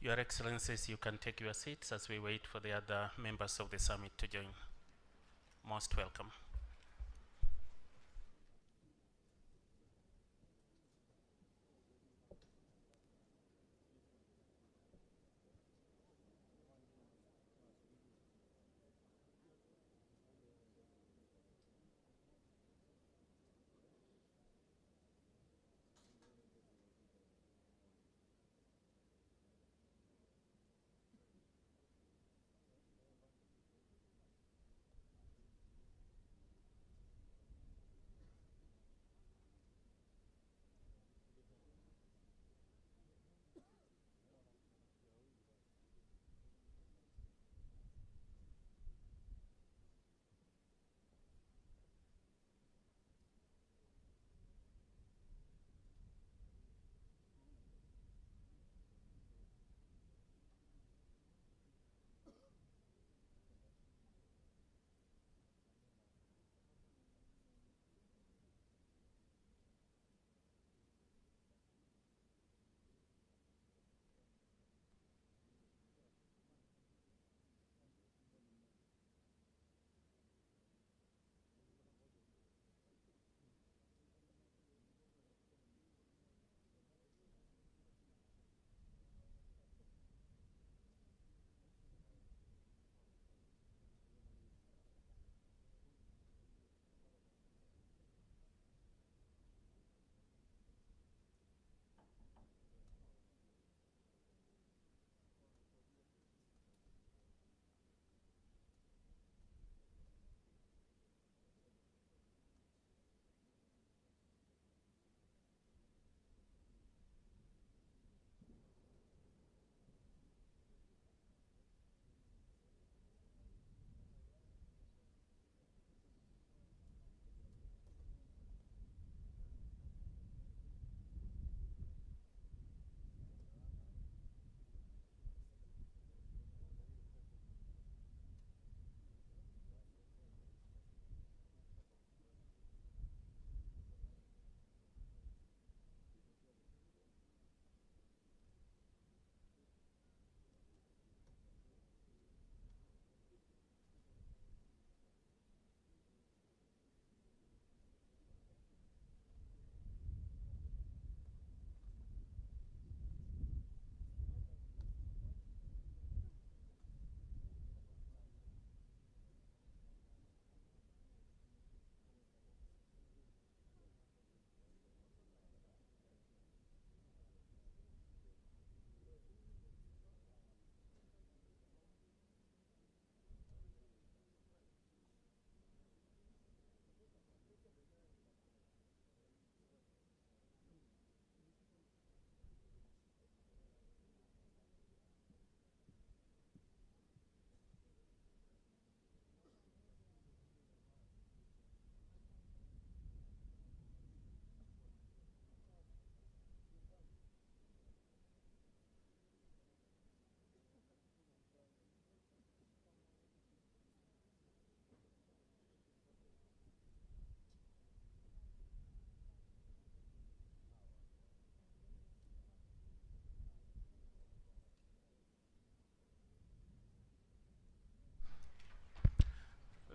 Your Excellencies, you can take your seats as we wait for the other members of the summit to join. Most welcome.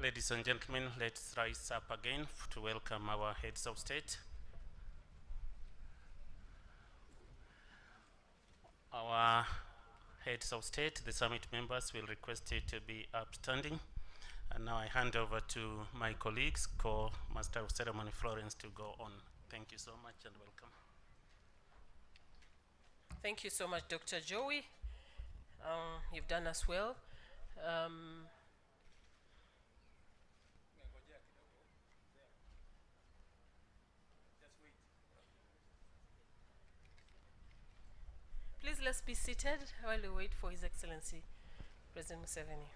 Ladies and gentlemen, let's rise up again to welcome our heads of state. Our heads of state, the summit members, will request you to be upstanding. And now I hand over to my colleagues, Co-Master of Ceremony Florence, to go on. Thank you so much and welcome. Thank you so much, Dr. Joey. You've done us well. Please let's be seated while we wait for His Excellency, President Museveni.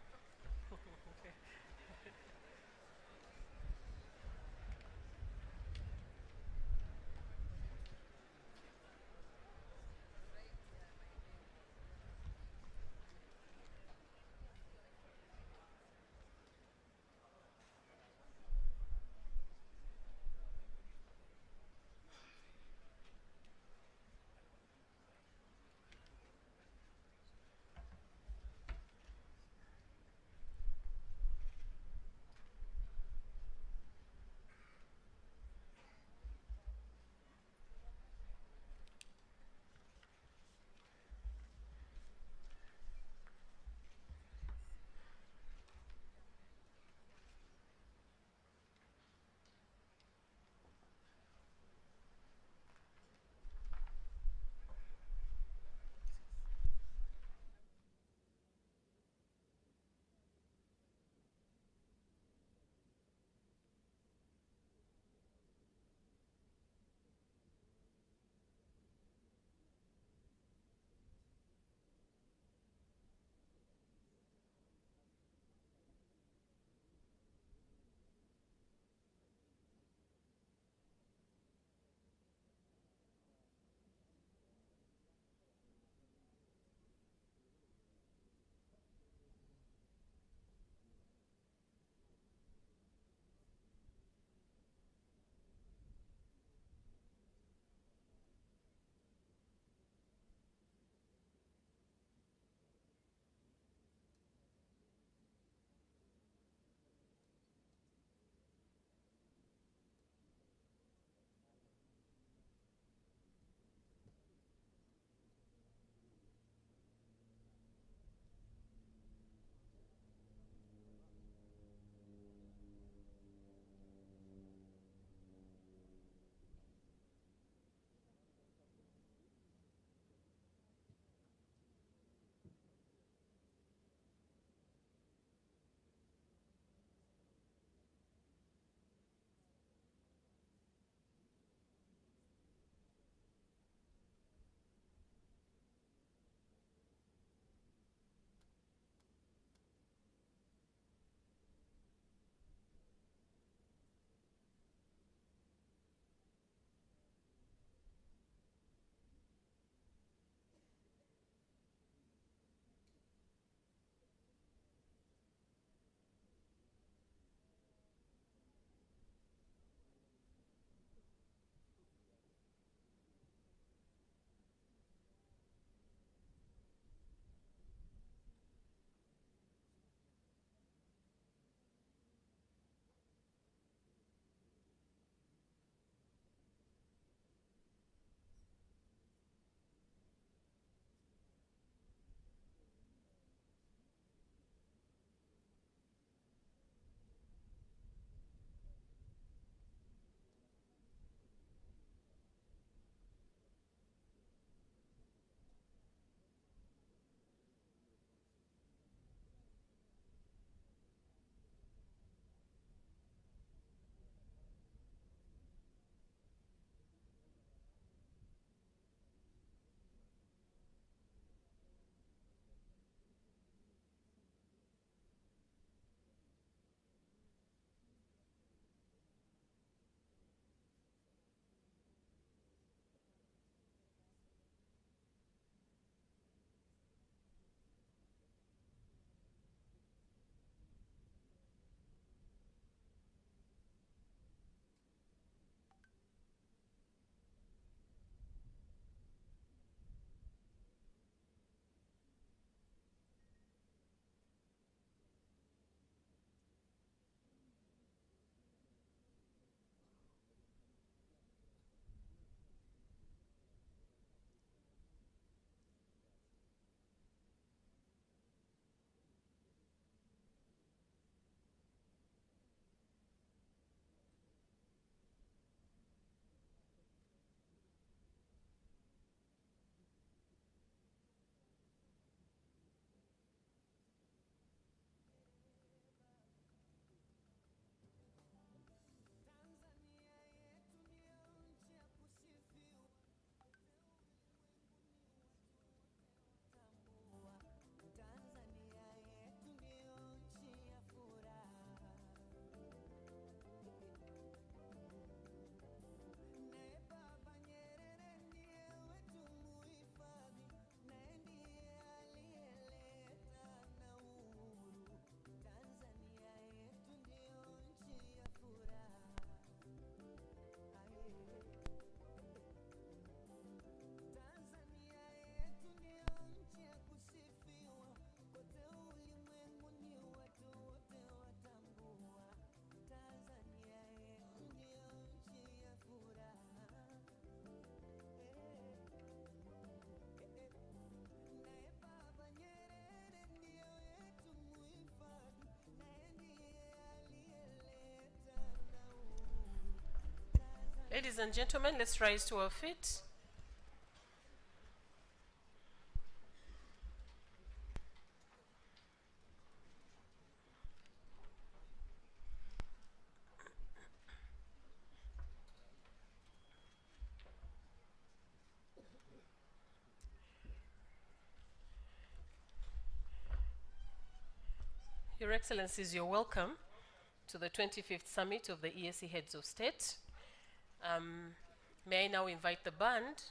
Ladies and gentlemen, let's rise to our feet. Your Excellencies, you're welcome to the 25th Summit of the EAC Heads of State. May I now invite the band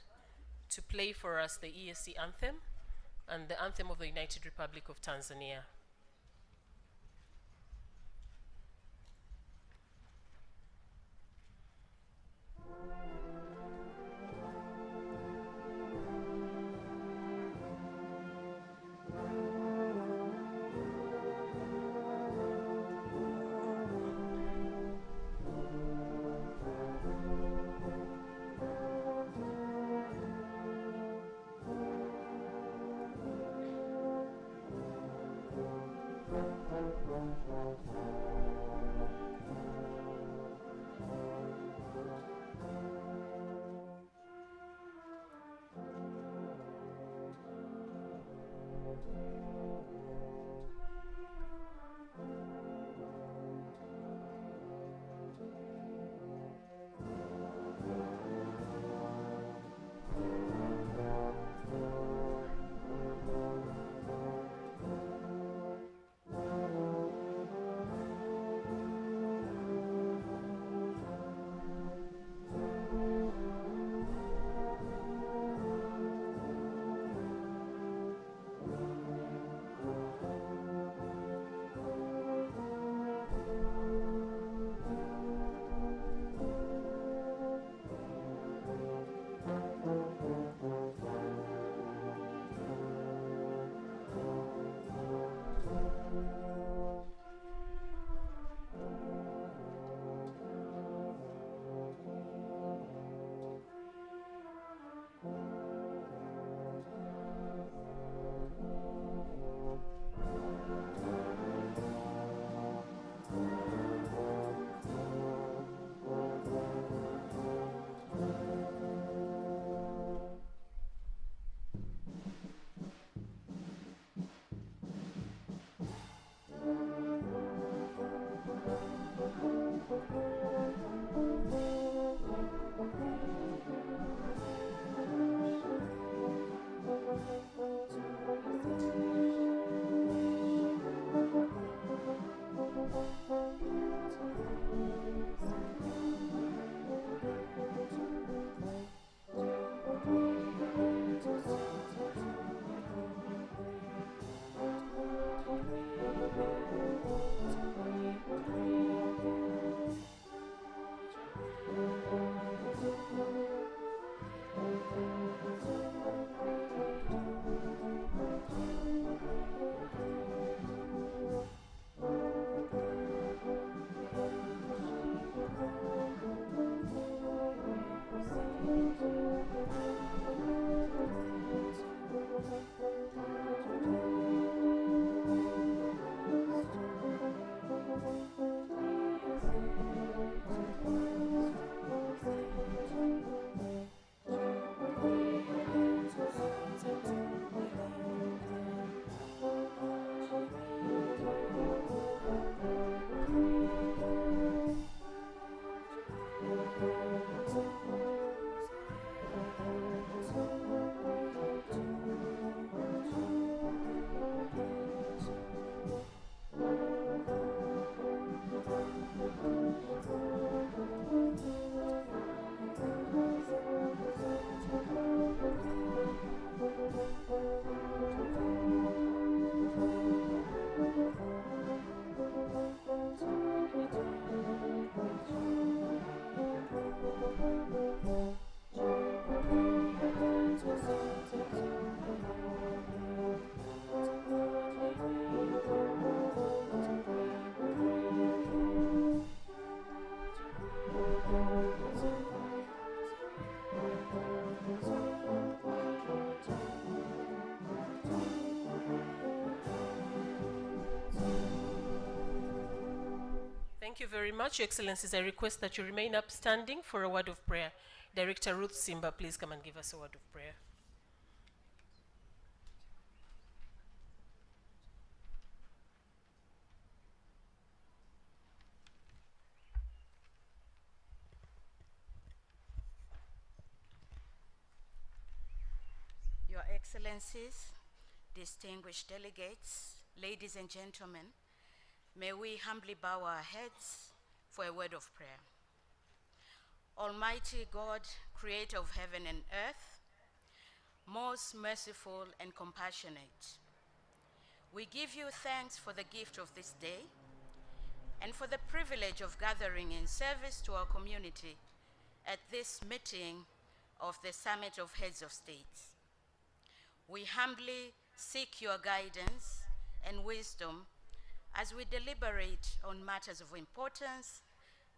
to play for us the EAC anthem and the anthem of the United Republic of Tanzania. Thank you very much, Your Excellencies. I request that you remain upstanding for a word of prayer. Director Ruth Simba, please come and give us a word of prayer. Your Excellencies, distinguished delegates, ladies and gentlemen, may we humbly bow our heads for a word of prayer. Almighty God, creator of heaven and earth, most merciful and compassionate, we give you thanks for the gift of this day and for the privilege of gathering in service to our community at this meeting of the Summit of Heads of States. We humbly seek your guidance and wisdom as we deliberate on matters of importance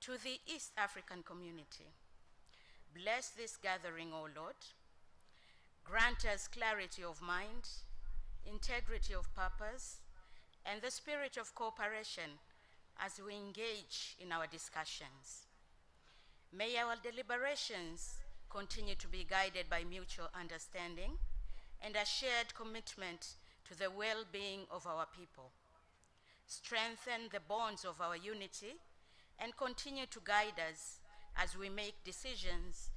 to the East African community. Bless this gathering, O Lord. Grant us clarity of mind, integrity of purpose, and the spirit of cooperation as we engage in our discussions. May our deliberations continue to be guided by mutual understanding and a shared commitment to the well-being of our people. Strengthen the bonds of our unity and continue to guide us as we make decisions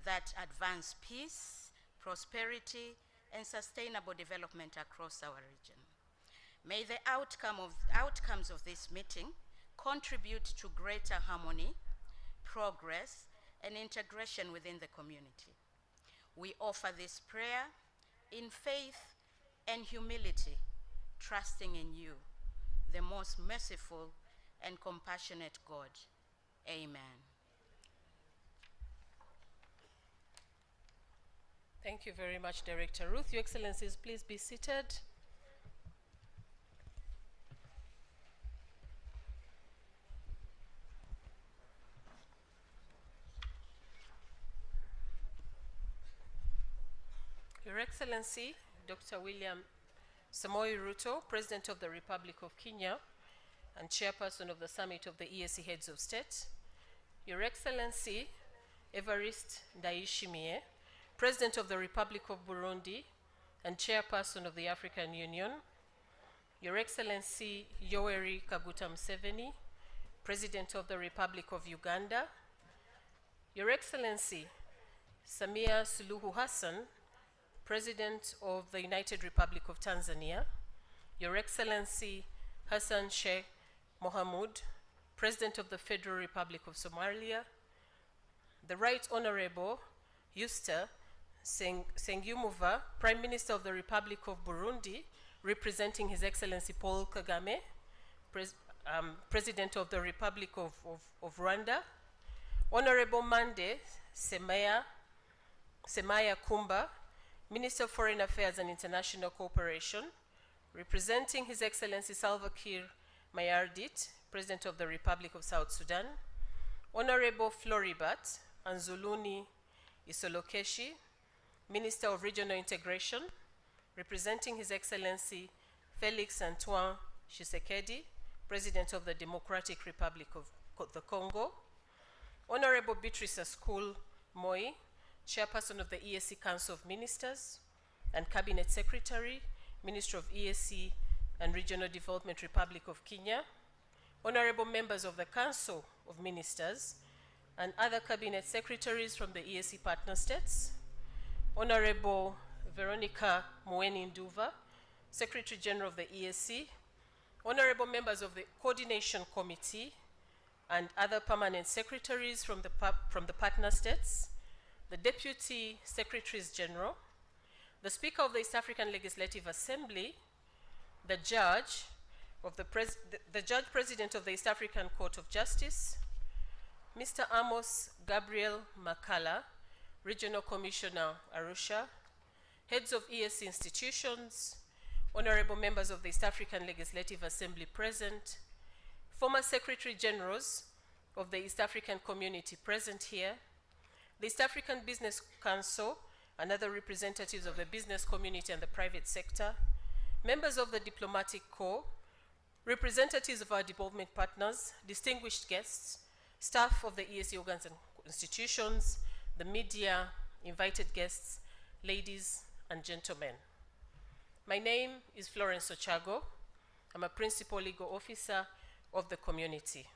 that advance peace, prosperity, and sustainable development across our region. May the outcomes of this meeting contribute to greater harmony, progress, and integration within the community. We offer this prayer in faith and humility, trusting in you, the most merciful and compassionate God. Amen. Thank you very much, Director Ruth. Your Excellencies, please be seated. Your Excellency, Dr. William Samoei Ruto, President of the Republic of Kenya and Chairperson of the Summit of the EAC Heads of State. Your Excellency, Evariste Ndayishimiye, President of the Republic of Burundi and Chairperson of the African Union. Your Excellency, Yoweri Kaguta Museveni, President of the Republic of Uganda. Your Excellency, Samia Suluhu Hassan, President of the United Republic of Tanzania. Your Excellency, Hassan Sheikh Mohamud, President of the Federal Republic of Somalia. The Right Honorable Eusta Sengumuva, Prime Minister of the Republic of Burundi, representing His Excellency Paul Kagame, President of the Republic of Rwanda. Honorable Mande Semaya Kumba, Minister of Foreign Affairs and International Cooperation, representing His Excellency Salva Kiir Mayardit, President of the Republic of South Sudan. Honorable Floribat Anzuluni Isolokeshi, Minister of Regional Integration, representing His Excellency Felix Antoine Tshisekedi, President of the Democratic Republic of the Congo. Honorable Beatrice Askul Moi, Chairperson of the EAC Council of Ministers and Cabinet Secretary, Minister of EAC and Regional Development, Republic of Kenya. Honorable members of the Council of Ministers and other Cabinet Secretaries from the EAC partner states. Honorable Veronica Muweni Nduva, Secretary General of the EAC. Honorable members of the Coordination Committee and other permanent secretaries from the partner states. The Deputy Secretaries General, the Speaker of the East African Legislative Assembly, the Judge President of the East African Court of Justice, Mr. Amos Gabriel Makala, Regional Commissioner, Arusha, heads of EAC institutions, honorable members of the East African Legislative Assembly present, former Secretary Generals of the East African Community present here, the East African Business Council and other representatives of the business community and the private sector, members of the Diplomatic Corps, representatives of our development partners, distinguished guests, staff of the EAC organs and institutions, the media, invited guests, ladies and gentlemen. My name is Florence Ochago. I'm a principal legal officer of the Communique.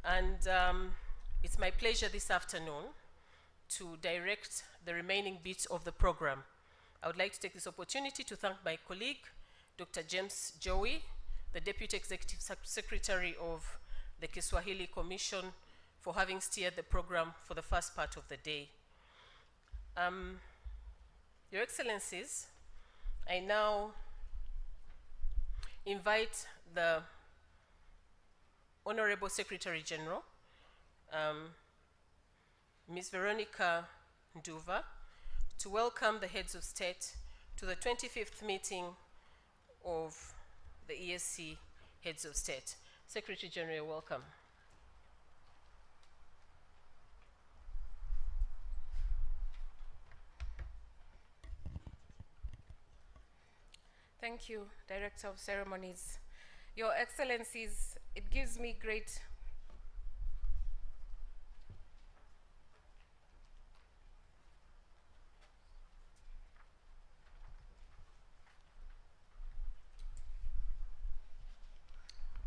And it's my pleasure this afternoon to direct the remaining bits of the program. I would like to take this opportunity to thank my colleague, Dr. James Joey, the Deputy Executive Secretary of the Kiswahili Commission, for having steered the program for the first part of the day. Your Excellencies, I now invite the Honorable Secretary General, Ms. Veronica Nduva, to welcome the heads of state to the 25th meeting of the EAC heads of state. Secretary General, welcome. Thank you, Director of Ceremonies. Your Excellencies, it gives me great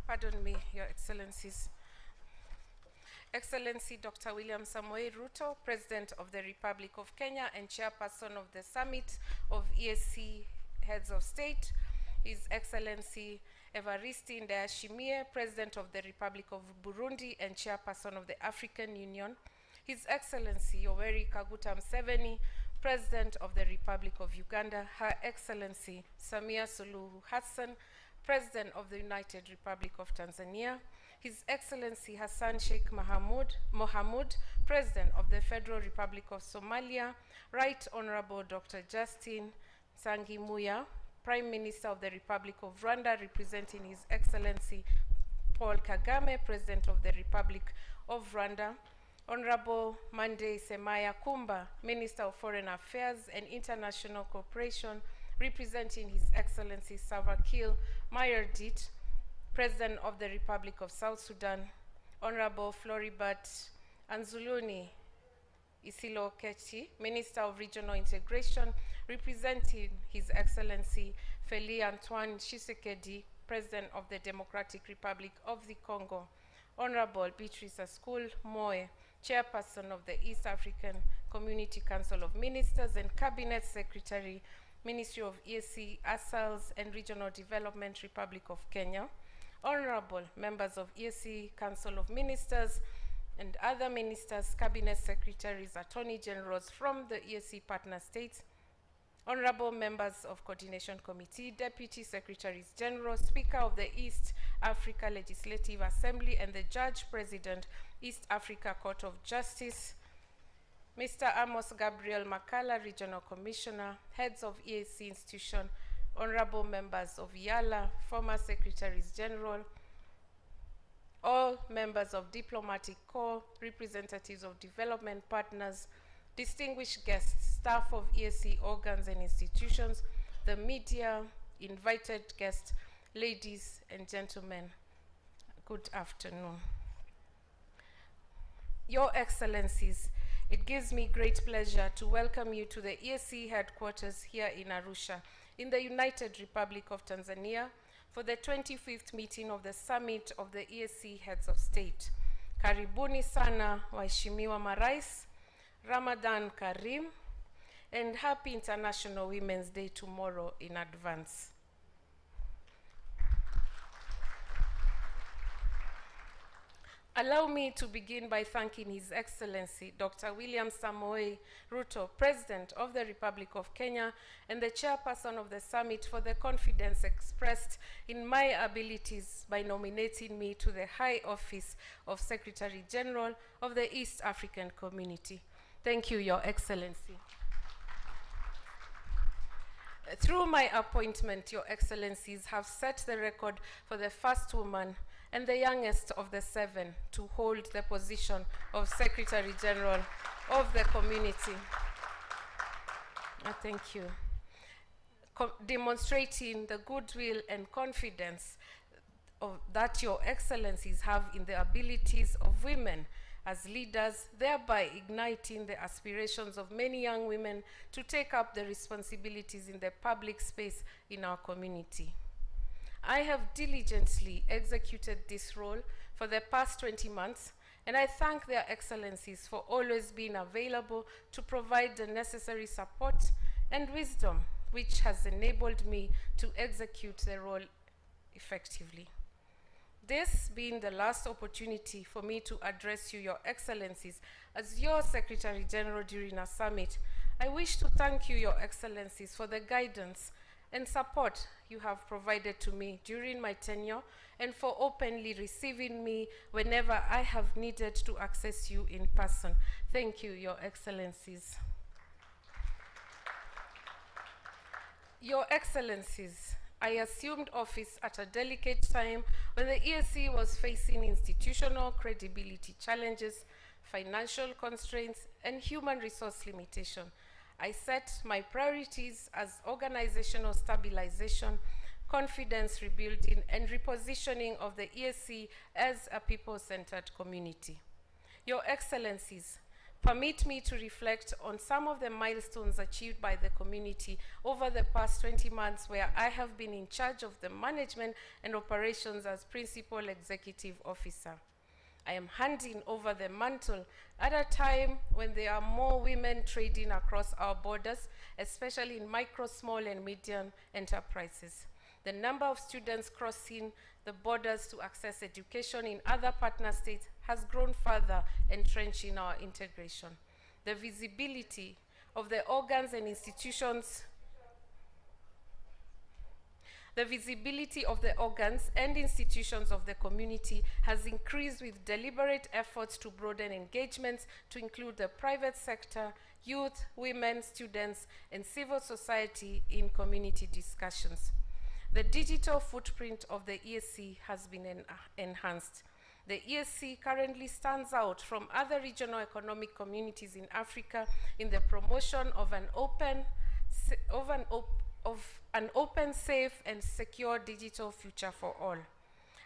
Pardon me, Your Excellencies. Excellency Dr. William Samoei Ruto, President of the Republic of Kenya and Chairperson of the Summit of EAC Heads of State, His Excellency Evariste Ndayishimiye, President of the Republic of Burundi and Chairperson of the African Union, His Excellency Yoweri Kaguta Museveni, President of the Republic of Uganda, Her Excellency Samia Suluhu Hassan, President of the United Republic of Tanzania, His Excellency Hassan Sheikh Mohamud, President of the Federal Republic of Somalia, Right Honorable Dr. Justin Sangimuya, Prime Minister of the Republic of Rwanda, representing His Excellency Paul Kagame, President of the Republic of Rwanda, Honorable Mande Semaya Kumba, Minister of Foreign Affairs and International Cooperation, representing His Excellency Savakil Mayardit, President of the Republic of South Sudan, Honorable Floribert Anzuluni Isilo Kechi, Minister of Regional Integration, representing His Excellency Feli Antoine Tshisekedi, President of the Democratic Republic of the Congo, Honorable Beatrice Askul Moe, Chairperson of the East African Community Council of Ministers and Cabinet Secretary, Ministry of EAC, ASALS and Regional Development, Republic of Kenya, Honorable members of EAC Council of Ministers and other ministers, cabinet secretaries, attorney generals from the EAC partner states, Honorable members of Coordination Committee, Deputy Secretaries General, Speaker of the East Africa Legislative Assembly and the Judge President, East Africa Court of Justice, Mr. Amos Gabriel Makala, Regional Commissioner, heads of EAC institution, honorable members of YALA, former Secretaries General, all members of Diplomatic Corps, representatives of development partners, distinguished guests, staff of EAC organs and institutions, the media, invited guests, ladies and gentlemen, good afternoon. Your Excellencies, it gives me great pleasure to welcome you to the EAC headquarters here in Arusha, in the United Republic of Tanzania, for the 25th meeting of the Summit of the EAC Heads of State. Karibuni sana, waheshimiwa marais, Ramadan Karim, and happy International Women's Day tomorrow in advance. Allow me to begin by thanking His Excellency Dr. William Samoei Ruto, President of the Republic of Kenya and the Chairperson of the Summit, for the confidence expressed in my abilities by nominating me to the high office of Secretary General of the East African Community. Thank you, Your Excellency. Through my appointment, Your Excellencies have set the record for the first woman and the youngest of the 7 to hold the position of Secretary General of the Community. Thank you. demonstrating the goodwill and confidence that your excellencies have in the abilities of women as leaders, thereby igniting the aspirations of many young women to take up the responsibilities in the public space in our community. I have diligently executed this role for the past 20 months, and I thank their excellencies for always being available to provide the necessary support and wisdom which has enabled me to execute the role effectively. This being the last opportunity for me to address you, your excellencies, as your Secretary General during our summit, I wish to thank you, your excellencies, for the guidance and support you have provided to me during my tenure and for openly receiving me whenever I have needed to access you in person. Thank you, your excellencies. Your excellencies, I assumed office at a delicate time when the EAC was facing institutional credibility challenges, financial constraints, and human resource limitation. I set my priorities as organizational stabilization, confidence rebuilding, and repositioning of the EAC as a people-centered community. Your excellencies, permit me to reflect on some of the milestones achieved by the community over the past 20 months where I have been in charge of the management and operations as Principal Executive Officer. I am handing over the mantle at a time when there are more women trading across our borders, especially in micro, small, and medium enterprises. The number of students crossing the borders to access education in other partner states has grown further, entrenching our integration. The visibility of the organs and institutions of the community has increased with deliberate efforts to broaden engagements to include the private sector, youth, women, students, and civil society in community discussions. The digital footprint of the EAC has been enhanced. The EAC currently stands out from other regional economic communities in Africa in the promotion of an open, safe, and secure digital future for all.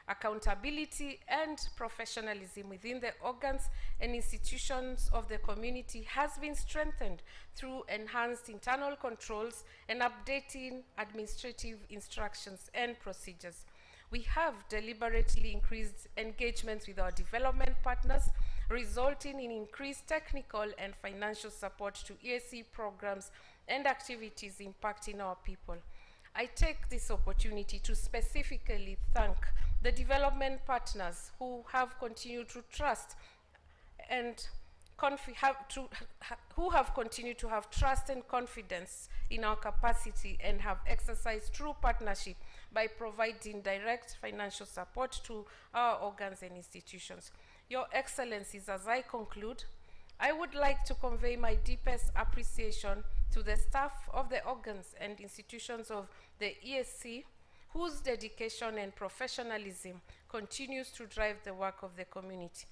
Accountability and professionalism within the organs and institutions of the community has been strengthened through enhanced internal controls and updating administrative instructions and procedures. We have deliberately increased engagements with our development partners, resulting in increased technical and financial support to EAC programs and activities impacting our people. I take this opportunity to specifically thank the development partners who have continued to trust and who have continued to have trust and confidence in our capacity and have exercised true partnership by providing direct financial support to our organs and institutions. Your Excellencies, as I conclude, I would like to convey my deepest appreciation to the staff of the organs and institutions of the EAC, whose dedication and professionalism continues to drive the work of the community.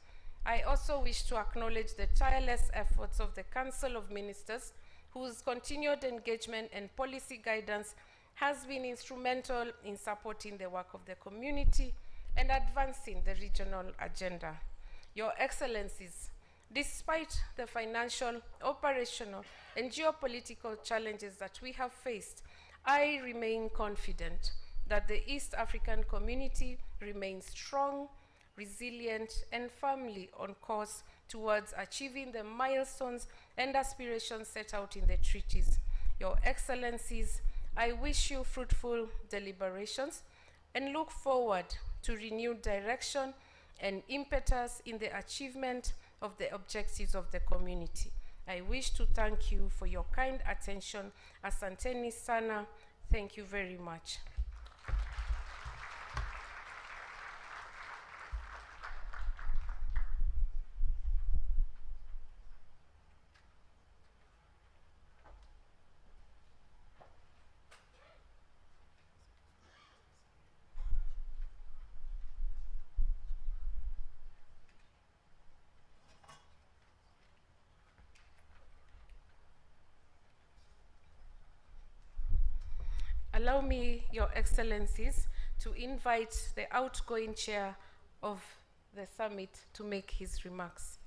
I also wish to acknowledge the tireless efforts of the Council of Ministers, whose continued engagement and policy guidance has been instrumental in supporting the work of the community and advancing the regional agenda. Your Excellencies, despite the financial, operational, and geopolitical challenges that we have faced, I remain confident that the East African community remains strong, resilient, and firmly on course towards achieving the milestones and aspirations set out in the treaties. Your Excellencies, I wish you fruitful deliberations and look forward to renewed direction and impetus in the achievement of the objectives of the community. I wish to thank you for your kind attention. Asanteni sana. Thank you very much. Allow me, Your Excellencies, to invite the outgoing chair of the summit to make his remarks.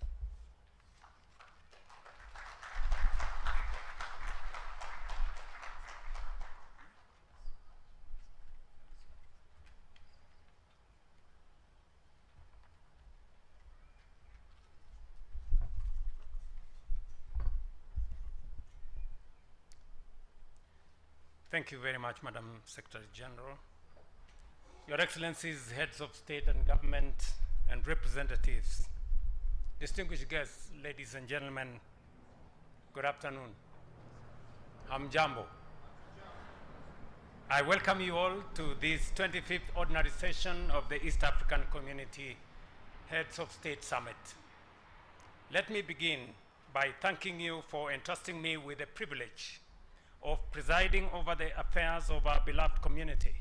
Thank you very much, Madam Secretary General. Your Excellencies, heads of state and government, and representatives, distinguished guests, ladies and gentlemen, good afternoon. Hamjambo. I welcome you all to this 25th ordinary session of the East African Community Heads of State Summit. Let me begin by thanking you for entrusting me with the privilege of presiding over the affairs of our beloved community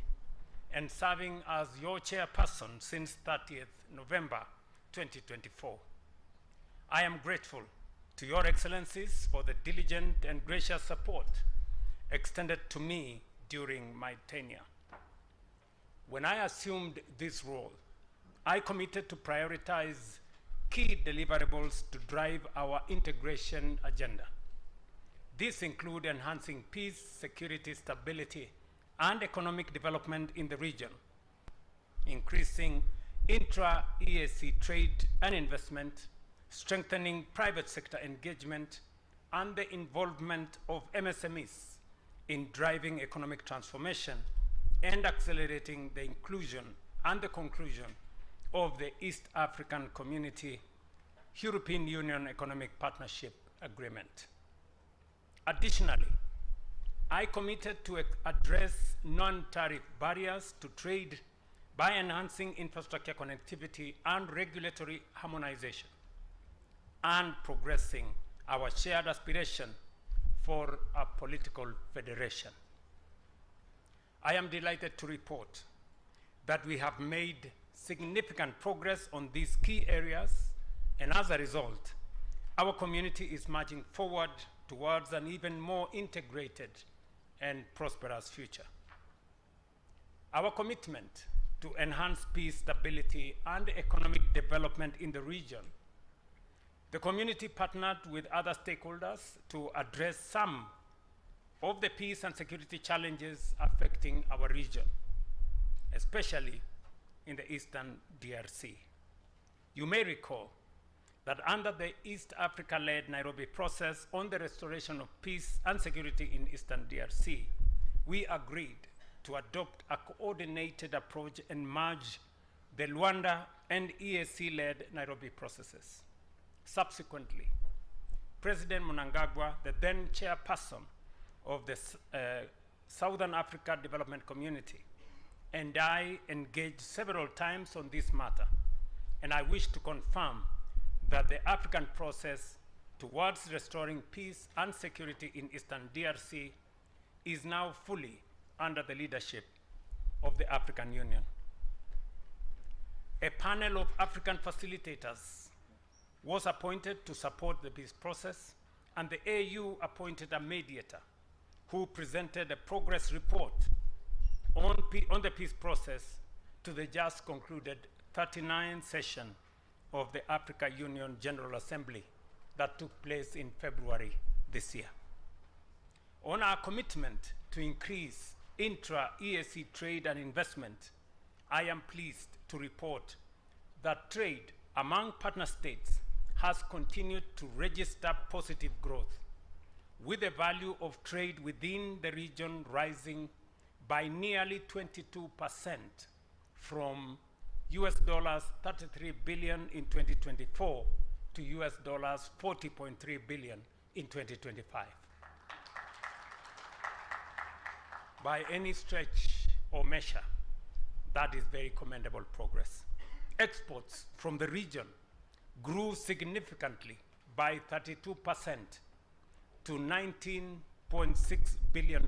and serving as your chairperson since 30th November 2024. I am grateful to your excellencies for the diligent and gracious support extended to me during my tenure. When I assumed this role, I committed to prioritize key deliverables to drive our integration agenda. These include enhancing peace, security, stability, and economic development in the region, increasing intra-EAC trade and investment, strengthening private sector engagement, and the involvement of MSMEs in driving economic transformation, and accelerating the inclusion and the conclusion of the East African Community European Union Economic Partnership Agreement. Additionally, I committed to address non-tariff barriers to trade by enhancing infrastructure connectivity and regulatory harmonization, and progressing our shared aspiration for a political federation. I am delighted to report that we have made significant progress on these key areas, and as a result, our community is marching forward towards an even more integrated and prosperous future. Our commitment to enhance peace, stability, and economic development in the region. The community partnered with other stakeholders to address some of the peace and security challenges affecting our region, especially in the Eastern DRC. You may recall that under the East Africa-led Nairobi process on the restoration of peace and security in Eastern DRC, we agreed to adopt a coordinated approach and merge the Luanda and EAC-led Nairobi processes. Subsequently, President Mnangagwa, the then chairperson of the Southern Africa Development Community, and I engaged several times on this matter, and I wish to confirm that the African process towards restoring peace and security in Eastern DRC is now fully under the leadership of the African Union. A panel of African facilitators was appointed to support the peace process, and the AU appointed a mediator who presented a progress report on the peace process to the just concluded 39th session of the Africa Union General Assembly that took place in February this year. On our commitment to increase intra-EAC trade and investment, I am pleased to report that trade among partner states has continued to register positive growth, with the value of trade within the region rising by nearly 22% from US dollars 33 billion in 2024 to US dollars 40.3 billion in 2025. By any stretch or measure, that is very commendable progress. Exports from the region grew significantly by 32% to $19.6 billion,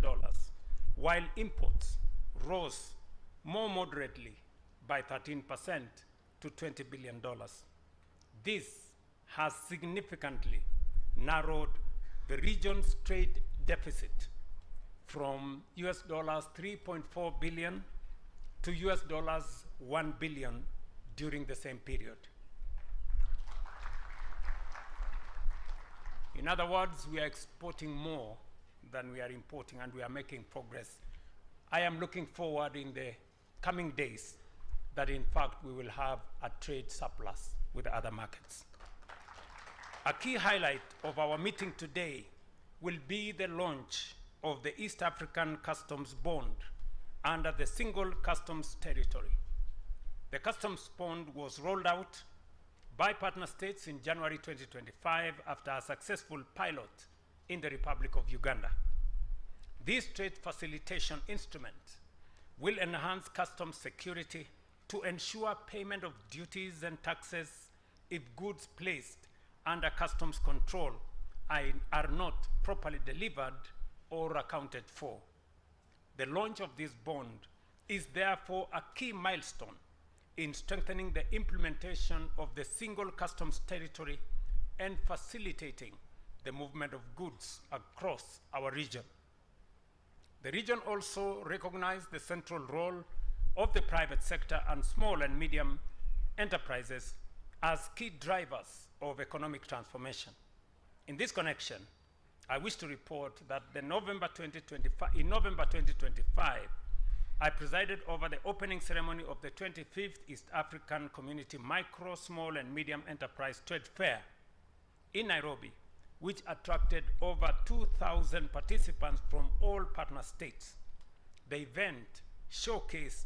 while imports rose more moderately by 13% to $20 billion. This has significantly narrowed the region's trade deficit from US dollars 3.4 billion to US dollars 1 billion during the same period. In other words, we are exporting more than we are importing, and we are making progress. I am looking forward in the coming days that in fact we will have a trade surplus with other markets. A key highlight of our meeting today will be the launch of the East African Customs Bond under the Single Customs Territory. The Customs Bond was rolled out by partner states in January 2025 after a successful pilot in the Republic of Uganda. This trade facilitation instrument will enhance customs security to ensure payment of duties and taxes if goods placed under customs control are not properly delivered or accounted for. The launch of this bond is therefore a key milestone in strengthening the implementation of the Single Customs Territory and facilitating the movement of goods across our region. The region also recognized the central role of the private sector and small and medium enterprises as key drivers of economic transformation. In this connection, I wish to report that in November 2025, I presided over the opening ceremony of the 25th East African Community Micro, Small and Medium Enterprise Trade Fair in Nairobi, which attracted over 2,000 participants from all partner states. The event showcased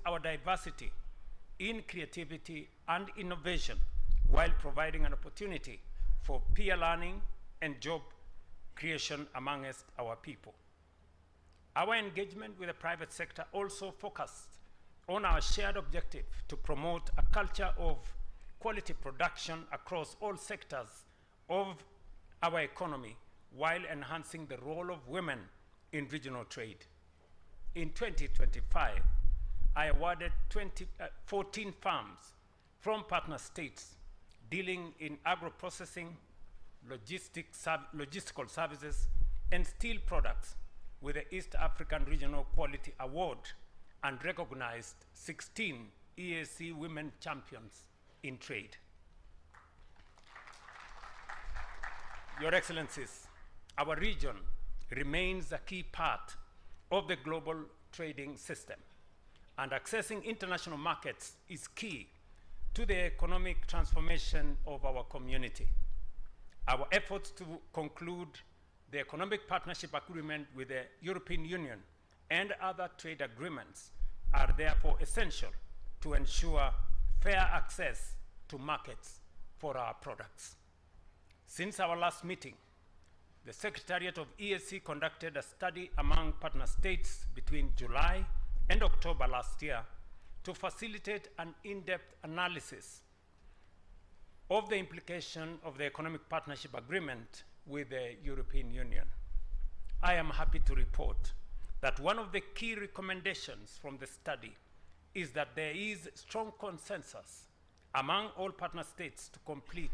our diversity in creativity and innovation while providing an opportunity for peer learning and job creation amongst our people. Our engagement with the private sector also focused on our shared objective to promote a culture of quality production across all sectors of our economy while enhancing the role of women in regional trade. In 2025, I awarded 14 firms from partner states dealing in agro-processing, logistical services, and steel products with the East African Regional Quality Award and recognized 16 EAC Women Champions in Trade. Your Excellencies, our region remains a key part of the global trading system, and accessing international markets is key to the economic transformation of our community. Our efforts to conclude the Economic Partnership Agreement with the European Union and other trade agreements are therefore essential to ensure fair access to markets for our products. Since our last meeting, the Secretariat of EAC conducted a study among partner states between July and October last year to facilitate an in-depth analysis of the implication of the Economic Partnership Agreement with the European Union. I am happy to report that one of the key recommendations from the study is that there is strong consensus among all partner states to complete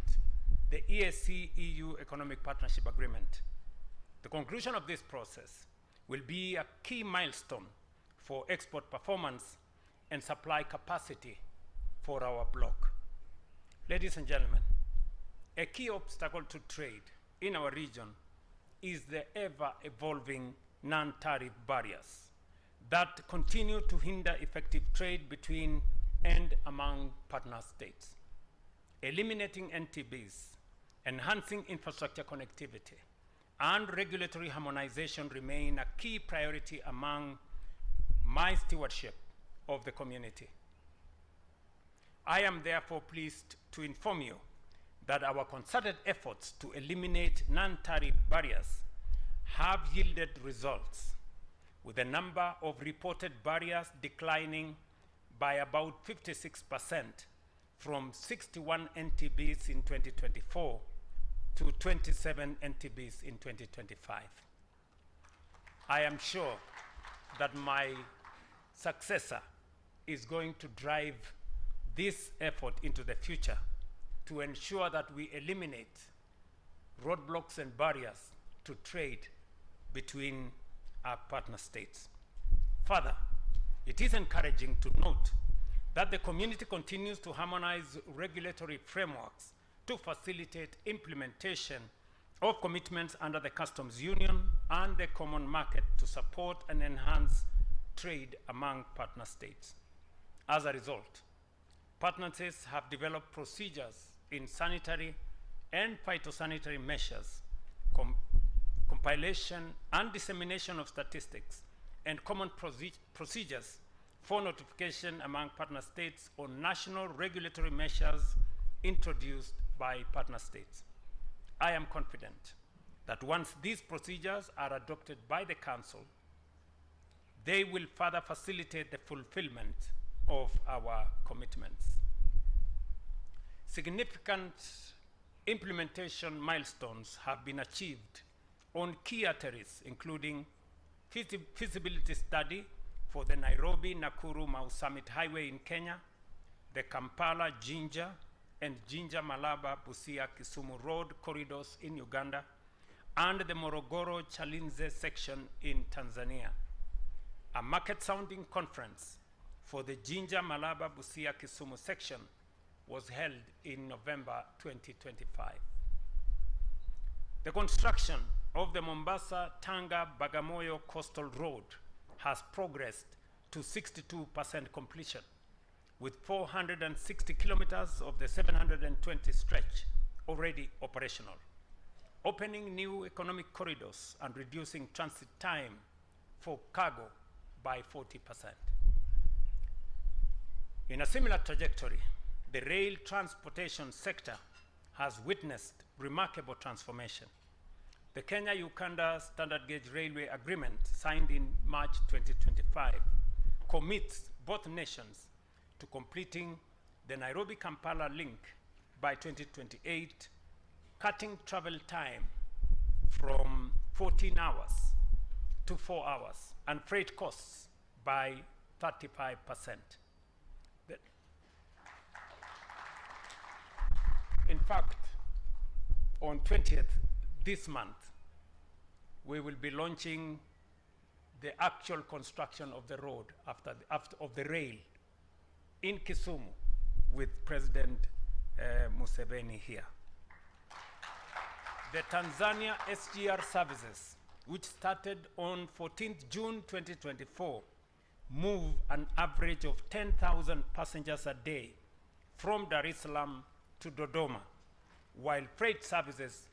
the EAC-EU Economic Partnership Agreement. The conclusion of this process will be a key milestone for export performance and supply capacity for our bloc. Ladies and gentlemen, a key obstacle to trade in our region is the ever-evolving non-tariff barriers that continue to hinder effective trade between and among partner states. Eliminating NTBs, enhancing infrastructure connectivity, and regulatory harmonization remain a key priority among my stewardship of the community. I am therefore pleased to inform you that our concerted efforts to eliminate non-tariff barriers have yielded results, with the number of reported barriers declining by about 56% from 61 NTBs in 2024 to 27 NTBs in 2025. I am sure that my successor is going to drive this effort into the future to ensure that we eliminate roadblocks and barriers to trade between our partner states. Further, it is encouraging to note that the community continues to harmonize regulatory frameworks to facilitate implementation of commitments under the Customs Union and the Common Market to support and enhance trade among partner states. As a result, partner states have developed procedures in sanitary and phytosanitary measures, compilation and dissemination of statistics, and common procedures for notification among partner states on national regulatory measures introduced by partner states. I am confident that once these procedures are adopted by the Council, they will further facilitate the fulfillment of our commitments. Significant implementation milestones have been achieved on key arteries, including feasibility study for the Nairobi-Nakuru-Mau Summit Highway in Kenya, the Kampala-Jinja and Jinja-Malaba-Busia-Kisumu Road corridors in Uganda, and the Morogoro-Chalinze section in Tanzania. A market-sounding conference for the Jinja-Malaba-Busia-Kisumu section was held in November 2025. The construction of the Mombasa-Tanga-Bagamoyo Coastal Road has progressed to 62% completion, with 460 kilometers of the 720 stretch already operational, opening new economic corridors and reducing transit time for cargo by 40%. In a similar trajectory, the rail transportation sector has witnessed remarkable transformation. The Kenya-Uganda Standard Gauge Railway Agreement, signed in March 2025, commits both nations to completing the Nairobi-Kampala link by 2028, cutting travel time from 14 hours to 4 hours and freight costs by 35%. In fact, on 20th this month, we will be launching the actual construction of the road of the rail in Kisumu with President Museveni here. The Tanzania SGR services, which started on 14th June 2024, move an average of 10,000 passengers a day from Dar es Salaam to Dodoma, while freight services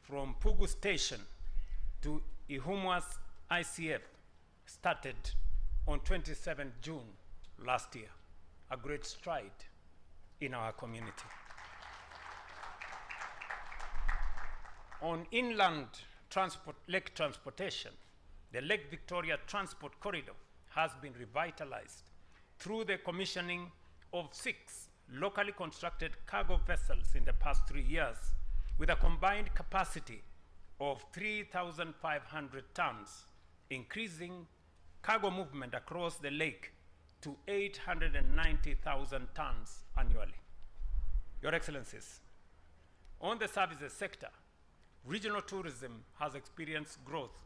from Pugu Station to Ihumwas ICF started on 27 June last year, a great stride in our community. On inland lake transportation, the Lake Victoria Transport Corridor has been revitalized through the commissioning of 6 locally constructed cargo vessels in the past 3 years, with a combined capacity of 3,500 tons, increasing cargo movement across the lake to 890,000 tons annually. Your Excellencies, on the services sector, regional tourism has experienced growth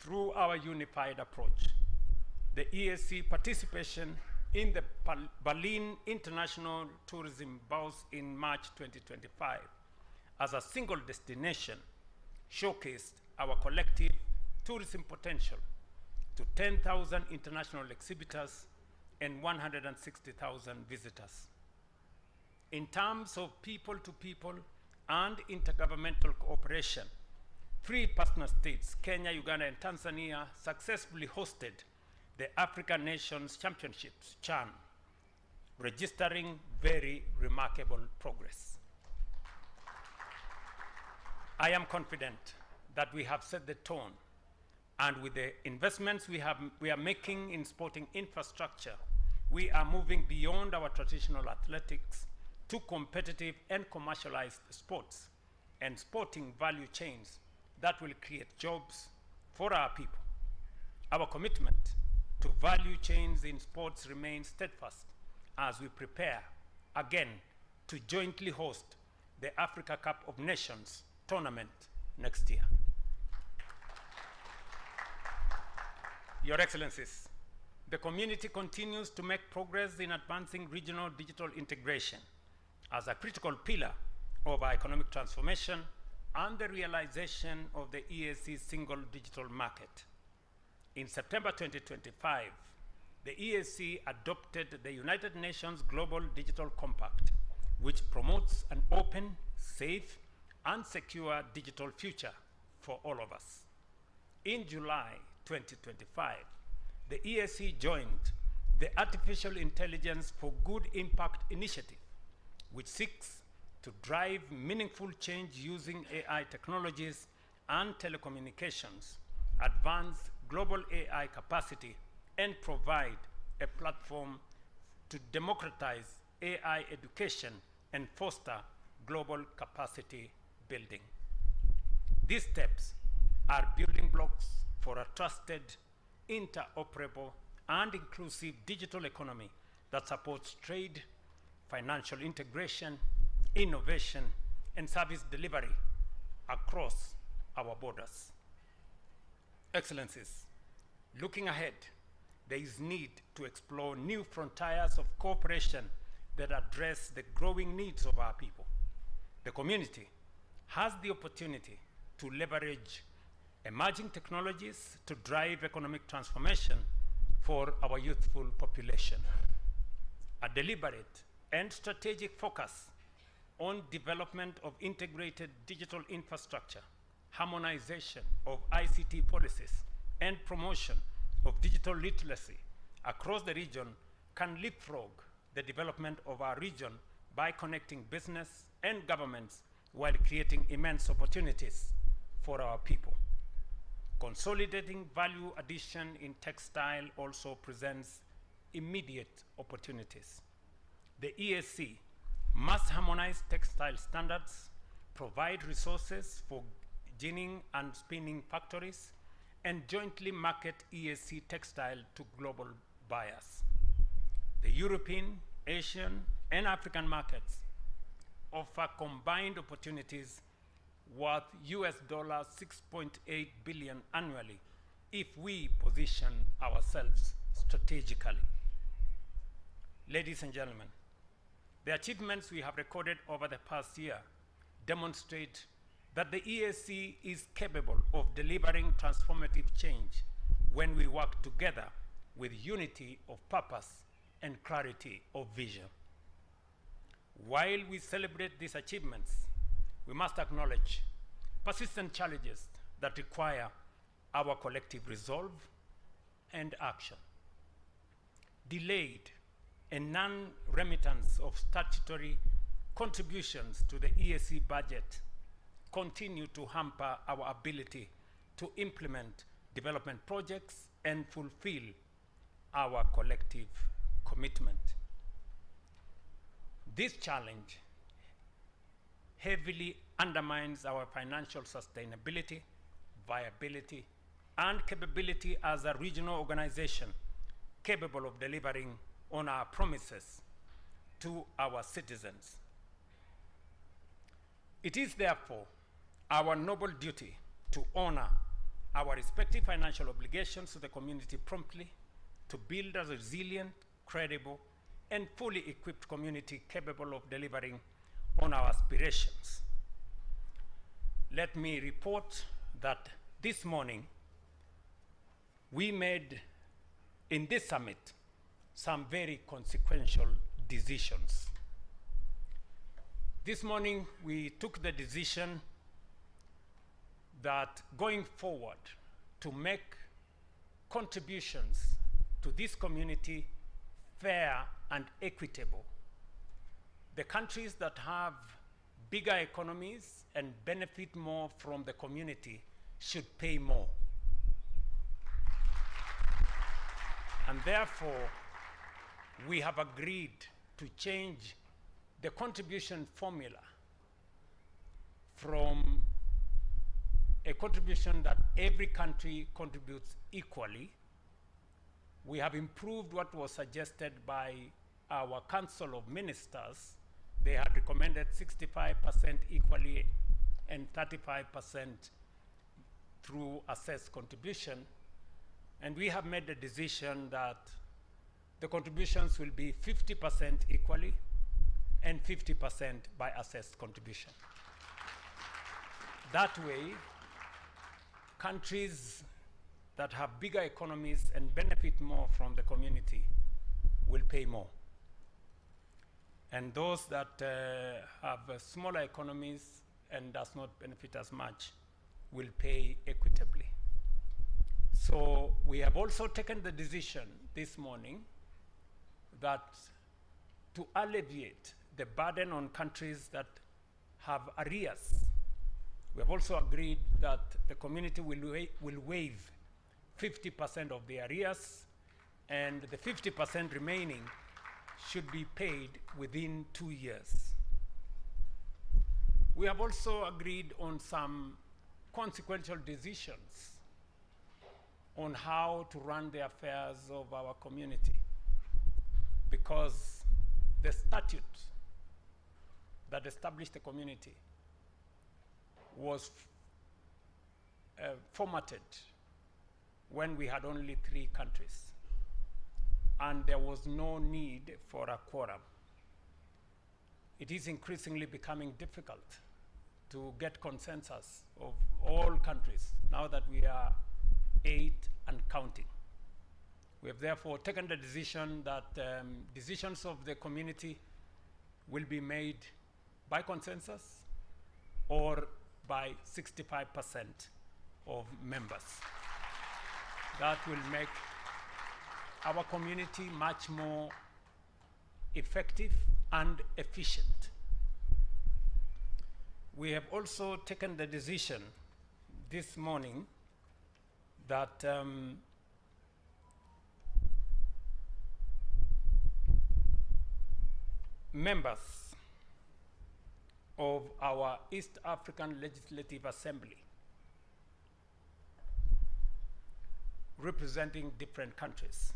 through our unified approach. The EAC participation in the Berlin International Tourism Bus in March 2025 as a single destination showcased our collective tourism potential to 10,000 international exhibitors and 160,000 visitors. In terms of people-to-people and intergovernmental cooperation, 3 partner states, Kenya, Uganda, and Tanzania, successfully hosted the African Nations Championships, CHAN, registering very remarkable progress. I am confident that we have set the tone, and with the investments we are making in sporting infrastructure, we are moving beyond our traditional athletics to competitive and commercialized sports and sporting value chains that will create jobs for our people. Our commitment to value chains in sports remains steadfast as we prepare again to jointly host the Africa Cup of Nations tournament next year. Your Excellencies, the community continues to make progress in advancing regional digital integration as a critical pillar of our economic transformation and the realization of the EAC single digital market. In September 2025, the EAC adopted the United Nations Global Digital Compact, which promotes an open, safe, and secure digital future for all of us. In July 2025, the EAC joined the Artificial Intelligence for Good Impact initiative, which seeks to drive meaningful change using AI technologies and telecommunications, advance global AI capacity, and provide a platform to democratize AI education and foster global capacity building. These steps are building blocks for a trusted, interoperable, and inclusive digital economy that supports trade, financial integration, innovation, and service delivery across our borders. Excellencies, looking ahead, there is need to explore new frontiers of cooperation that address the growing needs of our people. The community has the opportunity to leverage emerging technologies to drive economic transformation for our youthful population. A deliberate and strategic focus on development of integrated digital infrastructure, harmonization of ICT policies, and promotion of digital literacy across the region can leapfrog the development of our region by connecting business and governments while creating immense opportunities for our people. Consolidating value addition in textile also presents immediate opportunities. The EAC must harmonize textile standards, provide resources for ginning and spinning factories, and jointly market EAC textile to global buyers. The European, Asian, and African markets offer combined opportunities worth $6.8 billion annually if we position ourselves strategically. Ladies and gentlemen, the achievements we have recorded over the past year demonstrate that the EAC is capable of delivering transformative change when we work together with unity of purpose and clarity of vision. While we celebrate these achievements, we must acknowledge persistent challenges that require our collective resolve and action. Delayed and non-remittance of statutory contributions to the EAC budget continue to hamper our ability to implement development projects and fulfill our collective commitment. This challenge heavily undermines our financial sustainability, viability, and capability as a regional organization capable of delivering on our promises to our citizens. It is therefore our noble duty to honor our respective financial obligations to the community promptly, to build a resilient, credible, and fully equipped community capable of delivering on our aspirations. Let me report that this morning we made in this summit some very consequential decisions. This morning we took the decision that going forward to make contributions to this community fair and equitable. The countries that have bigger economies and benefit more from the community should pay more. And therefore, we have agreed to change the contribution formula from a contribution that every country contributes equally. We have improved what was suggested by our Council of Ministers. They had recommended 65% equally and 35% through assessed contribution. And we have made the decision that the contributions will be 50% equally and 50% by assessed contribution. That way, countries that have bigger economies and benefit more from the community will pay more. And those that have smaller economies and does not benefit as much will pay equitably. So we have also taken the decision this morning that to alleviate the burden on countries that have arrears, we have also agreed that the community will waive 50% of the arrears, and the 50% remaining should be paid within 2 years. We have also agreed on some consequential decisions on how to run the affairs of our community, because the statute that established the community was formatted when we had only 3 countries, and there was no need for a quorum. It is increasingly becoming difficult to get consensus of all countries now that we are 8 and counting. We have therefore taken the decision that decisions of the community will be made by consensus or by 65% of members. That will make our community much more effective and efficient. We have also taken the decision this morning that members of our East African Legislative Assembly representing different countries,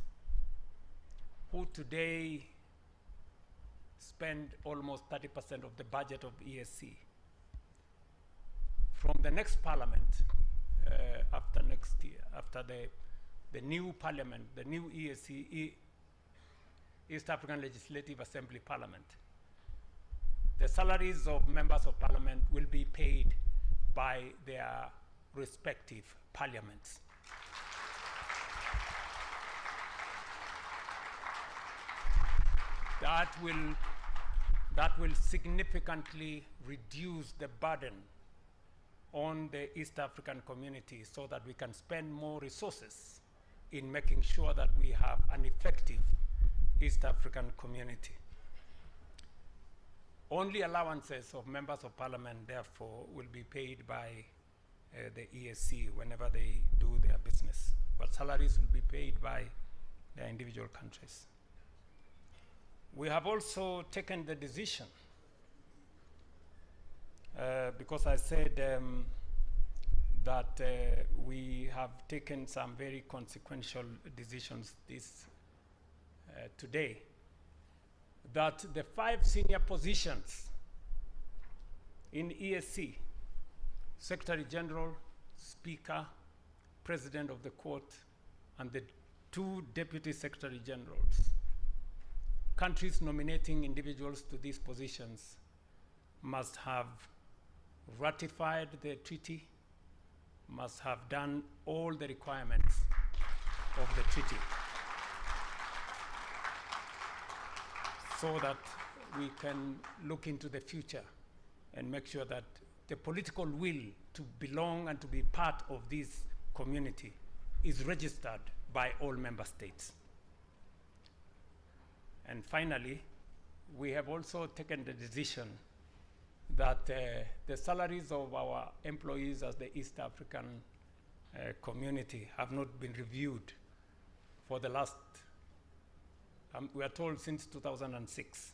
who today spend almost 30% of the budget of EAC, from the next parliament, after next year, after the new parliament, the new EAC, East African Legislative Assembly Parliament, the salaries of members of parliament will be paid by their respective parliaments. That will significantly reduce the burden on the East African community, so that we can spend more resources in making sure that we have an effective East African community. Only allowances of members of parliament, therefore, will be paid by the EAC whenever they do their business, but salaries will be paid by their individual countries. We have also taken the decision, because I said that we have taken some very consequential decisions today, that the 5 senior positions in EAC, Secretary General, Speaker, President of the Court, and the 2 Deputy Secretary Generals, countries nominating individuals to these positions must have ratified the treaty, must have done all the requirements of the treaty, so that we can look into the future and make sure that the political will to belong and to be part of this community is registered by all member states. And finally, we have also taken the decision that the salaries of our employees as the East African community have not been reviewed for the last, we are told, since 2006.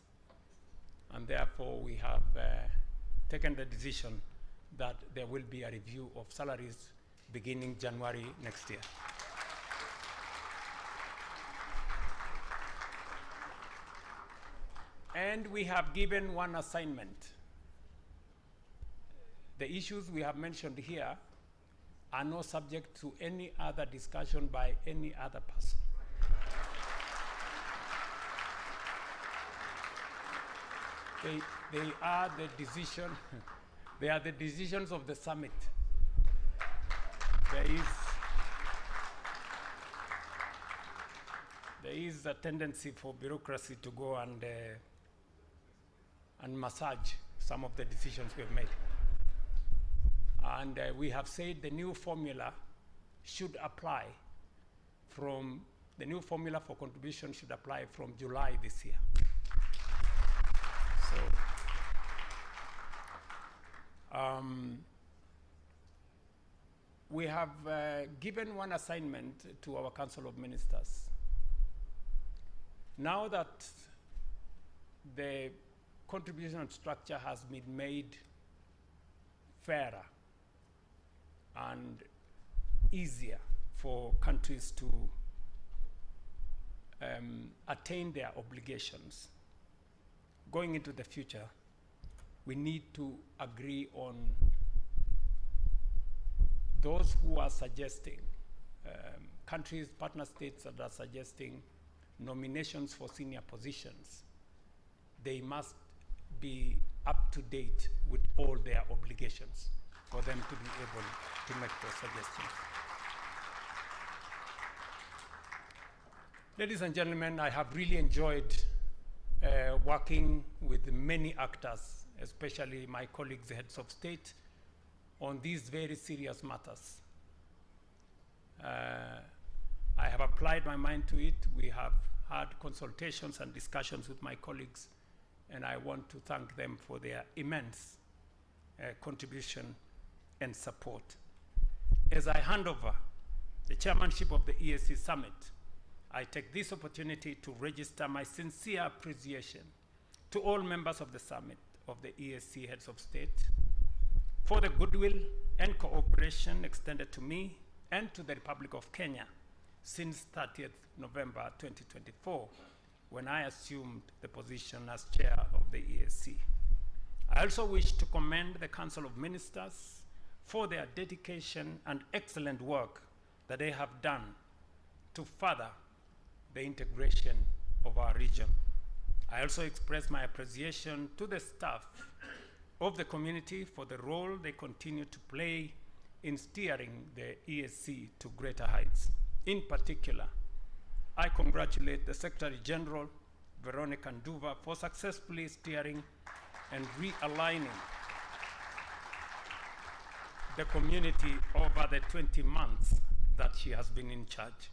And therefore, we have taken the decision that there will be a review of salaries beginning January next year. And we have given one assignment. The issues we have mentioned here are not subject to any other discussion by any other person. They are the decision. They are the decisions of the summit. There is a tendency for bureaucracy to go and massage some of the decisions we've made. And we have said the new formula should apply from, the new formula for contribution should apply from July this year. So, we have given one assignment to our Council of Ministers. Now that the contribution structure has been made fairer and easier for countries to attain their obligations, going into the future, we need to agree on those who are suggesting, countries, partner states that are suggesting nominations for senior positions. They must be up to date with all their obligations for them to be able to make those suggestions. Ladies and gentlemen, I have really enjoyed working with many actors, especially my colleagues, heads of state, on these very serious matters. I have applied my mind to it. We have had consultations and discussions with my colleagues, and I want to thank them for their immense contribution and support. As I hand over the chairmanship of the EAC Summit, I take this opportunity to register my sincere appreciation to all members of the Summit of the EAC Heads of State for the goodwill and cooperation extended to me and to the Republic of Kenya since 30th November 2024, when I assumed the position as chair of the EAC. I also wish to commend the Council of Ministers for their dedication and excellent work that they have done to further the integration of our region. I also express my appreciation to the staff of the community for the role they continue to play in steering the EAC to greater heights. In particular, I congratulate the Secretary General, Veronica Nduva, for successfully steering and realigning the community over the 20 months that she has been in charge.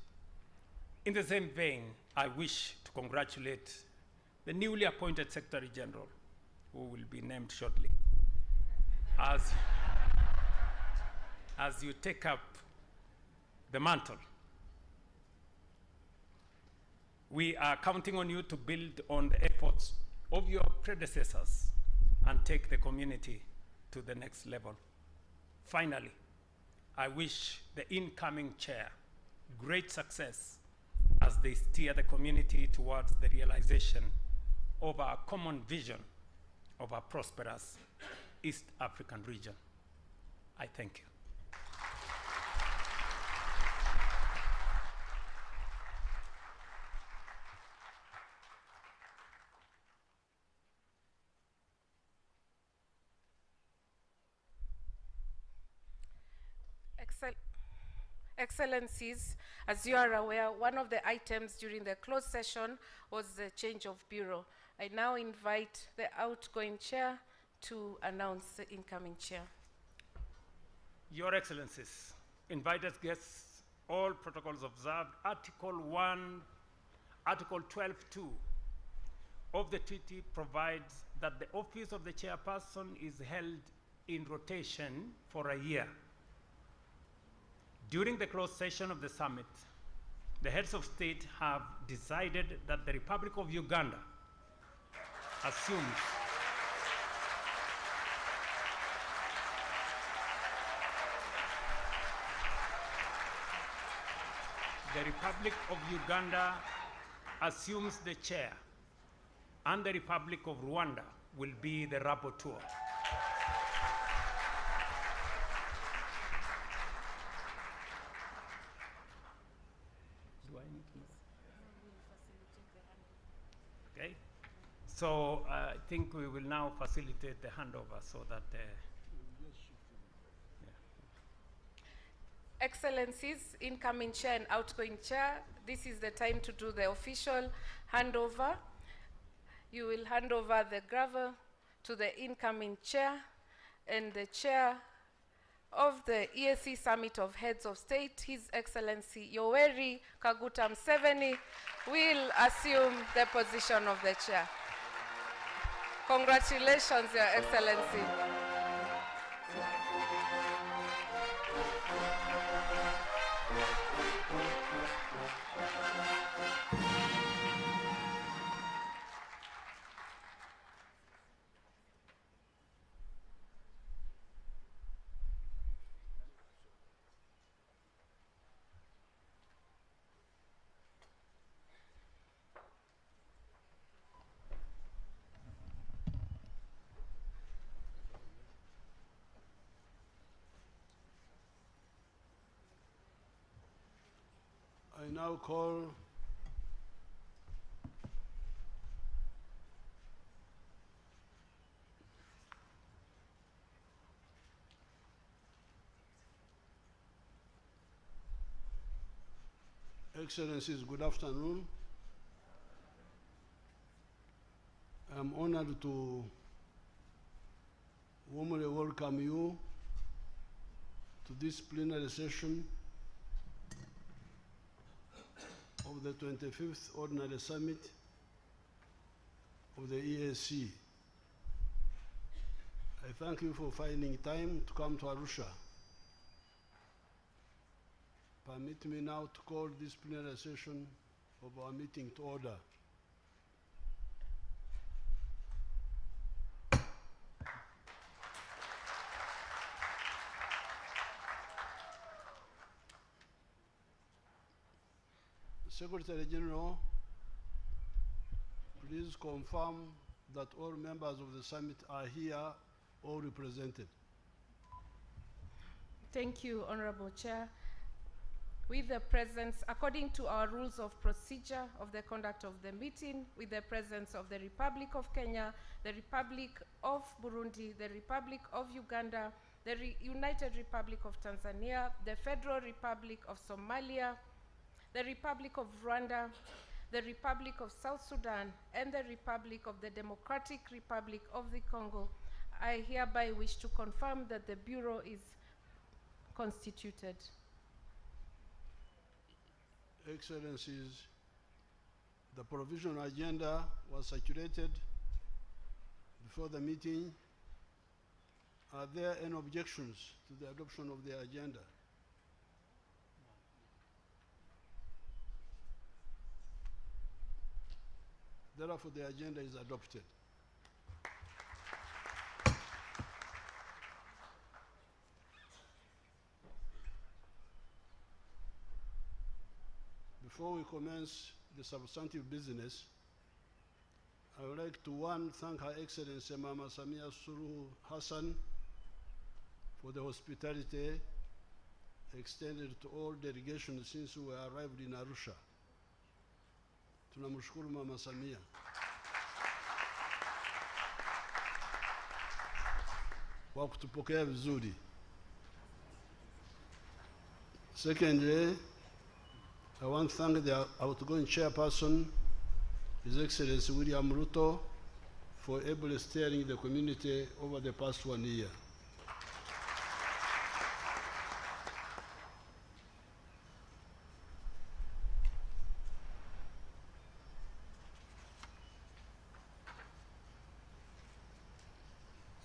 In the same vein, I wish to congratulate the newly appointed Secretary General, who will be named shortly, as you take up the mantle. We are counting on you to build on the efforts of your predecessors and take the community to the next level. Finally, I wish the incoming chair great success as they steer the community towards the realization of our common vision of a prosperous East African region. I thank you. Excellencies, as you are aware, one of the items during the closed session was the change of bureau. I now invite the outgoing chair to announce the incoming chair. Your Excellencies, invited guests, all protocols observed, Article 12.2 of the treaty provides that the office of the chairperson is held in rotation for a year. During the closed session of the summit, the heads of state have decided that the Republic of Uganda assumes the chair, and the Republic of Rwanda will be the rapporteur. So I think we will now facilitate the handover so that Excellencies, incoming chair and outgoing chair, this is the time to do the official handover. You will hand over the gavel to the incoming chair, and the chair of the EAC Summit of Heads of State, His Excellency Yoweri Kaguta Museveni, will assume the position of the chair. Congratulations, Your Excellency. I now call Excellencies, good afternoon. I'm honored to warmly welcome you to this plenary session of the 25th Ordinary Summit of the EAC. I thank you for finding time to come to Arusha. Permit me now to call this plenary session of our meeting to order. Secretary General, please confirm that all members of the summit are here, all represented. Thank you, Honorable Chair. With the presence, according to our rules of procedure of the conduct of the meeting, with the presence of the Republic of Kenya, the Republic of Burundi, the Republic of Uganda, the United Republic of Tanzania, the Federal Republic of Somalia, the Republic of Rwanda, the Republic of South Sudan, and the Republic of the Democratic Republic of the Congo, I hereby wish to confirm that the Bureau is constituted. Excellencies, the provisional agenda was circulated before the meeting. Are there any objections to the adoption of the agenda? Therefore, the agenda is adopted. Before we commence the substantive business, I would like to, one, thank Her Excellency Mama Samia Suluhu Hassan for the hospitality extended to all delegations since we arrived in Arusha. Tunamshukuru Mama Samia. Kwa kutupokea vizuri. Secondly, I want to thank the outgoing chairperson, His Excellency William Ruto, for ably steering the community over the past 1 year.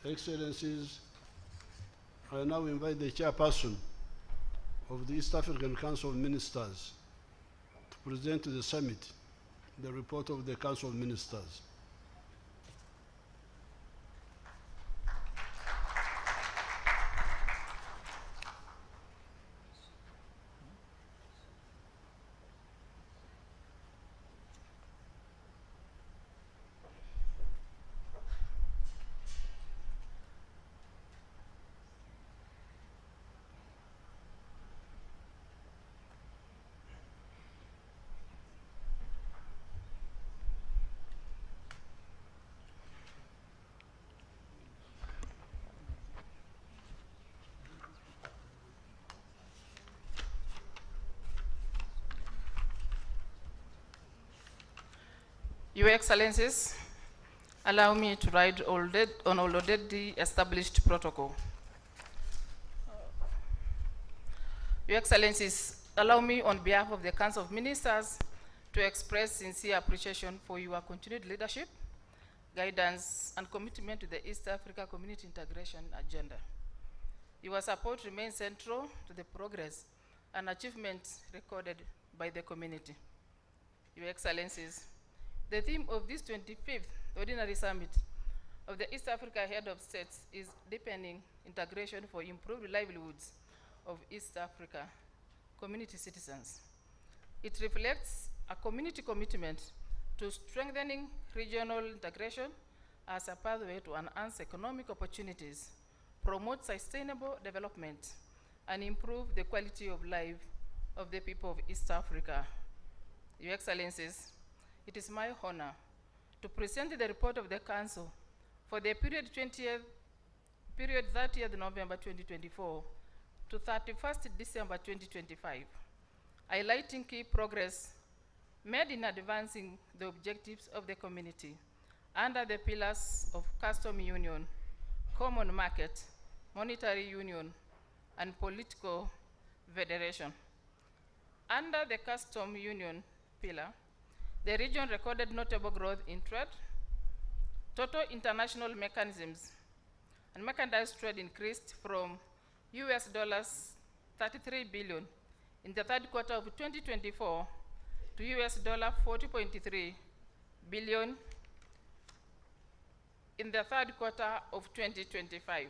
Excellencies, I now invite the chairperson of the East African Council of Ministers to present to the summit the report of the Council of Ministers. Your Excellencies, allow me to ride on already established protocol. Your Excellencies, allow me on behalf of the Council of Ministers to express sincere appreciation for your continued leadership, guidance, and commitment to the East Africa Community Integration Agenda. Your support remains central to the progress and achievements recorded by the community. Your Excellencies, the theme of this 25th Ordinary Summit of the East Africa Head of States is deepening integration for improved livelihoods of East Africa community citizens. It reflects a community commitment to strengthening regional integration as a pathway to enhance economic opportunities, promote sustainable development, and improve the quality of life of the people of East Africa. Your Excellencies, it is my honor to present the report of the Council for the period 30th November 2024 to 31st December 2025, highlighting key progress made in advancing the objectives of the community under the pillars of custom union, common market, monetary union, and political federation. Under the custom union pillar, the region recorded notable growth in trade. Total international mechanisms and mechanized trade increased from US $33 billion in the third quarter of 2024 to US $40.3 billion in the third quarter of 2025,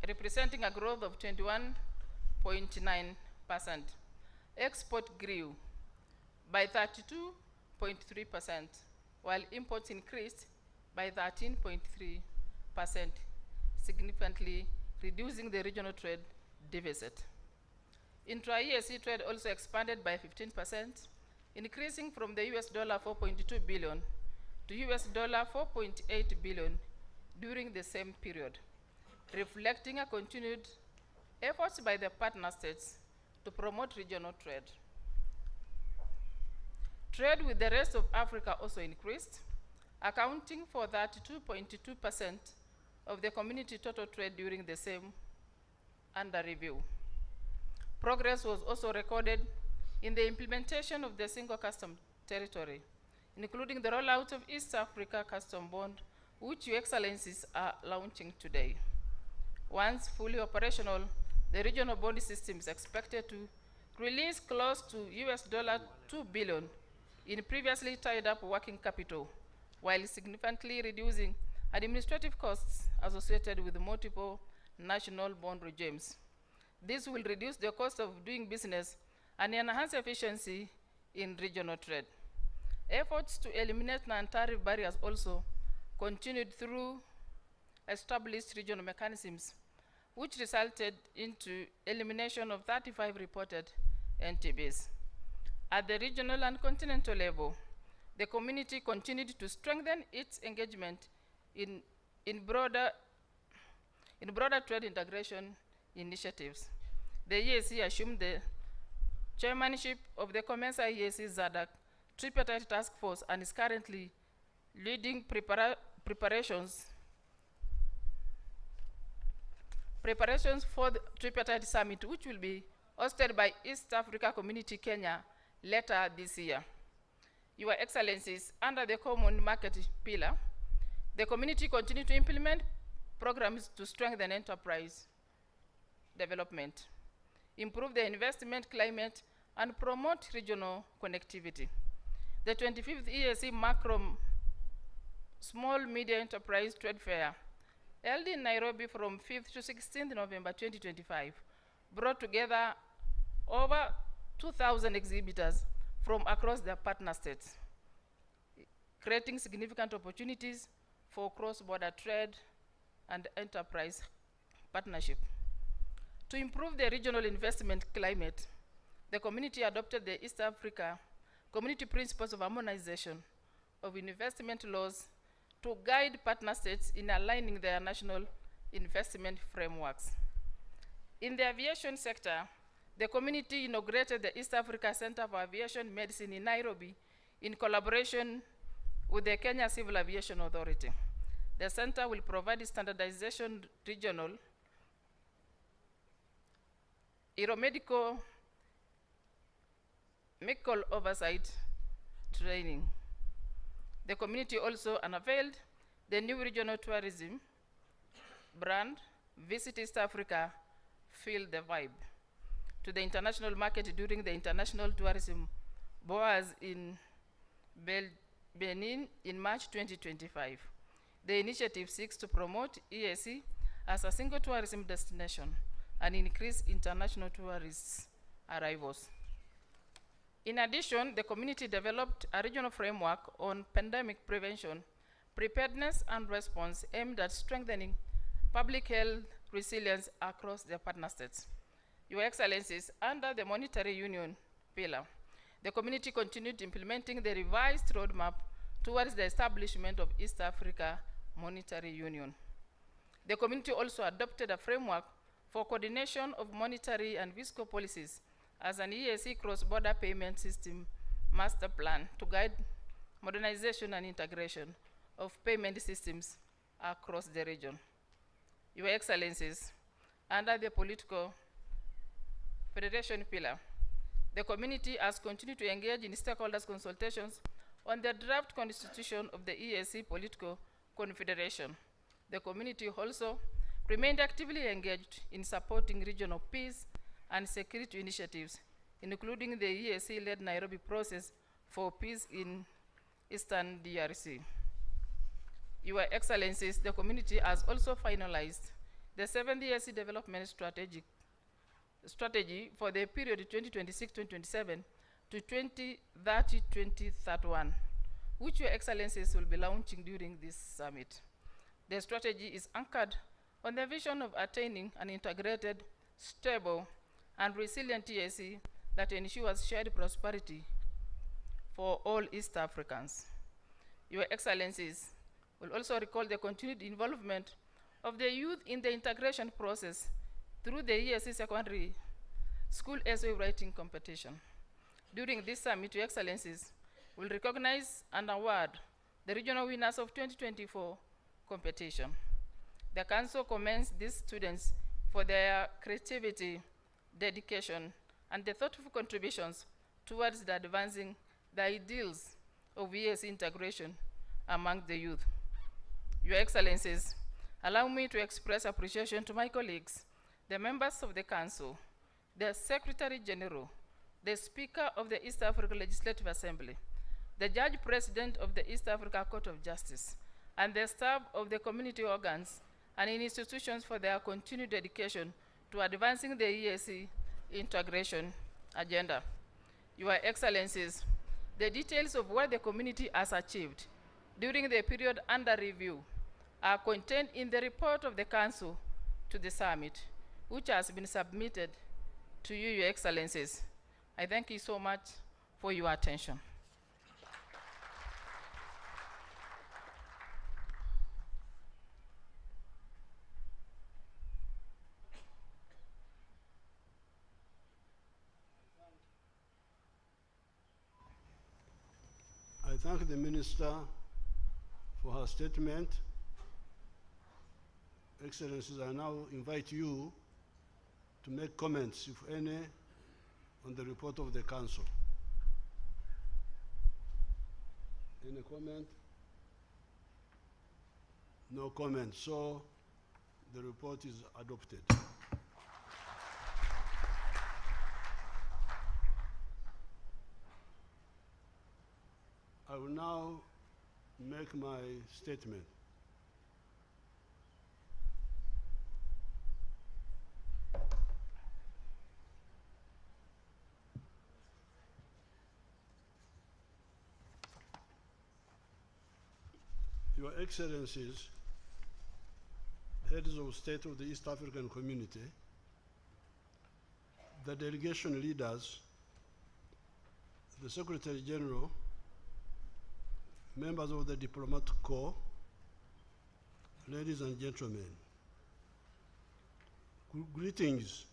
representing a growth of 21.9%. Export grew by 32.3%, while imports increased by 13.3%, significantly reducing the regional trade deficit. Intra-EAC trade also expanded by 15%, increasing from the US $4.2 billion to US $4.8 billion during the same period, reflecting a continued efforts by the partner states to promote regional trade. Trade with the rest of Africa also increased, accounting for 32.2% of the community total trade during the same under review. Progress was also recorded in the implementation of the single custom territory, including the rollout of East Africa Custom Bond, which Your Excellencies are launching today. Once fully operational, the regional bond system is expected to release close to US $2 billion in previously tied up working capital, while significantly reducing administrative costs associated with multiple national bond regimes. This will reduce the cost of doing business and enhance efficiency in regional trade. Efforts to eliminate non-tariff barriers also continued through established regional mechanisms, which resulted into elimination of 35 reported NTBs. At the regional and continental level, the community continued to strengthen its engagement in broader trade integration initiatives. The EAC assumed the chairmanship of the COMESA EAC ZADAC tripartite task force and is currently leading preparations for the tripartite summit, which will be hosted by East Africa Community Kenya later this year. Your Excellencies, under the common market pillar, the community continues to implement programs to strengthen enterprise development, improve the investment climate, and promote regional connectivity. The 25th EAC Macro Small Media Enterprise Trade Fair, held in Nairobi from 5th to 16th November 2025, brought together over 2,000 exhibitors from across the partner states, creating significant opportunities for cross-border trade and enterprise partnership. To improve the regional investment climate, the community adopted the East Africa Community Principles of Harmonization of Investment Laws to guide partner states in aligning their national investment frameworks. In the aviation sector, the community inaugurated the East Africa Center for Aviation Medicine in Nairobi in collaboration with the Kenya Civil Aviation Authority. The center will provide standardization regional aeromedical medical oversight training. The community also unveiled the new regional tourism brand, Visit East Africa, Feel the Vibe, to the international market during the International Tourism Boas in Benin in March 2025. The initiative seeks to promote EAC as a single tourism destination and increase international tourists' arrivals. In addition, the community developed a regional framework on pandemic prevention, preparedness, and response aimed at strengthening public health resilience across the partner states. Your Excellencies, under the Monetary Union pillar, the community continued implementing the revised roadmap towards the establishment of East Africa Monetary Union. The community also adopted a framework for coordination of monetary and fiscal policies as an EAC cross-border payment system master plan to guide modernization and integration of payment systems across the region. Your Excellencies, under the political federation pillar, the community has continued to engage in stakeholders consultations on the draft constitution of the EAC Political Confederation. The community also remained actively engaged in supporting regional peace and security initiatives, including the EAC-led Nairobi process for peace in Eastern DRC. Your Excellencies, the community has also finalized the 7th EAC Development Strategy for the period 2026-2027 to 2030-2031, which Your Excellencies will be launching during this summit. The strategy is anchored on the vision of attaining an integrated, stable, and resilient EAC that ensures shared prosperity for all East Africans. Your Excellencies will also recall the continued involvement of the youth in the integration process through the EAC Secondary School essay writing competition. During this summit, Your Excellencies will recognize and award the regional winners of 2024 competition. The Council commends these students for their creativity, dedication, and the thoughtful contributions towards the advancing the ideals of EAC integration among the youth. Your Excellencies, allow me to express appreciation to my colleagues, the members of the Council, the Secretary General, the Speaker of the East Africa Legislative Assembly, the Judge President of the East Africa Court of Justice, and the staff of the community organs and institutions for their continued dedication to advancing the EAC integration agenda. Your Excellencies, the details of what the community has achieved during the period under review are contained in the report of the Council to the Summit, which has been submitted to you, Your Excellencies. I thank you so much for your attention. I thank the Minister for her statement. Excellencies, I now invite you to make comments, if any, on the report of the Council. Any comment? No comment, so the report is adopted. I will now make my statement. Your Excellencies, heads of state of the East African community, the delegation leaders, the Secretary General, members of the diplomatic corps, ladies and gentlemen, greetings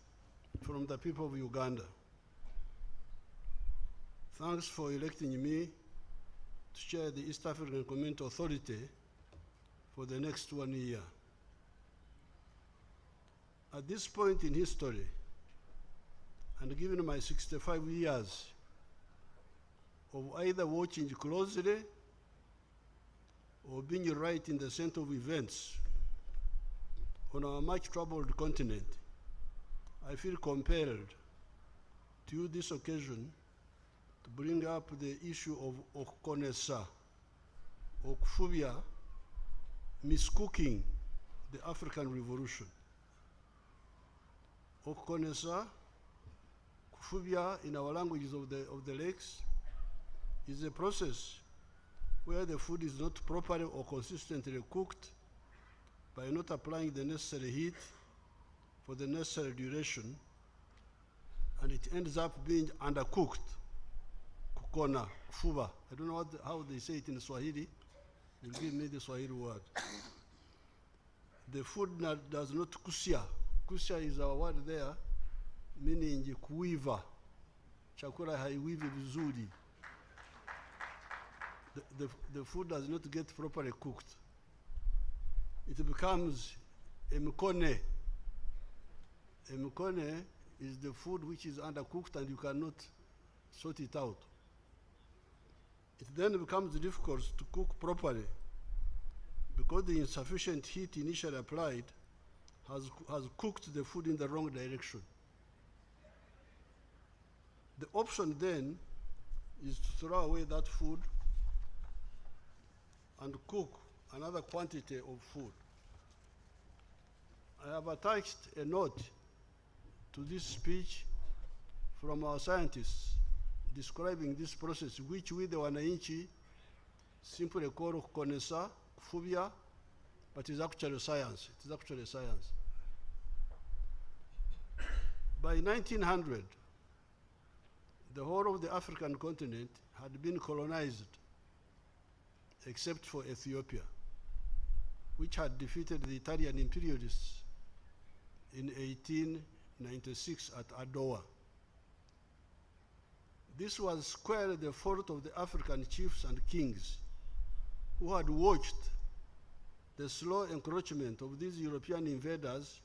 from the people of Uganda. Thanks for electing me to chair the East African Community Authority for the next 1 year. At this point in history, and given my 65 years of either watching closely or being right in the center of events on our much troubled continent, I feel compelled to use this occasion to bring up the issue of Okonesa, Okufubia, miscooking the African Revolution. Okonesa, Kufubia in our languages of the lakes, is a process where the food is not properly or consistently cooked by not applying the necessary heat for the necessary duration, and it ends up being undercooked. Kukona, kufuba. I don't know how they say it in Swahili. You'll give me the Swahili word. The food does not kusia. Kusia is our word there, meaning kuiva. Chakula haiwivi vizuri. The food does not get properly cooked. It becomes emkone. Emkone is the food which is undercooked and you cannot sort it out. It then becomes difficult to cook properly because the insufficient heat initially applied has cooked the food in the wrong direction. The option then is to throw away that food and cook another quantity of food. I have attached a note to this speech from our scientists describing this process, which we the Wananchi simply call Konesa, Kufubia, but it's actually science. It is actually science. By 1900, the whole of the African continent had been colonized, except for Ethiopia, which had defeated the Italian imperialists in 1896 at Adowa. This was squarely the fault of the African chiefs and kings who had watched the slow encroachment of these European invaders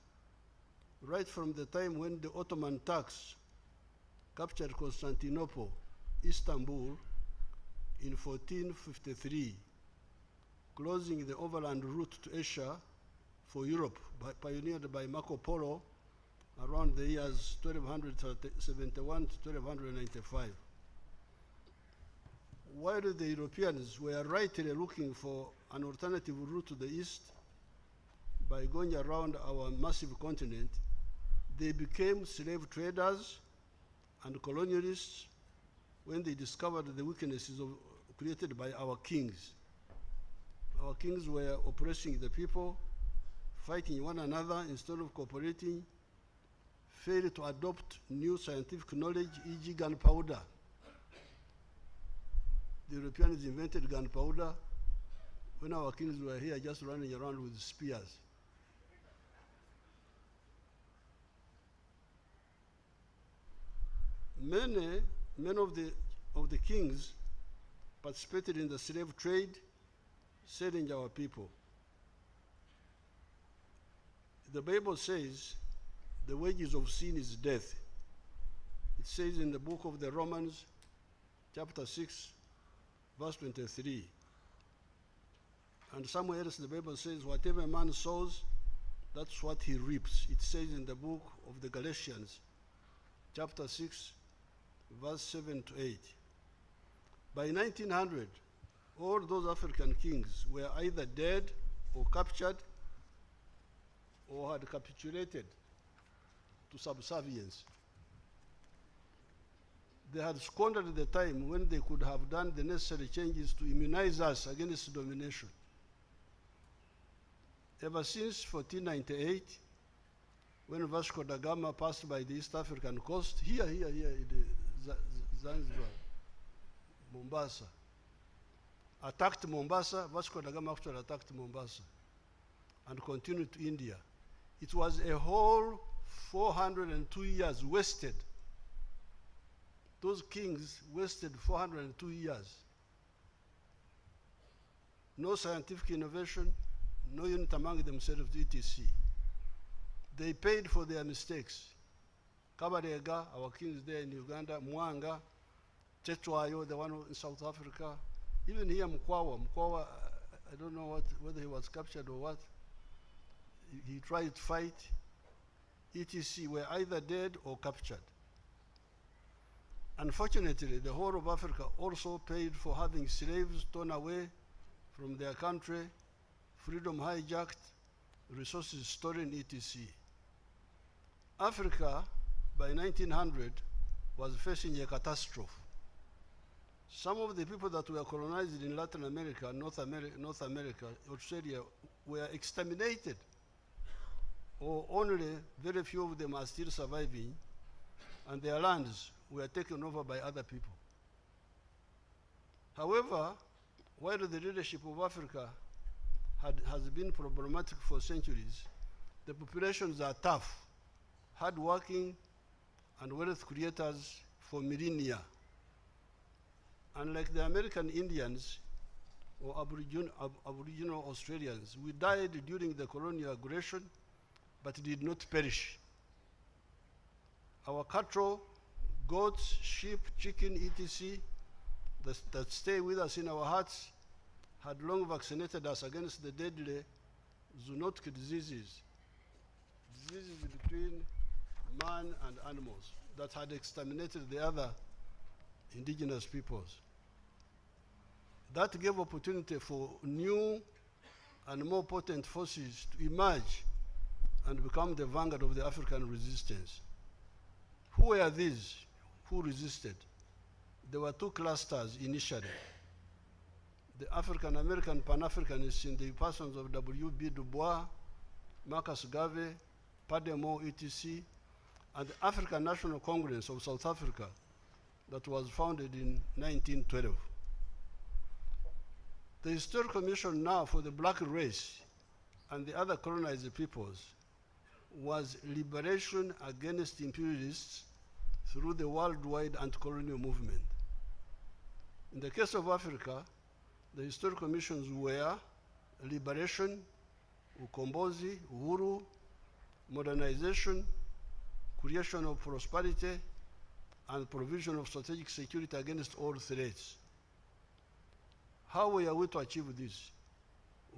right from the time when the Ottoman Turks captured Constantinople, Istanbul, in 1453, closing the overland route to Asia for Europe, pioneered by Marco Polo around the years 1271 to 1295. While the Europeans were rightly looking for an alternative route to the east by going around our massive continent, they became slave traders and colonialists when they discovered the weaknesses created by our kings. Our kings were oppressing the people, fighting one another instead of cooperating, failed to adopt new scientific knowledge, e.g. gunpowder. The Europeans invented gunpowder when our kings were here just running around with spears. Many of the kings participated in the slave trade, selling our people. The Bible says the wages of sin is death. It says in the book of the Romans, chapter 6, verse 23. And somewhere else the Bible says, whatever a man sows, that's what he reaps. It says in the book of the Galatians, chapter 6, verse 7 to 8. By 1900, all those African kings were either dead or captured or had capitulated to subservience. They had squandered the time when they could have done the necessary changes to immunize us against domination. Ever since 1498, when Vasco da Gama passed by the East African coast, here in Zanzibar, Mombasa, attacked Mombasa, Vasco da Gama actually attacked Mombasa, and continued to India. It was a whole 402 years wasted. Those kings wasted 402 years no scientific innovation, no unit among themselves, etc. They paid for their mistakes. Kabarega, our kings there in Uganda, Mwanga, Chetwayo, the one in South Africa, even here Mkwawa, I don't know whether he was captured or what. He tried to fight, etc. were either dead or captured. Unfortunately, the whole of Africa also paid for having slaves torn away from their country, freedom hijacked, resources stolen, etc. Africa, by 1900, was facing a catastrophe. Some of the people that were colonized in Latin America, North America, Australia, were exterminated, or only very few of them are still surviving, and their lands were taken over by other people. However, while the leadership of Africa has been problematic for centuries, the populations are tough, hardworking, and wealth creators for millennia. Unlike the American Indians or Aboriginal Australians, we died during the colonial aggression, but did not perish. Our cattle, goats, sheep, chicken, etc., that stay with us in our hearts, had long vaccinated us against the deadly zoonotic diseases between man and animals that had exterminated the other indigenous peoples. That gave opportunity for new and more potent forces to emerge and become the vanguard of the African resistance. Who were these who resisted? There were two clusters initially. The African-American Pan-Africanists in the persons of W.B. Du Bois, Marcus Garvey, Pademore, etc., and the African National Congress of South Africa that was founded in 1912. The Historical Mission now for the black race and the other colonized peoples was liberation against imperialists through the worldwide anti-colonial movement. In the case of Africa, the historical missions were liberation, ukombozi, uhuru, modernization, creation of prosperity, and provision of strategic security against all threats. How were we to achieve this?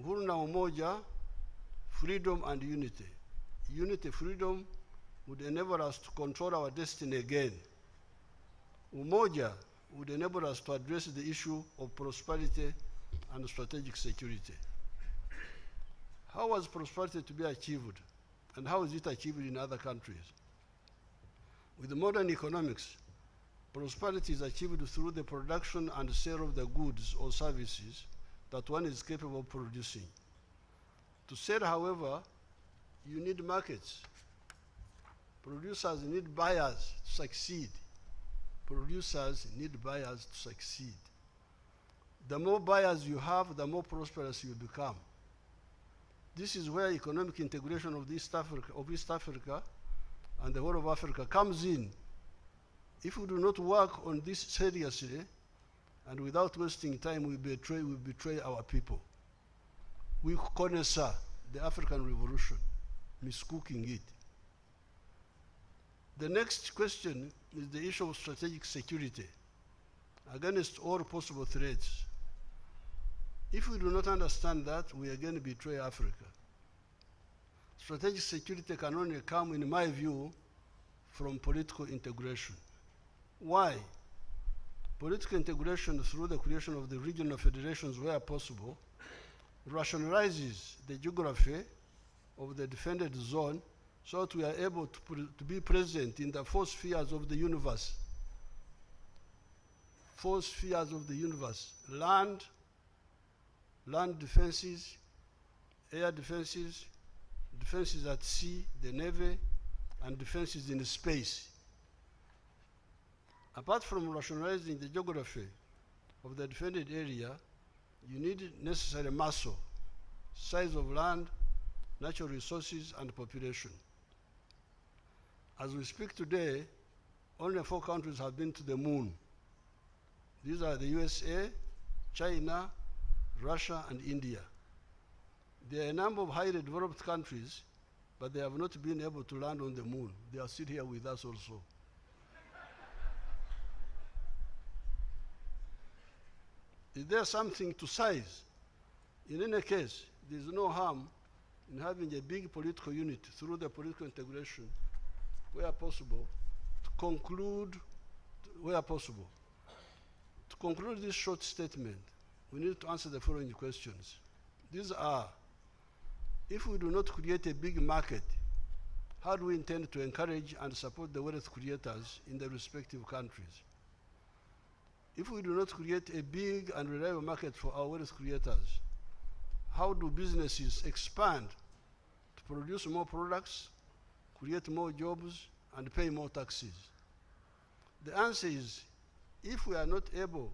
Uhuru na umoja, freedom and unity. Unity, freedom would enable us to control our destiny again. Umoja would enable us to address the issue of prosperity and strategic security. How was prosperity to be achieved, and how is it achieved in other countries? With modern economics, prosperity is achieved through the production and sale of the goods or services that one is capable of producing. To sell, however, you need markets. Producers need buyers to succeed. Producers need buyers to succeed. The more buyers you have, the more prosperous you become. This is where economic integration of East Africa and the whole of Africa comes in. If we do not work on this seriously and without wasting time, we betray our people. We connoisseur the African Revolution, miscooking it. The next question is the issue of strategic security against all possible threats. If we do not understand that, we again betray Africa. Strategic security can only come, in my view, from political integration. Why? Political integration through the creation of the regional federations where possible rationalizes the geography of the defended zone so that we are able to be present in the four spheres of the universe. Four spheres of the universe: land defenses, air defenses, defenses at sea, the navy, and defenses in space. Apart from rationalizing the geography of the defended area, you need necessary muscle, size of land, natural resources, and population. As we speak today, only 4 countries have been to the moon. These are the USA, China, Russia, and India. There are a number of highly developed countries, but they have not been able to land on the moon. They are still here with us also. Is there something to size? In any case, there is no harm in having a big political unit through the political integration, where possible, to conclude, where possible. To conclude this short statement, we need to answer the following questions. These are, if we do not create a big market, how do we intend to encourage and support the wealth creators in the respective countries? If we do not create a big and reliable market for our wealth creators, how do businesses expand to produce more products, create more jobs, and pay more taxes? The answer is, if we are not able,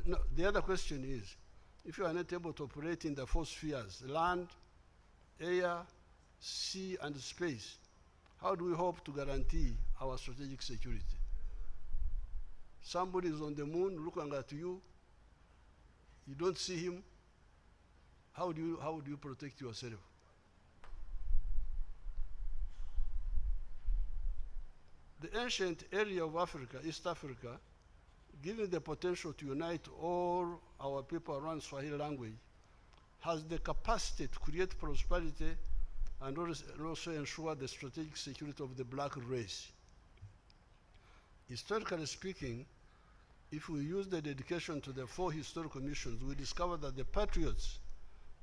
no, the other question is, if you are not able to operate in the four spheres, land, air, sea, and space, how do we hope to guarantee our strategic security? Somebody is on the moon looking at you, you don't see him, how do you protect yourself? The ancient area of Africa, East Africa, given the potential to unite all our people around Swahili language, has the capacity to create prosperity and also ensure the strategic security of the black race. Historically speaking, if we use the dedication to the four historical missions, we discover that the patriots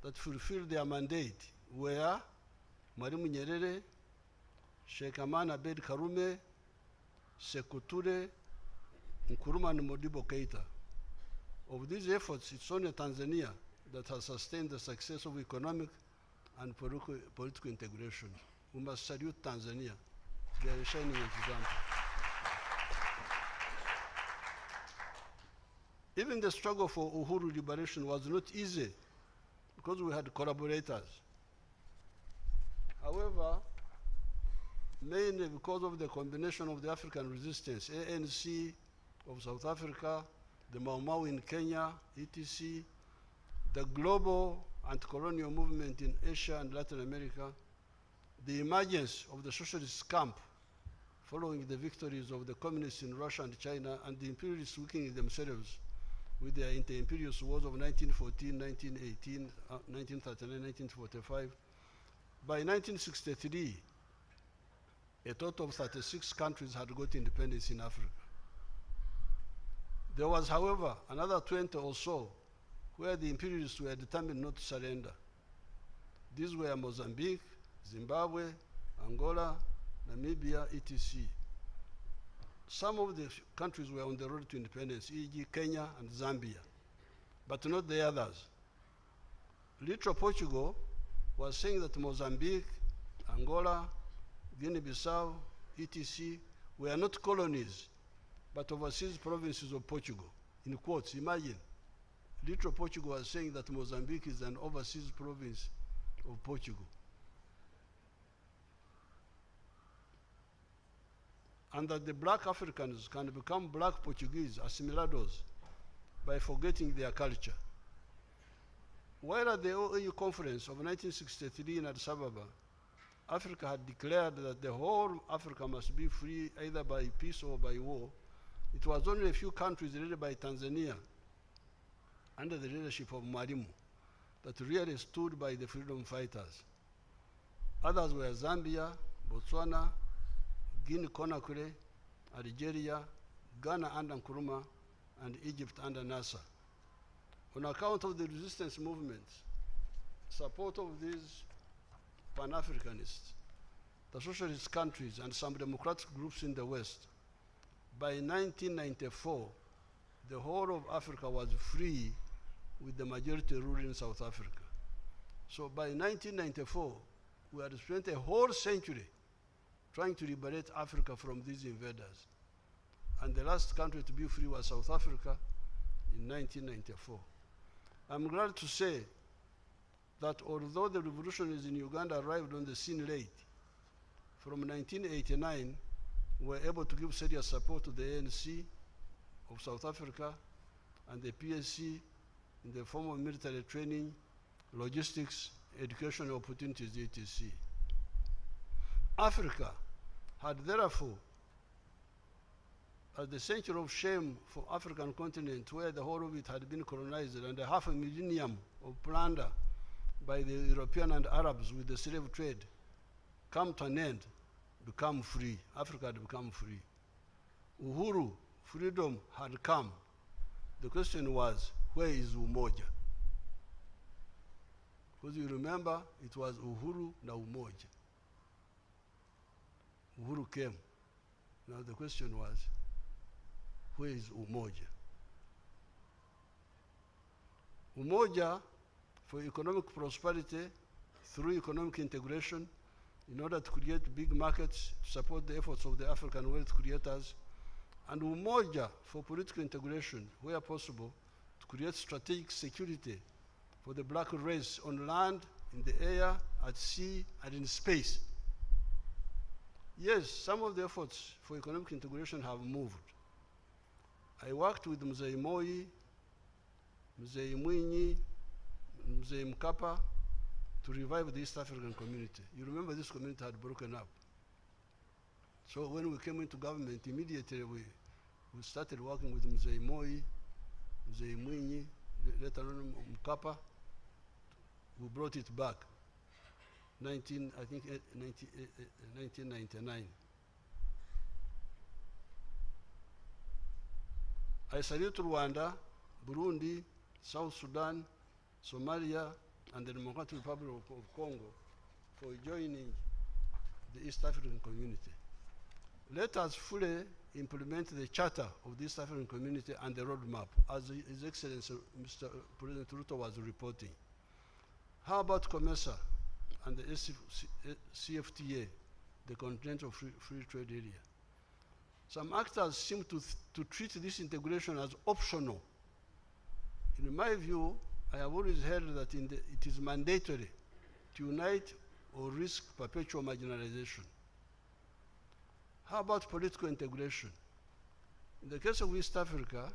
that fulfilled their mandate were Mwalimu Nyerere, Sheikh Aman Abed Karume, Sekou Toure, Nkrumah, and Modibo Keita. Of these efforts, it's only Tanzania that has sustained the success of economic and political integration. We must salute Tanzania. They are a shining example. Even the struggle for Uhuru liberation was not easy because we had collaborators. However, mainly because of the combination of the African resistance, ANC of South Africa, the Mau Mau in Kenya, etc., the global anti-colonial movement in Asia and Latin America, the emergence of the socialist camp following the victories of the communists in Russia and China, and the imperialists weakening themselves with their inter-imperialist wars of 1914, 1918, 1939, 1945. By 1963, a total of 36 countries had got independence in Africa. There was, however, another 20 or so where the imperialists were determined not to surrender. These were Mozambique, Zimbabwe, Angola, Namibia, etc. Some of the countries were on the road to independence, e.g. Kenya and Zambia, but not the others. Literal Portugal was saying that Mozambique, Angola, Guinea-Bissau, etc. were not colonies, but overseas provinces of Portugal. In quotes, imagine. Literal Portugal was saying that Mozambique is an overseas province of Portugal. And that the black Africans can become black Portuguese assimilados by forgetting their culture. While at the OAU conference of 1963 in Addis Ababa, Africa had declared that the whole Africa must be free either by peace or by war, it was only a few countries led by Tanzania under the leadership of Mwalimu that really stood by the freedom fighters. Others were Zambia, Botswana, Guinea-Conakry, Algeria, Ghana under Nkrumah, and Egypt under Nasser. On account of the resistance movements, support of these Pan-Africanists, the socialist countries, and some democratic groups in the West, by 1994, the whole of Africa was free with the majority ruling South Africa. So by 1994, we had spent a whole century trying to liberate Africa from these invaders. And the last country to be free was South Africa in 1994. I'm glad to say that although the revolutionaries in Uganda arrived on the scene late, from 1989, we were able to give serious support to the ANC of South Africa and the PSC in the form of military training, logistics, educational opportunities, etc. Africa had therefore, as the century of shame for African continent, where the whole of it had been colonized and a half a millennium of plunder by the European and Arabs with the slave trade, come to an end, become free. Africa had become free. Uhuru, freedom had come. The question was, where is Umoja? Because you remember, it was Uhuru na Umoja. Uhuru came. Now the question was, where is Umoja? Umoja, for economic prosperity, through economic integration, in order to create big markets to support the efforts of the African wealth creators, and Umoja for political integration, where possible, to create strategic security for the black race on land, in the air, at sea, and in space. Yes, some of the efforts for economic integration have moved. I worked with Mzee Moi, Mzee Mwinyi, Mzee Mkapa to revive the East African community. You remember this community had broken up. So when we came into government, immediately we started working with Mzee Moi, Mzee Mwinyi, later on Mkapa. We brought it back, 1999. I salute Rwanda, Burundi, South Sudan, Somalia, and the Democratic Republic of Congo for joining the East African community. Let us fully implement the charter of the East African community and the roadmap, as His Excellency Mr. President Ruto was reporting. How about COMESA and the CFTA, the Continental Free Trade Area? Some actors seem to treat this integration as optional. In my view, I have always heard that it is mandatory to unite or risk perpetual marginalization. How about political integration? In the case of East Africa,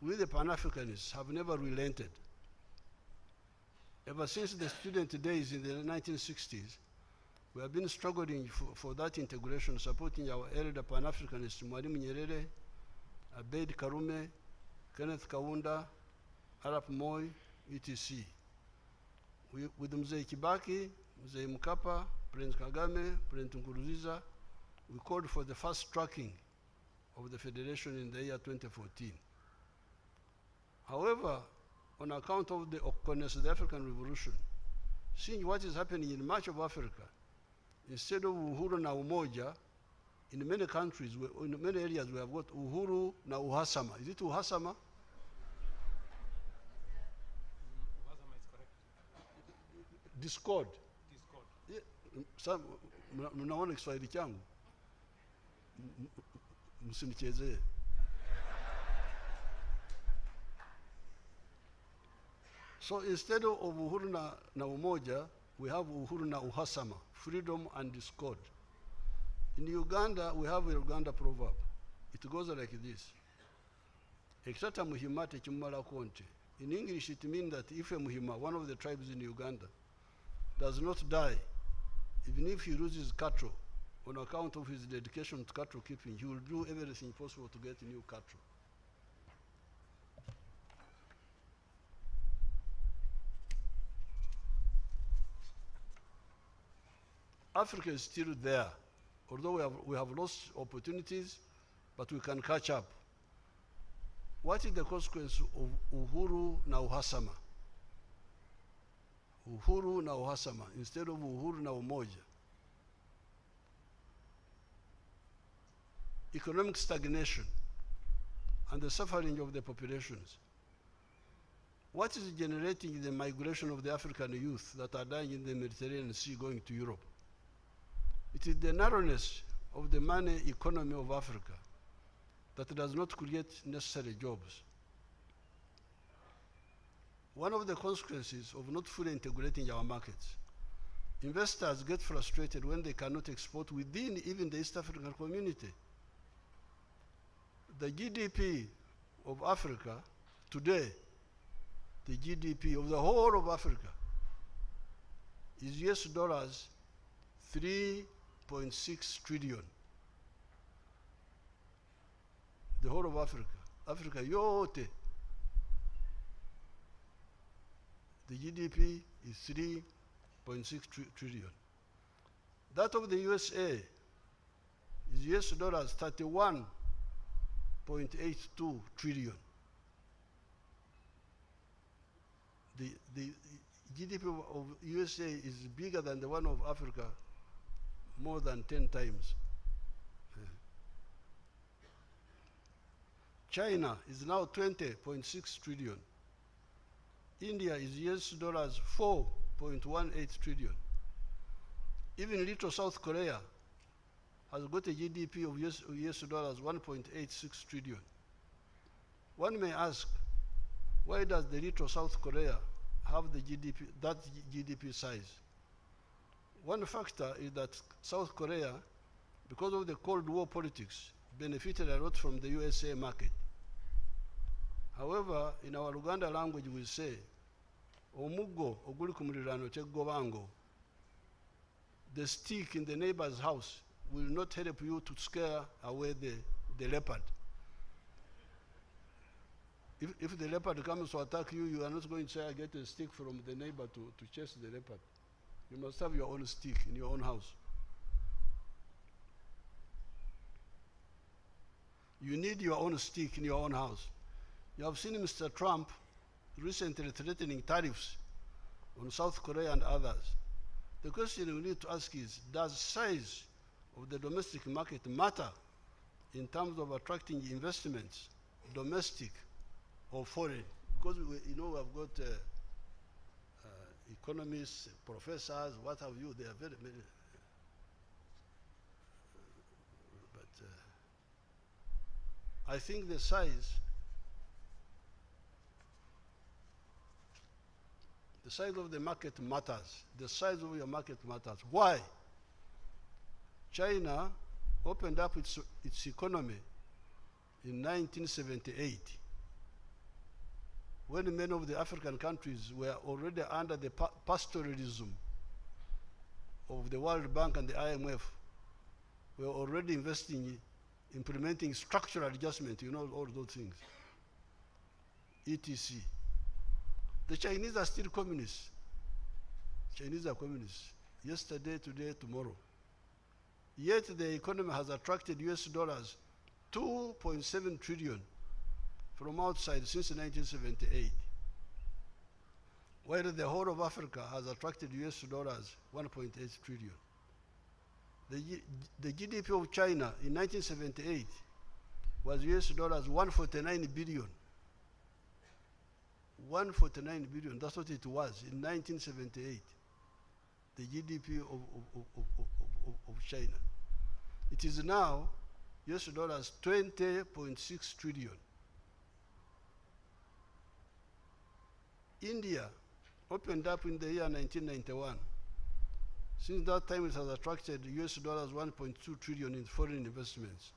we the Pan-Africanists have never relented. Ever since the student days in the 1960s, we have been struggling for that integration, supporting our elder Pan-Africanists, Mwalimu Nyerere, Abeid Karume, Kenneth Kaunda, Arap Moi, etc. With Mzee Kibaki, Mzee Mkapa, President Kagame, President Nkurunziza, we called for the fast tracking of the federation in the year 2014. However, on account of the awkwardness of the African Revolution, seeing what is happening in much of Africa, instead of Uhuru na Umoja, in many countries, in many areas, we have got Uhuru na Uhasama. Is it Uhasama? Uhasama is correct. Discord. Discord. Yeah. Mnaona Kiswahili changu? Msinichezee. So instead of Uhuru na Umoja, we have Uhuru na Uhasama, freedom and discord. In Uganda, we have a Uganda proverb. It goes like this. Ekitata muhima tekimumala konte. In English, it means that if a muhima, one of the tribes in Uganda, does not die, even if he loses cattle, on account of his dedication to cattle keeping, he will do everything possible to get new cattle. Africa is still there. Although we have lost opportunities, but we can catch up. What is the consequence of Uhuru na Uhasama? Uhuru na Uhasama instead of Uhuru na Umoja. Economic stagnation and the suffering of the populations. What is generating the migration of the African youth that are dying in the Mediterranean Sea going to Europe? It is the narrowness of the money economy of Africa that does not create necessary jobs. One of the consequences of not fully integrating our markets, investors get frustrated when they cannot export within even the East African community. The GDP of Africa today the GDP of the whole of Africa is US dollars 3.6 trillion. The whole of Africa. Africa yote. The GDP is 3.6 trillion. That of the USA is US dollars 31.82 trillion. The GDP of USA is bigger than the one of Africa, more than 10 times. China is now 20.6 trillion. India is US dollars 4.18 trillion. Even little South Korea has got a GDP of US dollars 1.86 trillion. One may ask, why does the little South Korea have the that GDP size? One factor is that South Korea, because of the Cold War politics, benefited a lot from the USA market. However, in our Luganda language we say, Omugo oguli kumulirano tegobango. The stick in the neighbor's house will not help you to scare away the leopard. If the leopard comes to attack you, you are not going to say, I get a stick from the neighbor to chase the leopard. You must have your own stick in your own house. You need your own stick in your own house. You have seen Mr. Trump recently threatening tariffs on South Korea and others. The question we need to ask is, does size of the domestic market matter in terms of attracting investments, domestic or foreign? Because we have got economists, professors, what have you, they are very many. I think the size of the market matters. The size of your market matters. Why? China opened up its economy in 1978, when many of the African countries were already under the pastoralism of the World Bank and the IMF, were already investing, implementing structural adjustment, all those things, etc. The Chinese are still communists. Chinese are communists. Yesterday, today, tomorrow. Yet the economy has attracted US dollars 2.7 trillion from outside since 1978. While the whole of Africa has attracted US dollars 1.8 trillion. The GDP of China in 1978 was US dollars 149 billion. 149 billion, that's what it was in 1978, the GDP of China. It is now US dollars 20.6 trillion. India opened up in the year 1991. Since that time, it has attracted US dollars 1.2 trillion in foreign investments.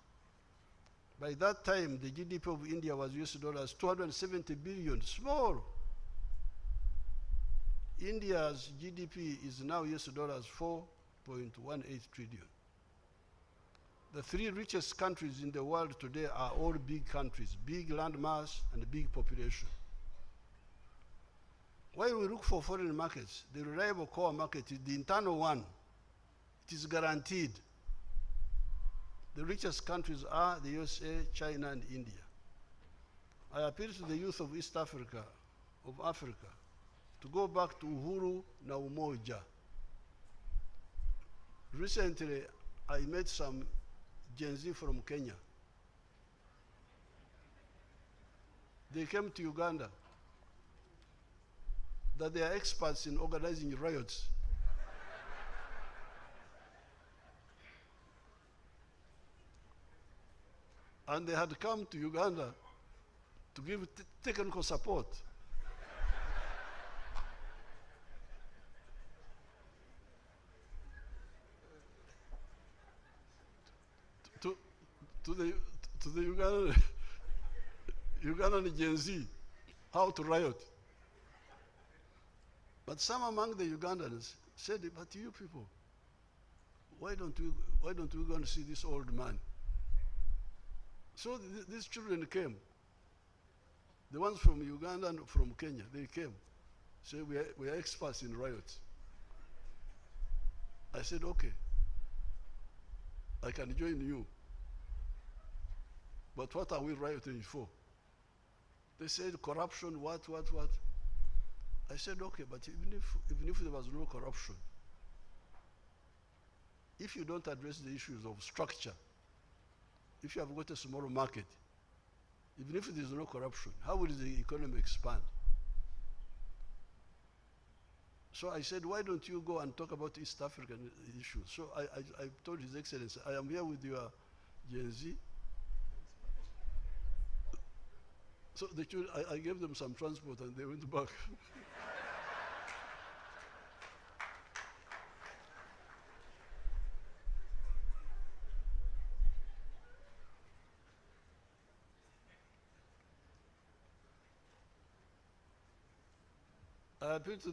By that time, the GDP of India was US dollars 270 billion, small. India's GDP is now US dollars 4.18 trillion. The three richest countries in the world today are all big countries, big land mass and big population. While we look for foreign markets, the reliable core market is the internal one. It is guaranteed. The richest countries are the USA, China, and India. I appeal to the youth of East Africa, to go back to Uhuru na Umoja. Recently, I met some Gen Z from Kenya. They came to Uganda, that they are experts in organizing riots. And they had come to Uganda to give technical support. to the Ugandan Gen Z, how to riot. But some among the Ugandans said, but you people, why don't we go and see this old man? So these children came. The ones from Uganda and from Kenya, they came. Said, we are experts in riots. I said, okay, I can join you. But what are we rioting for? They said corruption, what? I said, okay, but even if there was no corruption, if you don't address the issues of structure, if you have got a small market, even if there is no corruption, how will the economy expand? So I said, why don't you go and talk about East African issues? So I told His Excellency, I am here with your Gen Z. So I gave them some transport and they went back. I appeal to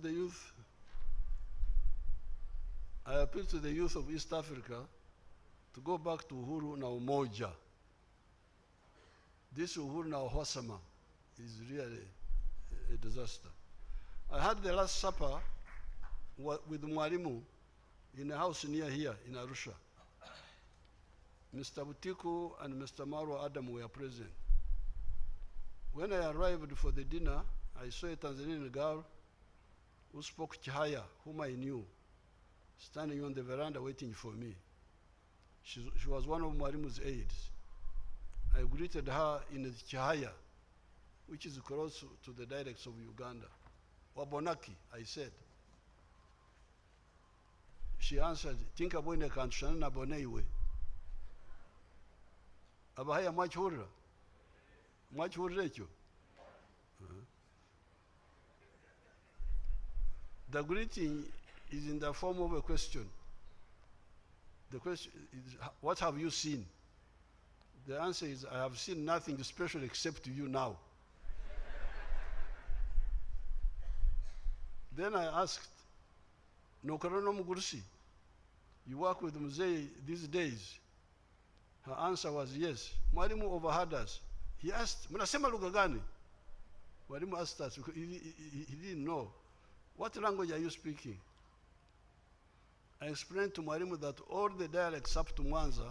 the youth of East Africa to go back to Uhuru na Umoja. This Uhuru na Uhasama is really a disaster. I had the Last Supper with Mwalimu in a house near here in Arusha. Mr. Butiku and Mr. Marwa Adam were present. When I arrived for the dinner, I saw a Tanzanian girl who spoke Chihaya, whom I knew, standing on the veranda waiting for me. She was one of Mwalimu's aides. I greeted her in the Chihaya, which is close to the dialects of Uganda. Wabonaki, I said. She answered, Tinka boine kantushana na boneiwe. Abahaya mwachurra. Mwachurra echo. The greeting is in the form of a question. The question is, what have you seen? The answer is, I have seen nothing special except you now. Then I asked, Nokorono Mugursi, you work with Mzee these days? Her answer was yes. Mwalimu overheard us. He asked, Mnasema lugha gani? Mwalimu asked us, he didn't know. What language are you speaking? I explained to Mwalimu that all the dialects up to Mwanza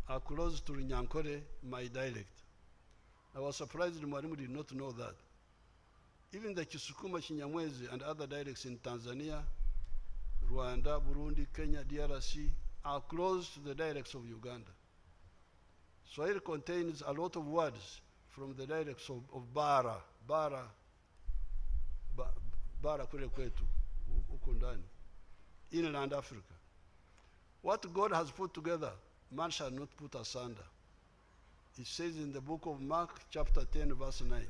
are close to Rinyankore, my dialect. I was surprised Mwalimu did not know that. Even the Kisukuma, Chinyamwezi, and other dialects in Tanzania, Rwanda, Burundi, Kenya, DRC are close to the dialects of Uganda. Swahili contains a lot of words from the dialects of Bara kule kwetu, huko ndani, inland Africa. What God has put together, man shall not put asunder. It says in the book of Mark, chapter 10, verse 9.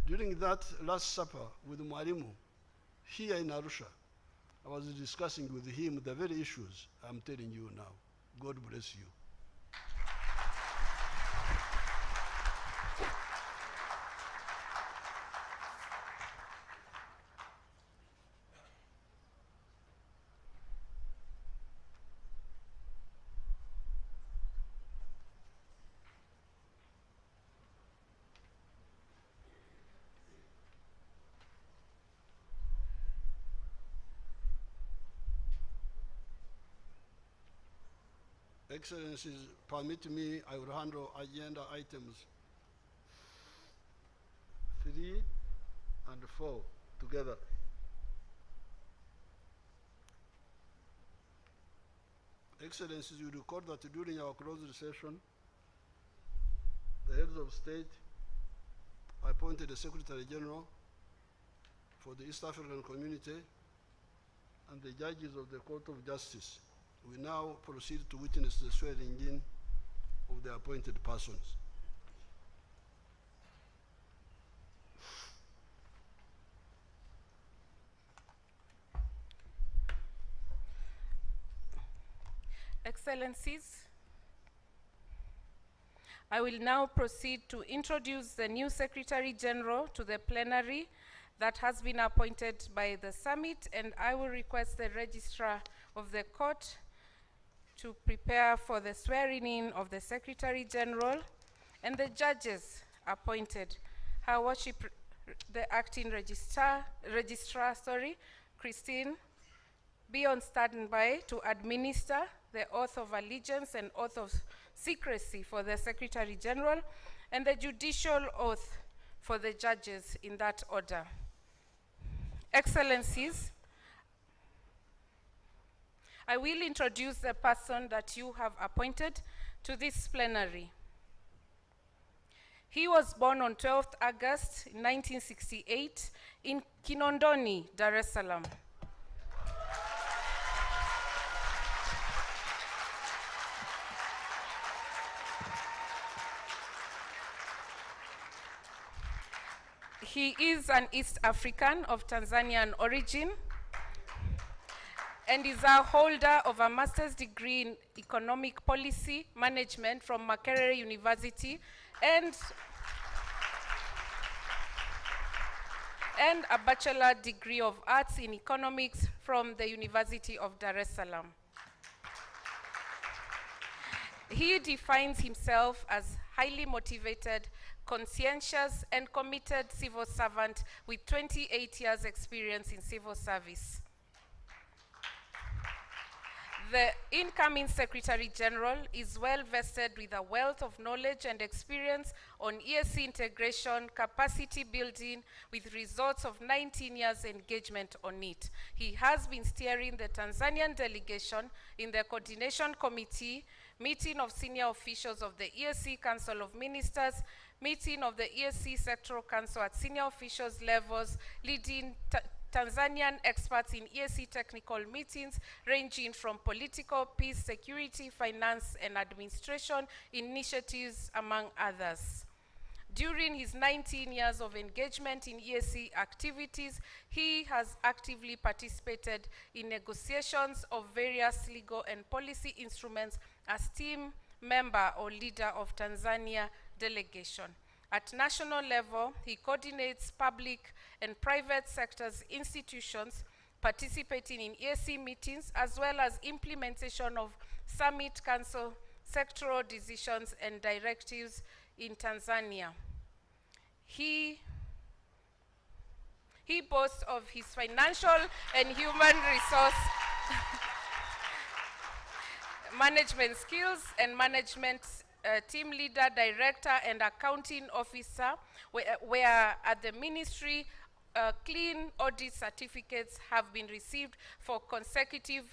During that Last Supper with Mwalimu, here in Arusha, I was discussing with him the very issues I'm telling you now. God bless you. Excellencies, permit me, I will handle agenda items 3 and 4 together. Excellencies, you record that during our closed session, the heads of state appointed a Secretary General for the East African Community and the judges of the Court of Justice. We now proceed to witness the swearing in of the appointed persons. Excellencies, I will now proceed to introduce the new Secretary General to the plenary that has been appointed by the summit, and I will request the registrar of the court to prepare for the swearing in of the Secretary General and the judges appointed. Her Worship, the acting registrar, Christine, be on standby to administer the oath of allegiance and oath of secrecy for the Secretary General and the judicial oath for the judges in that order. Excellencies, I will introduce the person that you have appointed to this plenary. He was born on 12th August 1968 in Kinondoni, Dar es Salaam. He is an East African of Tanzanian origin and is a holder of a master's degree in economic policy management from Makerere University and a bachelor degree of arts in economics from the University of Dar es Salaam. He defines himself as highly motivated, conscientious, and committed civil servant with 28 years experience in civil service. The incoming Secretary General is well vested with a wealth of knowledge and experience on EAC integration, capacity building, with results of 19 years engagement on it. He has been steering the Tanzanian delegation in the Coordination Committee, meeting of senior officials of the EAC Council of Ministers, meeting of the EAC Sectoral Council at senior officials levels, leading Tanzanian experts in EAC technical meetings ranging from political, peace, security, finance, and administration initiatives, among others. During his 19 years of engagement in EAC activities, he has actively participated in negotiations of various legal and policy instruments as team member or leader of Tanzania delegation. At national level, he coordinates public and private sectors institutions participating in EAC meetings, as well as implementation of summit council sectoral decisions and directives in Tanzania. He boasts of his financial and human resource management skills and management team leader, director, and accounting officer, where at the ministry, clean audit certificates have been received for consecutive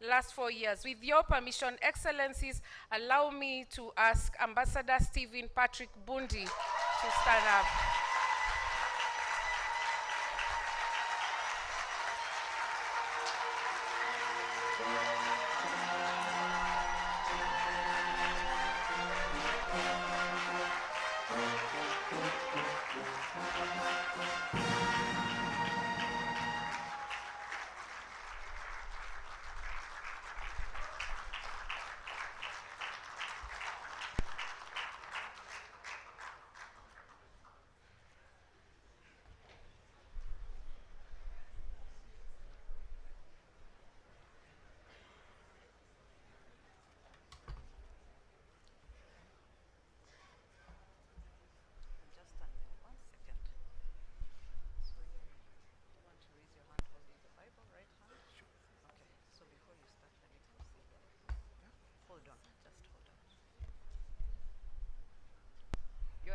last 4 years. With your permission, Excellencies, allow me to ask Ambassador Stephen Patrick Bundi to stand up.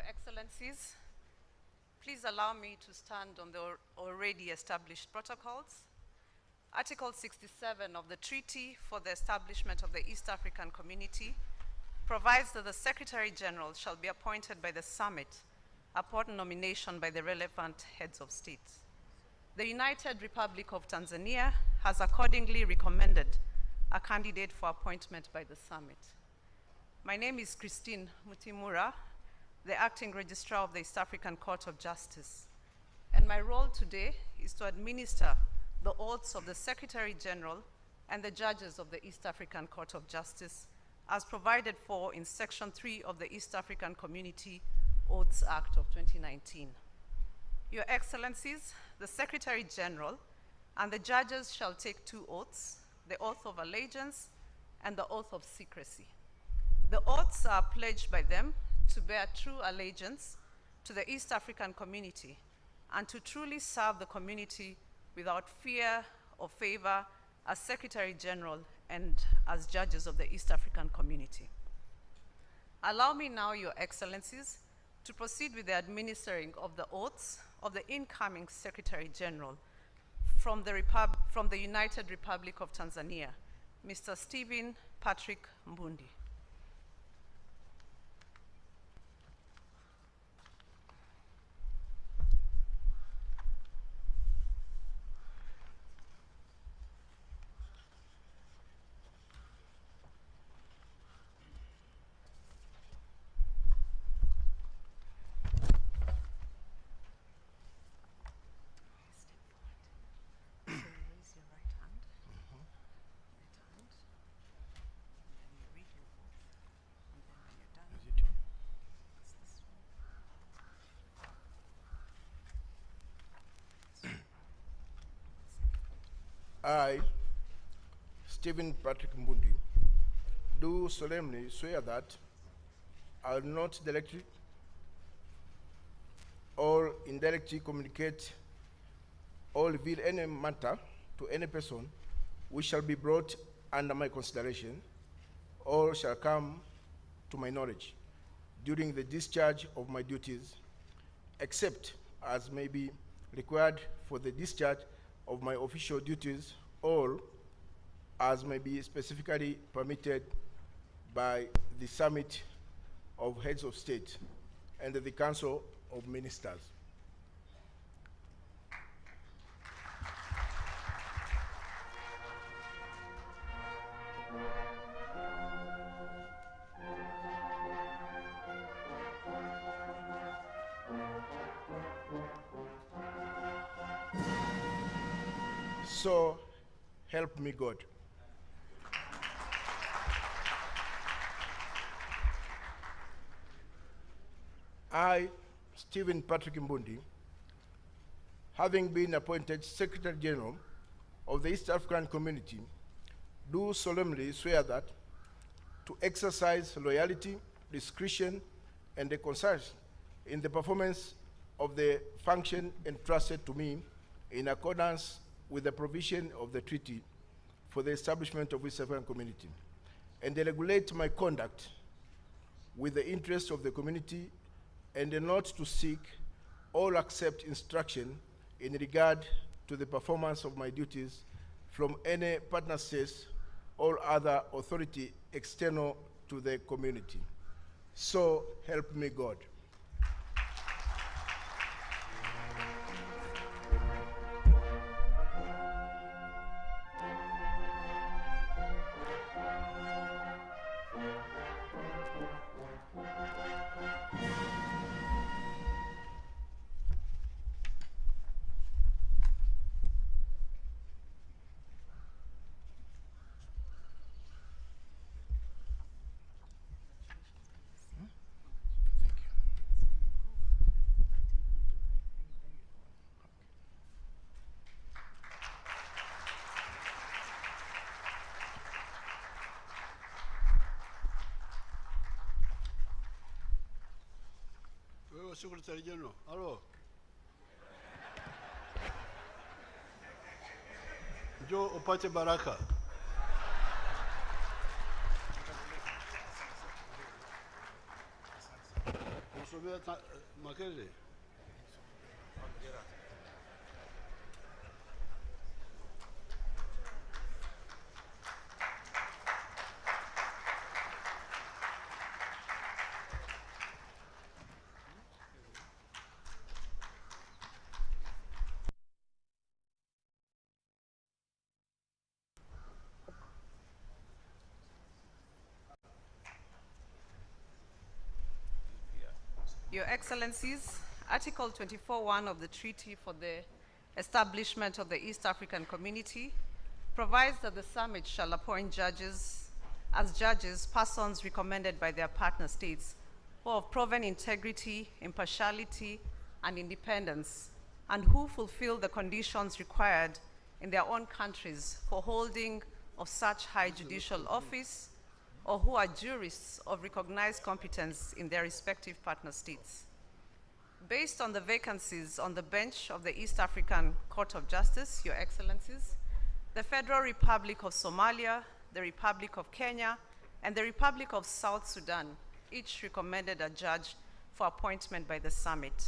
Excellencies, please allow me to stand on the already established protocols. Article 67 of the Treaty for the Establishment of the East African Community provides that the Secretary General shall be appointed by the summit upon nomination by the relevant heads of state. The United Republic of Tanzania has accordingly recommended a candidate for appointment by the summit. My name is Christine Mutimura, the Acting Registrar of the East African Court of Justice. And my role today is to administer the oaths of the Secretary General and the judges of the East African Court of Justice as provided for in Section 3 of the East African Community Oaths Act of 2019. Your Excellencies, the Secretary General and the judges shall take 2 oaths, the oath of allegiance and the oath of secrecy. The oaths are pledged by them to bear true allegiance to the East African community and to truly serve the community without fear or favor as Secretary General and as judges of the East African community. Allow me now, Your Excellencies, to proceed with the administering of the oaths of the incoming Secretary General from the United Republic of Tanzania, Mr. Stephen Patrick Mbundi. I, Stephen Patrick Mbundi, do solemnly swear that I will not directly or indirectly communicate or reveal any matter to any person which shall be brought under my consideration or shall come to my knowledge during the discharge of my duties, except as may be required for the discharge of my official duties or as may be specifically permitted by the Summit of Heads of State and the Council of Ministers. So help me God. I, Stephen Patrick Mbundi, having been appointed Secretary General of the East African Community, do solemnly swear that to exercise loyalty, discretion, and conscience in the performance of the function entrusted to me in accordance with the provision of the treaty for the establishment of East African Community, and regulate my conduct with the interests of the community, and not to seek or accept instruction in regard to the performance of my duties from any partner states or other authority external to the community. So help me God. Secretary General, hello. Njoo upate baraka. Usomea Makele. Your Excellencies, Article 24.1 of the Treaty for the Establishment of the East African Community provides that the summit shall appoint judges, persons recommended by their partner states who have proven integrity, impartiality, and independence and who fulfill the conditions required in their own countries for holding of such high judicial office, or who are jurists of recognized competence in their respective partner states. Based on the vacancies on the bench of the East African Court of Justice, Your Excellencies, the Federal Republic of Somalia, the Republic of Kenya, and the Republic of South Sudan each recommended a judge for appointment by the summit.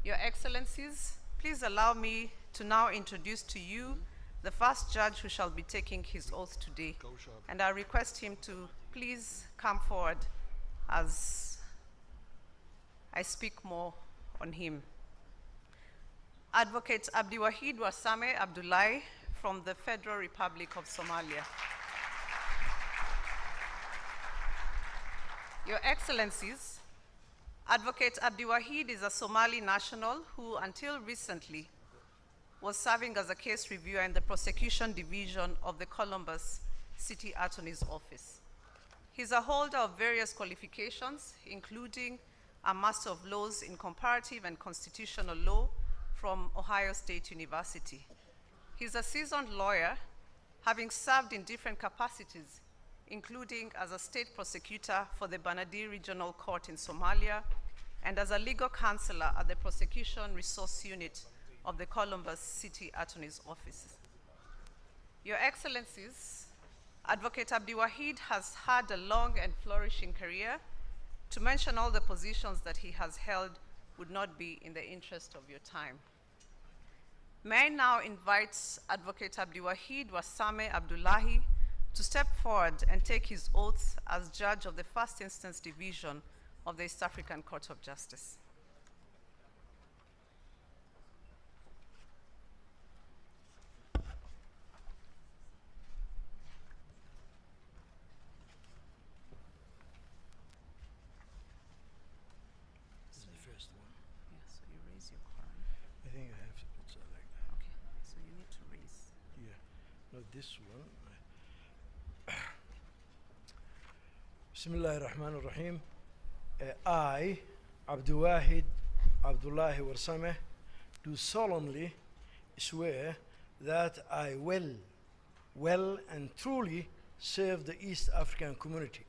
Your Excellencies, please allow me to now introduce to you the first judge who shall be taking his oath today. And I request him to please come forward as I speak more on him. Advocate Abdiwahid Wasame Abdullahi from the Federal Republic of Somalia. Your Excellencies, Advocate Abdiwahid is a Somali national who, until recently, was serving as a case reviewer in the prosecution division of the Columbus City Attorney's Office. He's a holder of various qualifications, including a Master of Laws in Comparative and Constitutional Law from Ohio State University. He's a seasoned lawyer, having served in different capacities, including as a state prosecutor for the Banadi Regional Court in Somalia, and as a legal counselor at the Prosecution Resource Unit of the Columbus City Attorney's Office. Your Excellencies, Advocate Abdiwahid has had a long and flourishing career. To mention all the positions that he has held would not be in the interest of your time. May I now invite Advocate Abdiwahid Wasame Abdullahi to step forward and take his oath as judge of the First Instance Division of the East African Court of Justice. This is the first one. Yeah, so you raise your crown. I think I have to put it like that. Okay, so you need to raise. Yeah, not this one. Bismillah ar-Rahman ar-Rahim. I, Abdiwahid Abdullahi Warsame, do solemnly swear that I will well and truly serve the East African community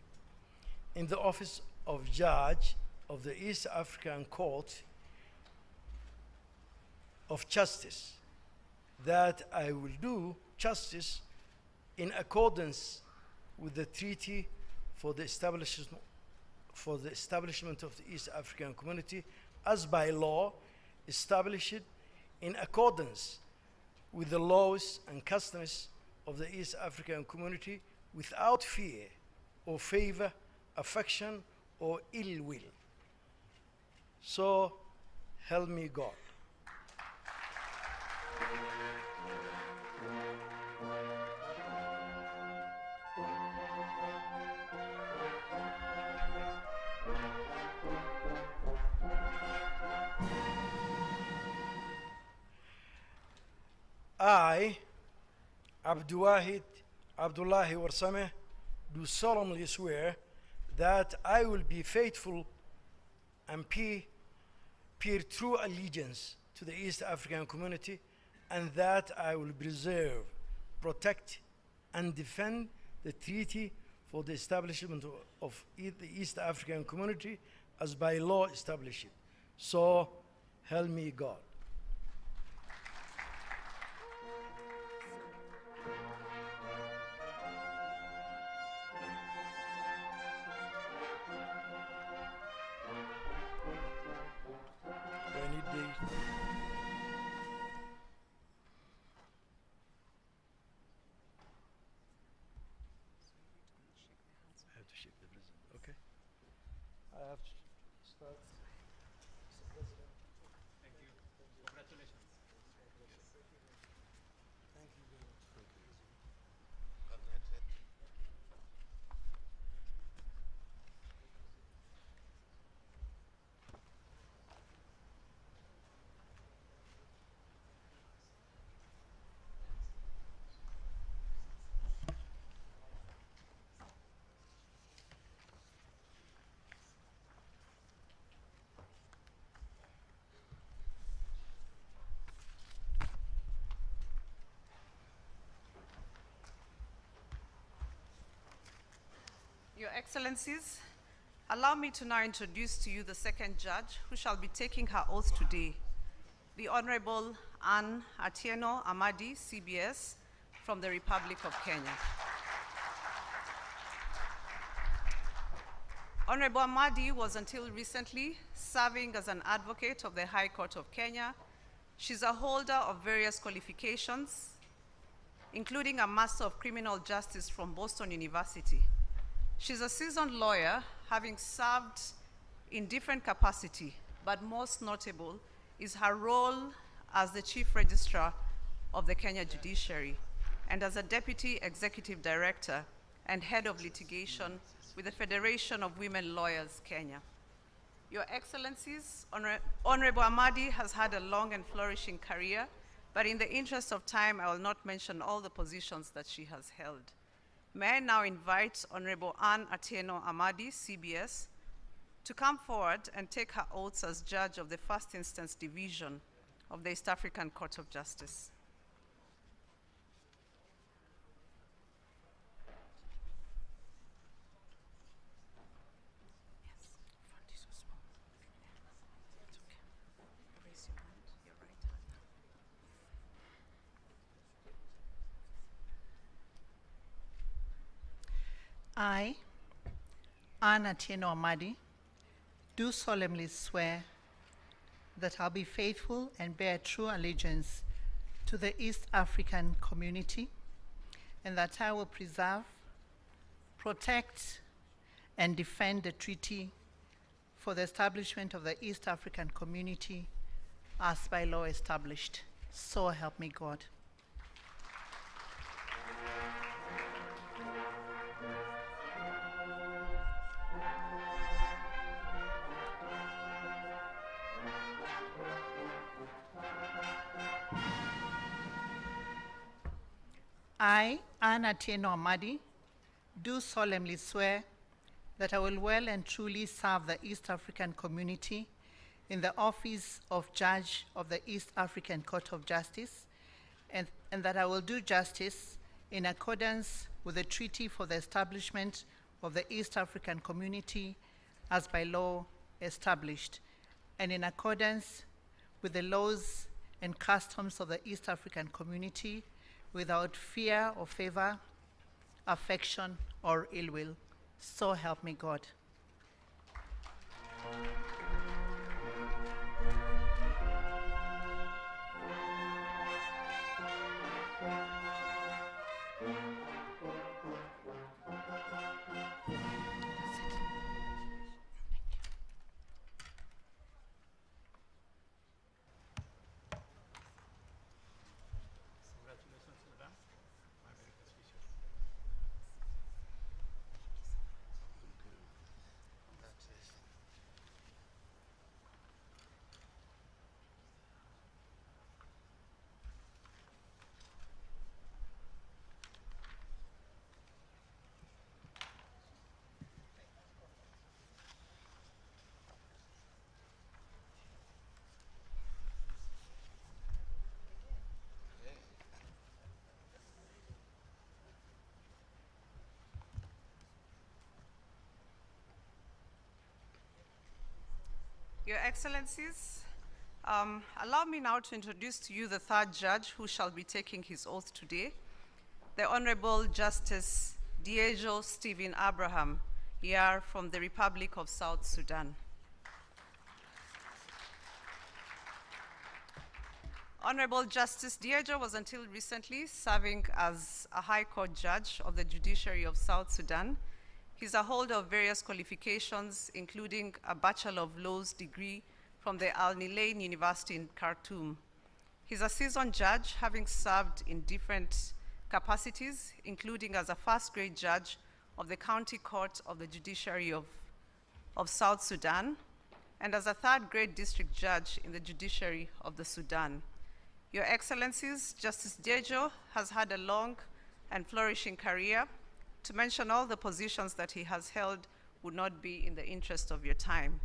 in the office of Judge of the East African Court of Justice, that I will do justice in accordance with the Treaty for the establishment of the East African Community as by law established in accordance with the laws and customs of the East African Community without fear or favor, affection or ill will. So help me God. I, Abdiwahid Abdullahi Warsame, do solemnly swear that I will be faithful and bear true allegiance to the East African community, and that I will preserve, protect, and defend the treaty for the establishment of the East African community as by law established. So help me God. Your Excellencies, allow me to now introduce to you the second judge who shall be taking her oath today, the Honorable Anne Atieno Amadi, CBS, from the Republic of Kenya. Honorable Amadi was until recently serving as an advocate of the High Court of Kenya. She's a holder of various qualifications, including a Master of Criminal Justice from Boston University. She's a seasoned lawyer, having served in different capacity, but most notable is her role as the Chief Registrar of the Kenya Judiciary and as a Deputy Executive Director and Head of Litigation with the Federation of Women Lawyers, Kenya. Your Excellencies, Honorable Amadi has had a long and flourishing career, but in the interest of time, I will not mention all the positions that she has held. May I now invite Honorable Anne Atieno Amadi, CBS, to come forward and take her oaths as judge of the First Instance Division of the East African Court of Justice. I, Anne Atieno Amadi, do solemnly swear that I'll be faithful and bear true allegiance to the East African community, and that I will preserve, protect, and defend the treaty for the establishment of the East African community as by law established. So help me God. I, Anne Atieno Amadi, do solemnly swear that I will well and truly serve the East African community in the office of Judge of the East African Court of Justice, and that I will do justice in accordance with the Treaty for the Establishment of the East African Community as by law established, and in accordance with the laws and customs of the East African community, without fear or favor, affection, or ill will. So help me God. Your Excellencies, allow me now to introduce to you the third judge who shall be taking his oath today, the Honorable Justice Diego Stephen Abraham, ER from the Republic of South Sudan. Honorable Justice Diego was until recently serving as a High Court judge of the Judiciary of South Sudan. He's a holder of various qualifications, including a Bachelor of Laws degree from the Al Nilain University in Khartoum. He's a seasoned judge, having served in different capacities, including as a first-grade judge of the County Court of the Judiciary of South Sudan, and as a third-grade district judge in the Judiciary of the Sudan. Your Excellencies, Justice Diego has had a long and flourishing career. To mention all the positions that he has held would not be in the interest of your time.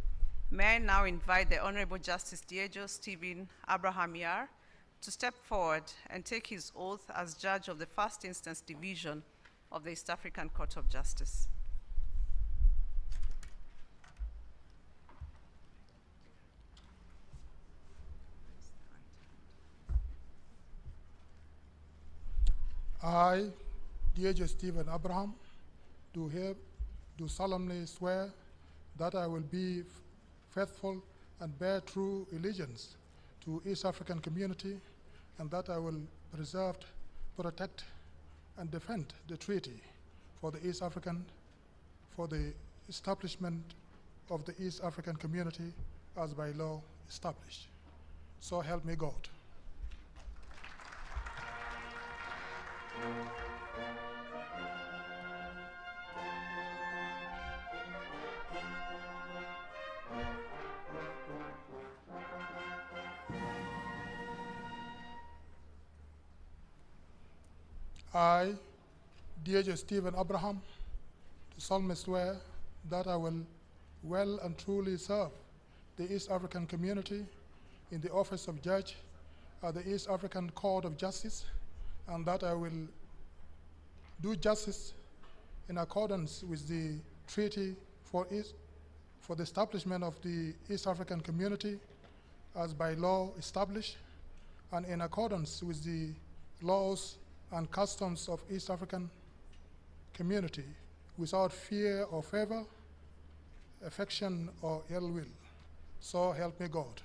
May I now invite the Honorable Justice Diego Stephen Abraham Yar to step forward and take his oath as judge of the First Instance Division of the East African Court of Justice. I, D.H. Stephen Abraham, do solemnly swear that I will be faithful and bear true allegiance to East African community, and that I will preserve, protect, and defend the treaty for the establishment of the East African community as by law established. So help me God. I, D.H. Stephen Abraham, do solemnly swear that I will well and truly serve the East African community in the office of judge at the East African Court of Justice, and that I will do justice in accordance with the treaty for the establishment of the East African community as by law established, and in accordance with the laws and customs of East African community, without fear or favor, affection or ill will. So help me God.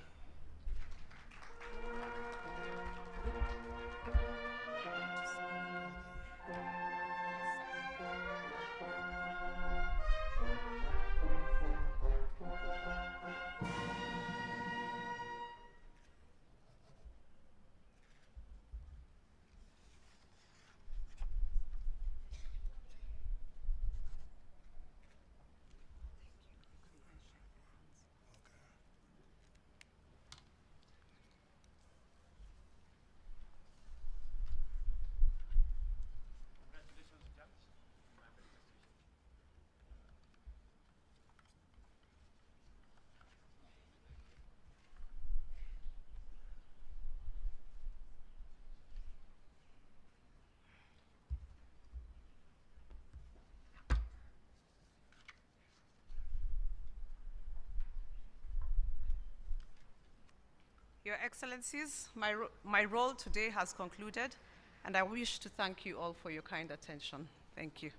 Your Excellencies, my role today has concluded, and I wish to thank you all for your kind attention. Thank you.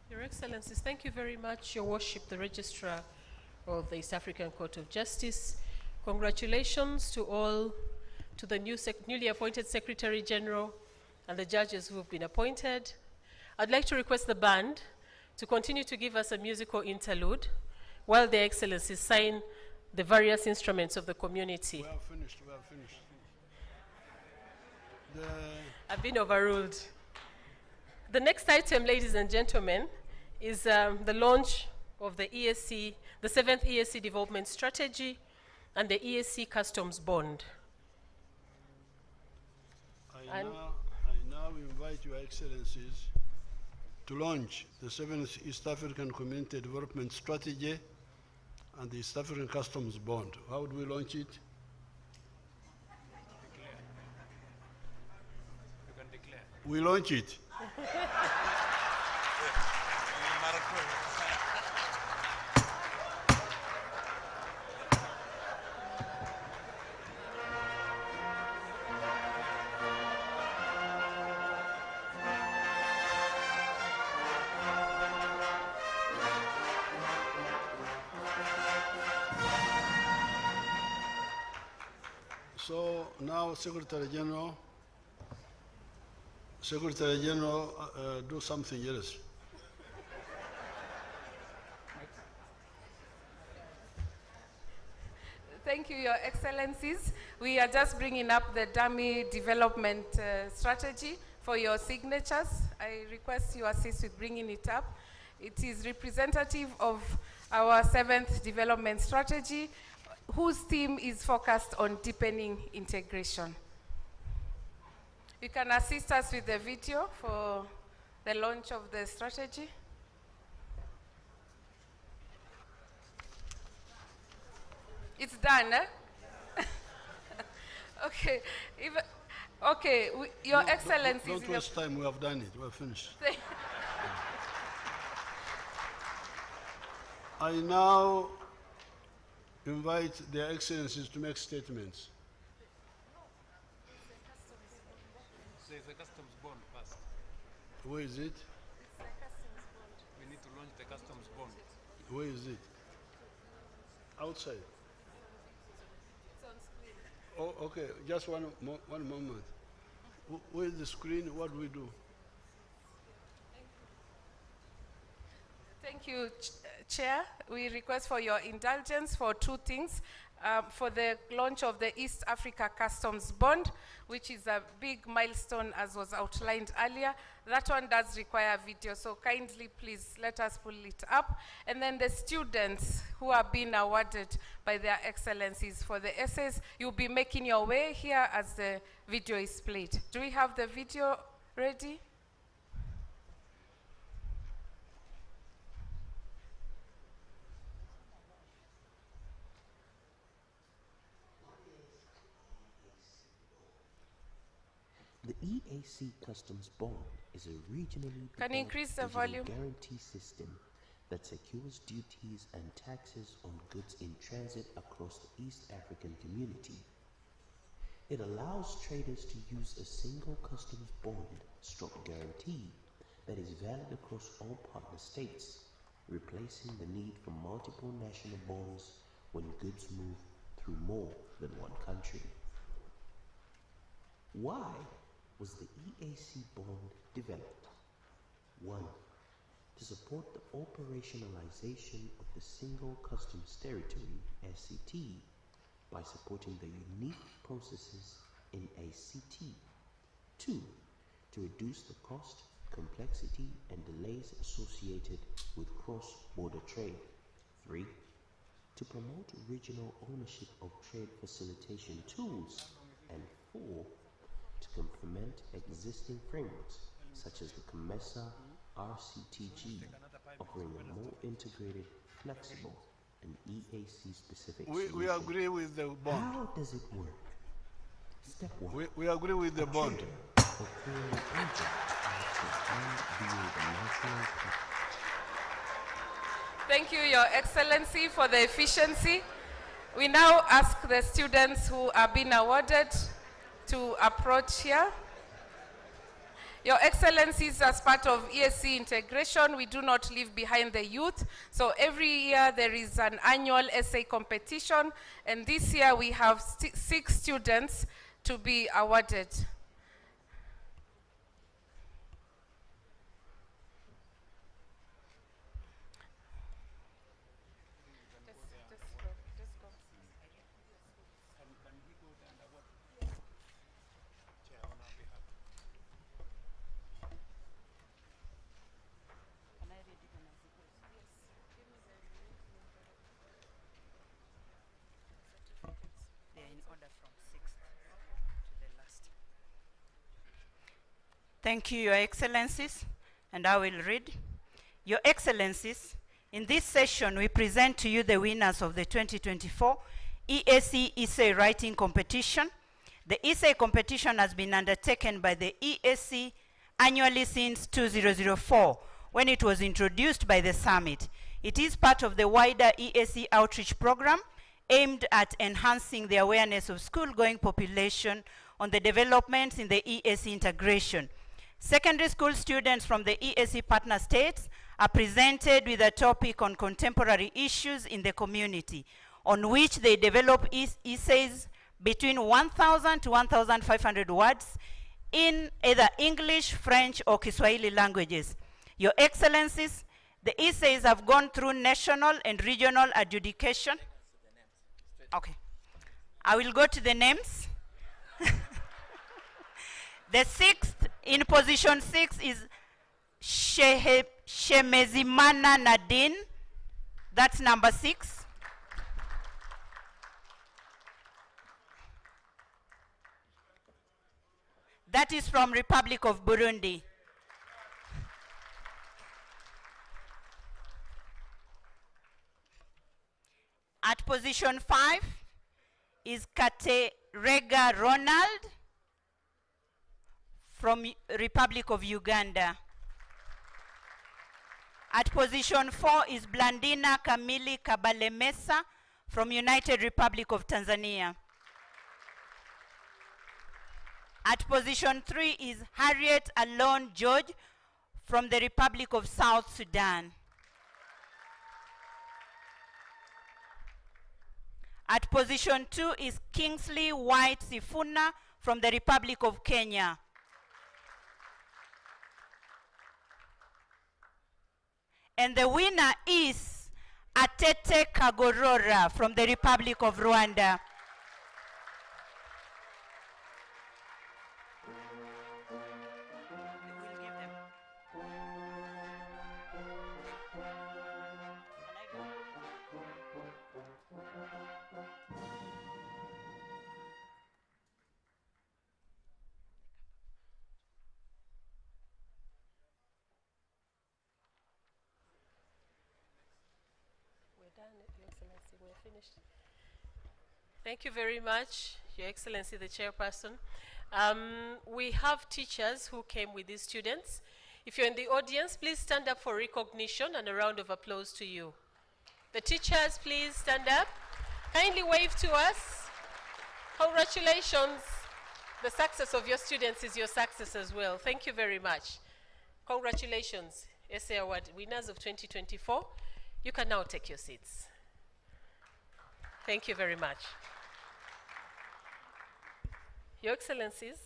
Your Excellencies, thank you very much, Your Worship, the Registrar of the East African Court of Justice. Congratulations to all, to the newly appointed Secretary General and the judges who have been appointed. I'd like to request the band to continue to give us a musical interlude while their Excellencies sign the various instruments of the community. We are finished. I've been overruled. The next item, ladies and gentlemen, is the launch of the ESC, the 7th ESC Development Strategy and the ESC Customs Bond. I now invite Your Excellencies to launch the 7th East African Community Development Strategy and the East African Customs Bond. How would we launch it? You can declare. We launch it. So now, Secretary General, do something else. Thank you, Your Excellencies. We are just bringing up the dummy development strategy for your signatures. I request you assist with bringing it up. It is representative of our 7th development strategy, whose theme is focused on deepening integration. You can assist us with the video for the launch of the strategy. It's done, eh? Okay. Okay, Your Excellencies. Don't waste time, we have done it, we're finished. I now invite their excellencies to make statements. There's a customs bond first. Where is it? We need to launch the customs bond. Where is it? Outside. It's on screen. Oh, okay. Just one moment. Where is the screen? What do we do? Thank you, Chair. We request for your indulgence for two things. For the launch of the East Africa Customs Bond, which is a big milestone as was outlined earlier. That one does require video, so kindly please let us pull it up. And then the students who are being awarded by their excellencies for the essays, you'll be making your way here as the video is played. Do we have the video ready? The EAC Customs Bond is a regionally Can you increase the volume? guarantee system that secures duties and taxes on goods in transit across the East African community. It allows traders to use a single customs bond / guarantee that is valid across all partner states, replacing the need for multiple national bonds when goods move through more than one country. Why was the EAC bond developed? 1. To support the operationalization of the Single Customs Territory, SCT, by supporting the unique processes in ACT. 2. To reduce the cost, complexity, and delays associated with cross-border trade. 3. To promote regional ownership of trade facilitation tools. And 4. To complement existing frameworks, such as the COMESA RCTG, offering a more integrated, flexible, and EAC-specific solution. We agree with the bond. How does it work? Step 1. We agree with the bond. Thank you, Your Excellency, for the efficiency. We now ask the students who are being awarded to approach here. Your Excellencies, as part of ESC integration, we do not leave behind the youth. So every year there is an annual essay competition, and this year we have 6 students to be awarded. Thank you, Your Excellencies, and I will read. Your Excellencies, in this session we present to you the winners of the 2024 EAC Essay Writing Competition. The essay competition has been undertaken by the EAC annually since 2004, when it was introduced by the summit. It is part of the wider EAC outreach program aimed at enhancing the awareness of school-going population on the developments in the EAC integration. Secondary school students from the EAC partner states are presented with a topic on contemporary issues in the community, on which they develop essays between 1,000 to 1,500 words in either English, French, or Kiswahili languages. Your Excellencies, the essays have gone through national and regional adjudication. Okay. I will go to the names. The 6th, in position 6, is Shemezimana Nadine. That's number 6. That is from Republic of Burundi. At position 5 is Katerega Ronald from Republic of Uganda. At position 4 is Blandina Kamili Kabalemesa from United Republic of Tanzania. At position 3 is Harriet Alon George from the Republic of South Sudan. At position 2 is Kingsley White Sifuna from the Republic of Kenya. And the winner is Atete Kagorora from the Republic of Rwanda. Your Excellency, we're finished. Thank you very much, Your Excellency, the Chairperson. We have teachers who came with these students. If you're in the audience, please stand up for recognition and a round of applause to you. The teachers, please stand up. Kindly wave to us. Congratulations. The success of your students is your success as well. Thank you very much. Congratulations, SA Award winners of 2024. You can now take your seats. Thank you very much. Your Excellencies,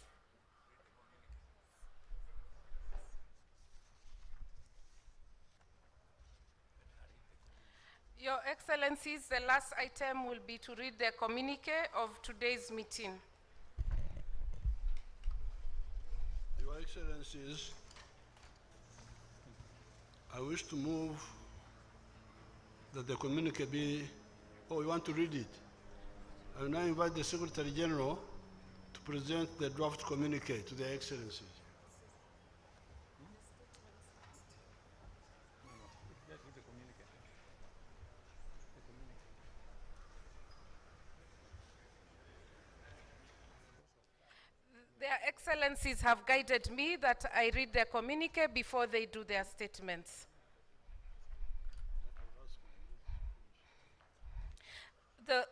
Your Excellencies, the last item will be to read the communique of today's meeting. Your Excellencies, I wish to move that the communique be, oh, you want to read it? I will now invite the Secretary General to present the draft communique to the Excellencies. Their Excellencies have guided me that I read the communique before they do their statements. The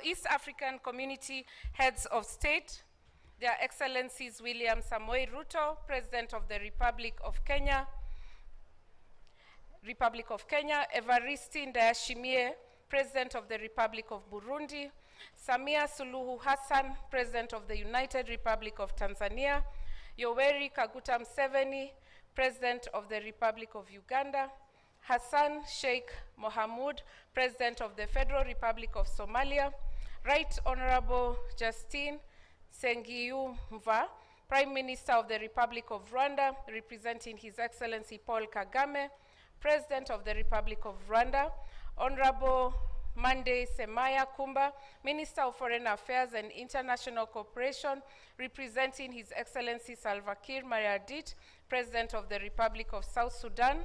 East African Community Heads of State, Their Excellencies William Samoei Ruto, President of the Republic of Kenya, Evariste Ndayishimiye, President of the Republic of Burundi, Samia Suluhu Hassan, President of the United Republic of Tanzania, Yoweri Kaguta Museveni, President of the Republic of Uganda, Hassan Sheikh Mohamud, President of the Federal Republic of Somalia, Right Honorable Justine Nsengiyumva, Prime Minister of the Republic of Rwanda, representing His Excellency Paul Kagame, President of the Republic of Rwanda, Honorable Mande Semaya Kumba, Minister of Foreign Affairs and International Cooperation, representing His Excellency Salva Kiir Mayardit, President of the Republic of South Sudan,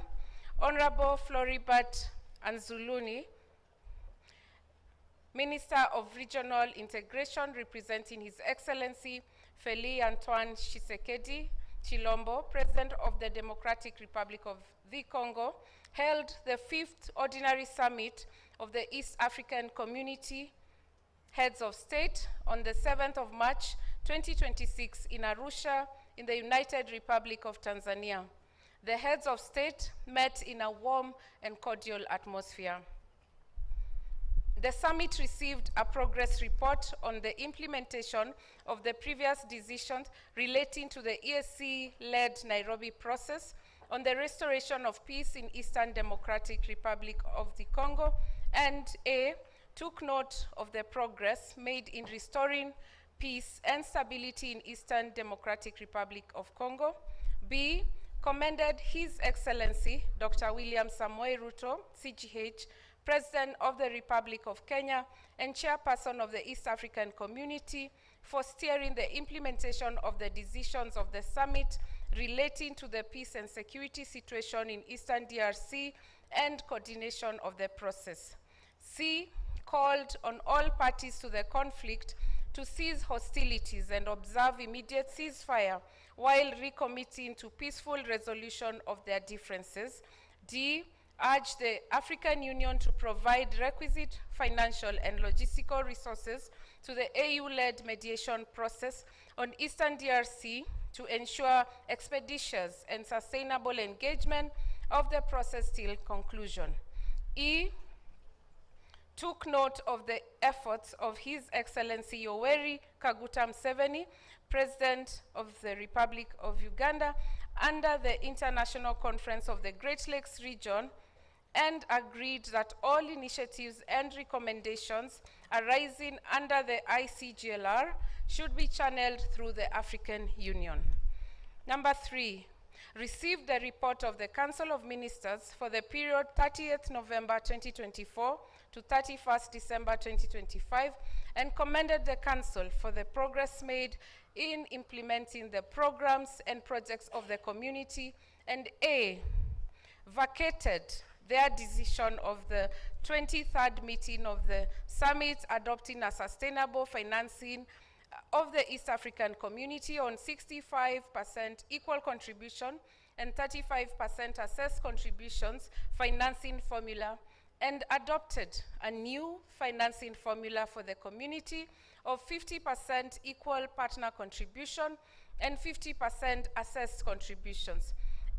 Honorable Floribert Anzuluni, Minister of Regional Integration, representing His Excellency Félix Antoine Tshisekedi Chilombo, President of the Democratic Republic of the Congo, held the 5th Ordinary Summit of the East African Community Heads of State on the 7th of March 2026 in Arusha in the United Republic of Tanzania. The heads of state met in a warm and cordial atmosphere. The summit received a progress report on the implementation of the previous decisions relating to the EAC-led Nairobi process on the restoration of peace in Eastern Democratic Republic of the Congo, and A, took note of the progress made in restoring peace and stability in Eastern Democratic Republic of Congo. B, commended His Excellency Dr. William Samoei Ruto, CGH, President of the Republic of Kenya and Chairperson of the East African Community, for steering the implementation of the decisions of the summit relating to the peace and security situation in Eastern DRC and coordination of the process. C, called on all parties to the conflict to cease hostilities and observe immediate ceasefire while recommitting to peaceful resolution of their differences. D, urge the African Union to provide requisite financial and logistical resources to the AU-led mediation process on Eastern DRC to ensure expeditious and sustainable engagement of the process till conclusion. E, took note of the efforts of His Excellency Yoweri Kaguta Museveni, President of the Republic of Uganda, under the International Conference of the Great Lakes Region, and agreed that all initiatives and recommendations arising under the ICGLR should be channeled through the African Union. Number 3, received the report of the Council of Ministers for the period 30th November 2024 to 31st December 2025 and commended the Council for the progress made in implementing the programs and projects of the community, and A, vacated their decision of the 23rd meeting of the summit adopting a sustainable financing of the East African community on 65% equal contribution and 35% assessed contributions financing formula, and adopted a new financing formula for the community of 50% equal partner contribution and 50% assessed contributions,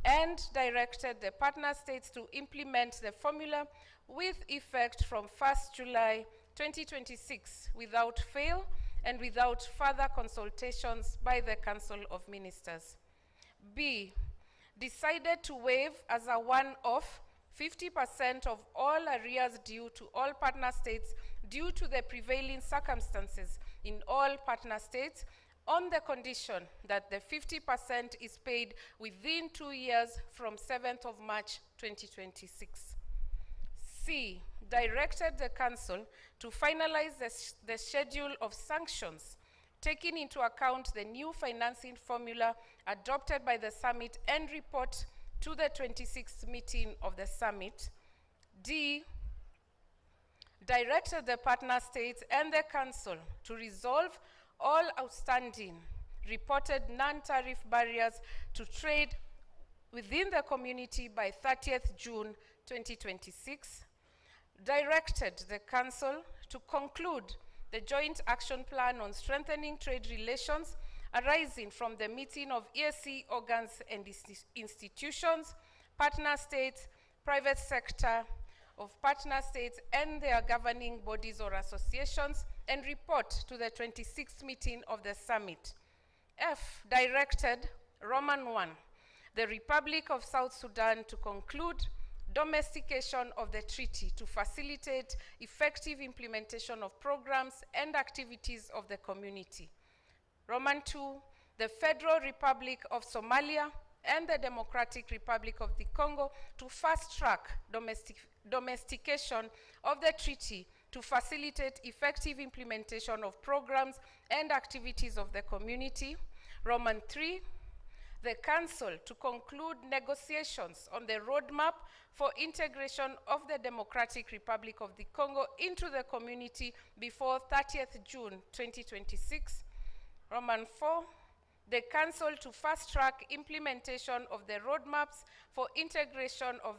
and directed the partner states to implement the formula with effect from 1st July 2026 without fail and without further consultations by the Council of Ministers. B, decided to waive as a one-off 50% of all arrears due to all partner states due to the prevailing circumstances in all partner states, on the condition that the 50% is paid within 2 years from 7th of March 2026. C, directed the Council to finalize the schedule of sanctions, taking into account the new financing formula adopted by the summit, and report to the 26th meeting of the summit. D, directed the partner states and the Council to resolve all outstanding reported non-tariff barriers to trade within the community by 30th June 2026. Directed the Council to conclude the Joint Action Plan on Strengthening Trade Relations arising from the meeting of EAC organs and institutions, partner states, private sector of partner states and their governing bodies or associations, and report to the 26th meeting of the summit. F, directed Roman 1, the Republic of South Sudan to conclude domestication of the treaty to facilitate effective implementation of programs and activities of the community. Roman 2, the Federal Republic of Somalia and the Democratic Republic of the Congo to fast-track domestication of the treaty to facilitate effective implementation of programs and activities of the community. Roman 3, the Council to conclude negotiations on the roadmap for integration of the Democratic Republic of the Congo into the community before 30th June 2026. Roman 4, the Council to fast-track implementation of the roadmaps for integration of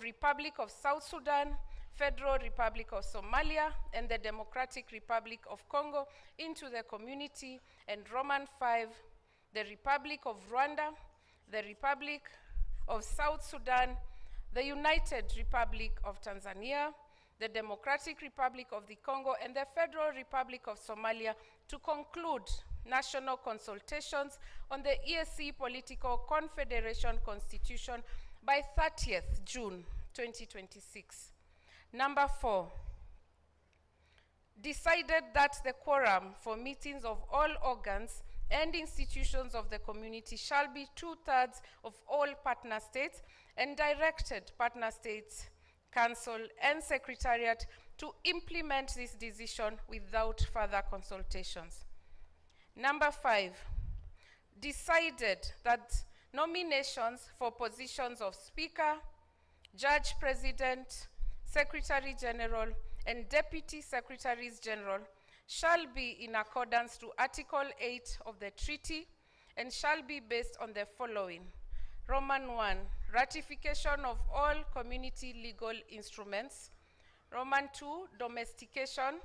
Republic of South Sudan, Federal Republic of Somalia, and the Democratic Republic of Congo into the community. And Roman 5, the Republic of Rwanda, the Republic of South Sudan, the United Republic of Tanzania, the Democratic Republic of the Congo, and the Federal Republic of Somalia to conclude national consultations on the EAC Political Confederation Constitution by 30th June 2026. Number 4, decided that the quorum for meetings of all organs and institutions of the community shall be 2/3 of all partner states, and directed partner states, Council, and Secretariat to implement this decision without further consultations. Number 5, decided that nominations for positions of Speaker, Judge President, Secretary General, and Deputy Secretaries General shall be in accordance to Article 8 of the treaty and shall be based on the following: Roman 1, ratification of all community legal instruments. Roman 2, domestication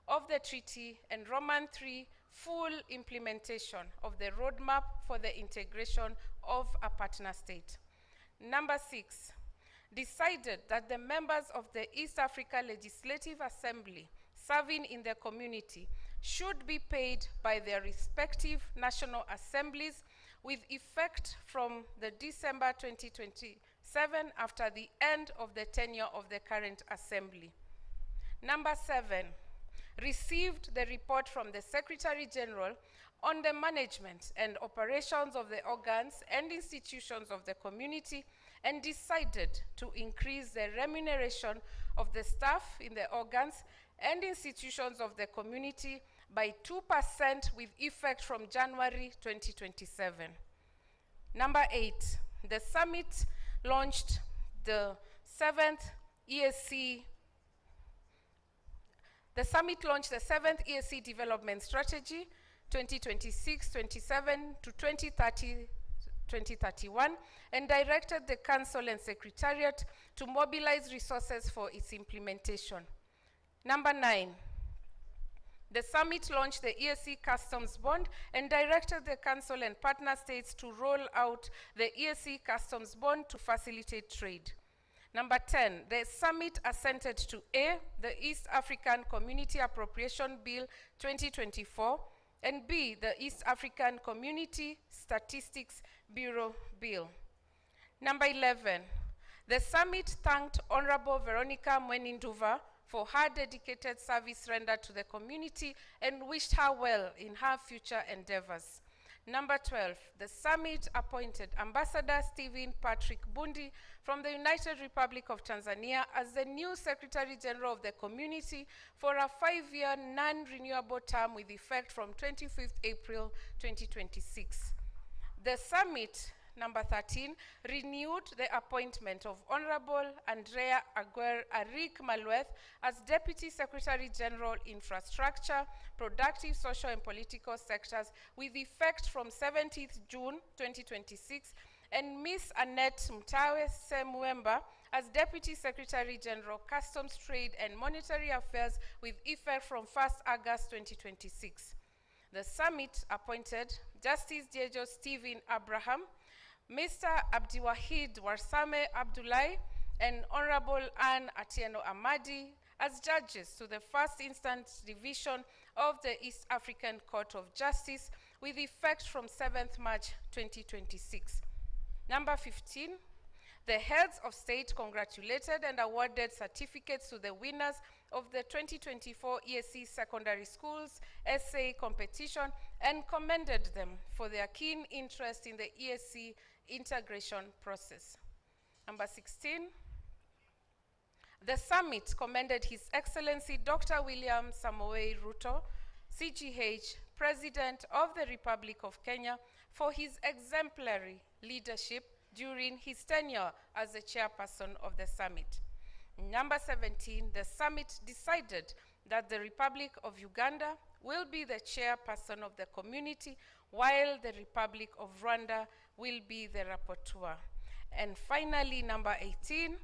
of the treaty. And Roman 3, full implementation of the roadmap for the integration of a partner state. Number 6, decided that the members of the East Africa Legislative Assembly serving in the community should be paid by their respective national assemblies with effect from the December 2027 after the end of the tenure of the current assembly. Number 7, received the report from the Secretary General on the management and operations of the organs and institutions of the community and decided to increase the remuneration of the staff in the organs and institutions of the community by 2% with effect from January 2027. Number 8, the summit launched the 7th EAC Development Strategy 2026-27 to 2030-2031 and directed the Council and Secretariat to mobilize resources for its implementation. Number 9, the summit launched the EAC Customs Bond and directed the Council and partner states to roll out the EAC Customs Bond to facilitate trade. Number 10, the summit assented to A, the East African Community Appropriation Bill 2024, and B, the East African Community Statistics Bureau Bill. Number 11, the summit thanked Honorable Veronica Mweninduva for her dedicated service rendered to the community and wished her well in her future endeavors. Number 12, the summit appointed Ambassador Stephen Patrick Bundi from the United Republic of Tanzania as the new Secretary General of the community for a 5-year non-renewable term with effect from 25th April 2026. The summit, number 13, renewed the appointment of Honorable Andrea Arik Malueth as Deputy Secretary General Infrastructure, Productive, Social and Political Sectors with effect from 17th June 2026, and Ms. Annette Mtawe Semwemba as Deputy Secretary General, Customs, Trade and Monetary Affairs with effect from 1st August 2026. The summit appointed Justice Judicial Stephen Abraham, Mr. Abdiwahid Warsame Abdullahi, and Honorable Anne Atieno Amadi as judges to the First Instance Division of the East African Court of Justice with effect from 7th March 2026. Number 15, the heads of state congratulated and awarded certificates to the winners of the 2024 EAC Secondary Schools Essay Competition and commended them for their keen interest in the EAC integration process. Number 16, the summit commended His Excellency Dr. William Samoei Ruto, CGH, President of the Republic of Kenya, for his exemplary leadership during his tenure as the chairperson of the summit. Number 17, the summit decided that the Republic of Uganda will be the chairperson of the community, while the Republic of Rwanda will be the rapporteur. And finally, number 18,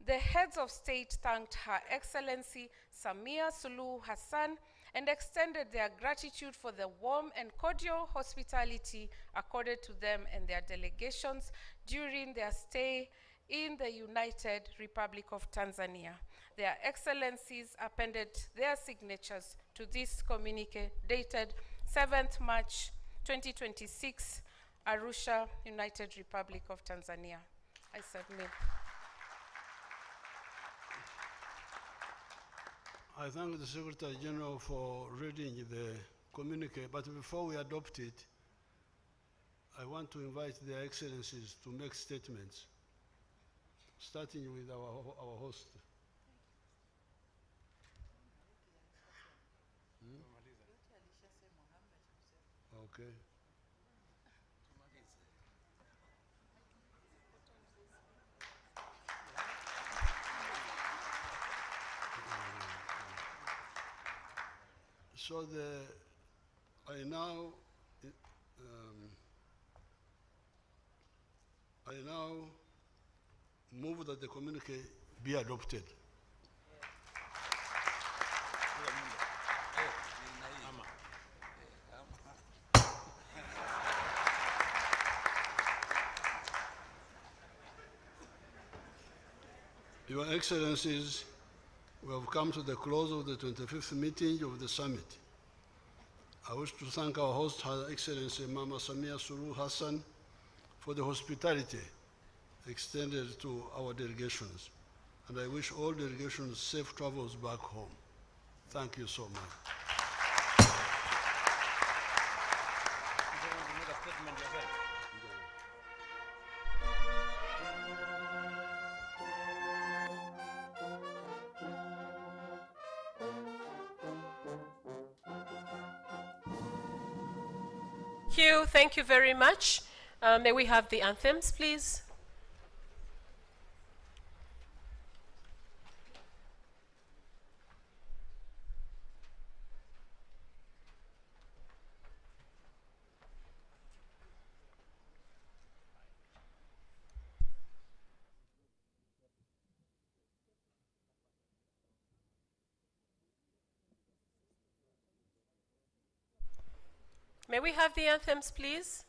the heads of state thanked Her Excellency Samia Suluhu Hassan and extended their gratitude for the warm and cordial hospitality accorded to them and their delegations during their stay in the United Republic of Tanzania. Their Excellencies appended their signatures to this communique dated 7th March 2026, Arusha, United Republic of Tanzania. I submit. I thank the Secretary General for reading the communique, but before we adopt it, I want to invite their excellencies to make statements, starting with our host. Okay. So I now I now move that the communique be adopted. Your Excellencies, we have come to the close of the 25th meeting of the summit. I wish to thank our host, Her Excellency Mama Samia Suluhu Hassan, for the hospitality extended to our delegations. And I wish all delegations safe travels back home. Thank you so much. Thank you very much. May we have the anthems, please? May we have the anthems, please?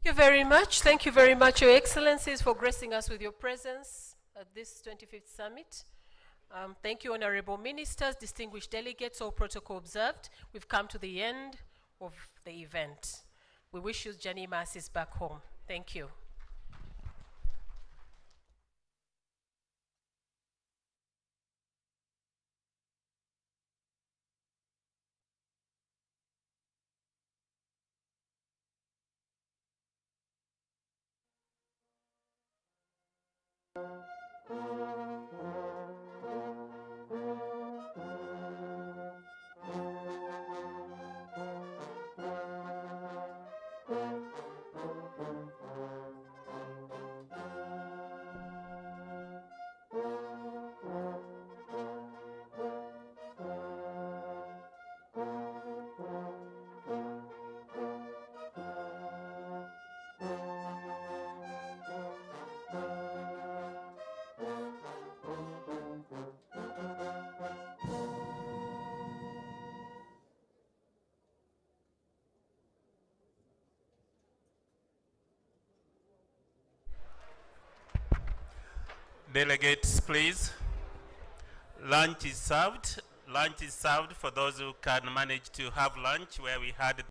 you very much. Thank you very much, Your Excellencies, for gracing us with your presence at this 25th summit. Thank you, honorable ministers, distinguished delegates, all protocol observed. We've come to the end of the event. We wish you journey masses back home. Thank you. Delegates, please. Lunch is served. Lunch is served for those who can manage to have lunch, where we had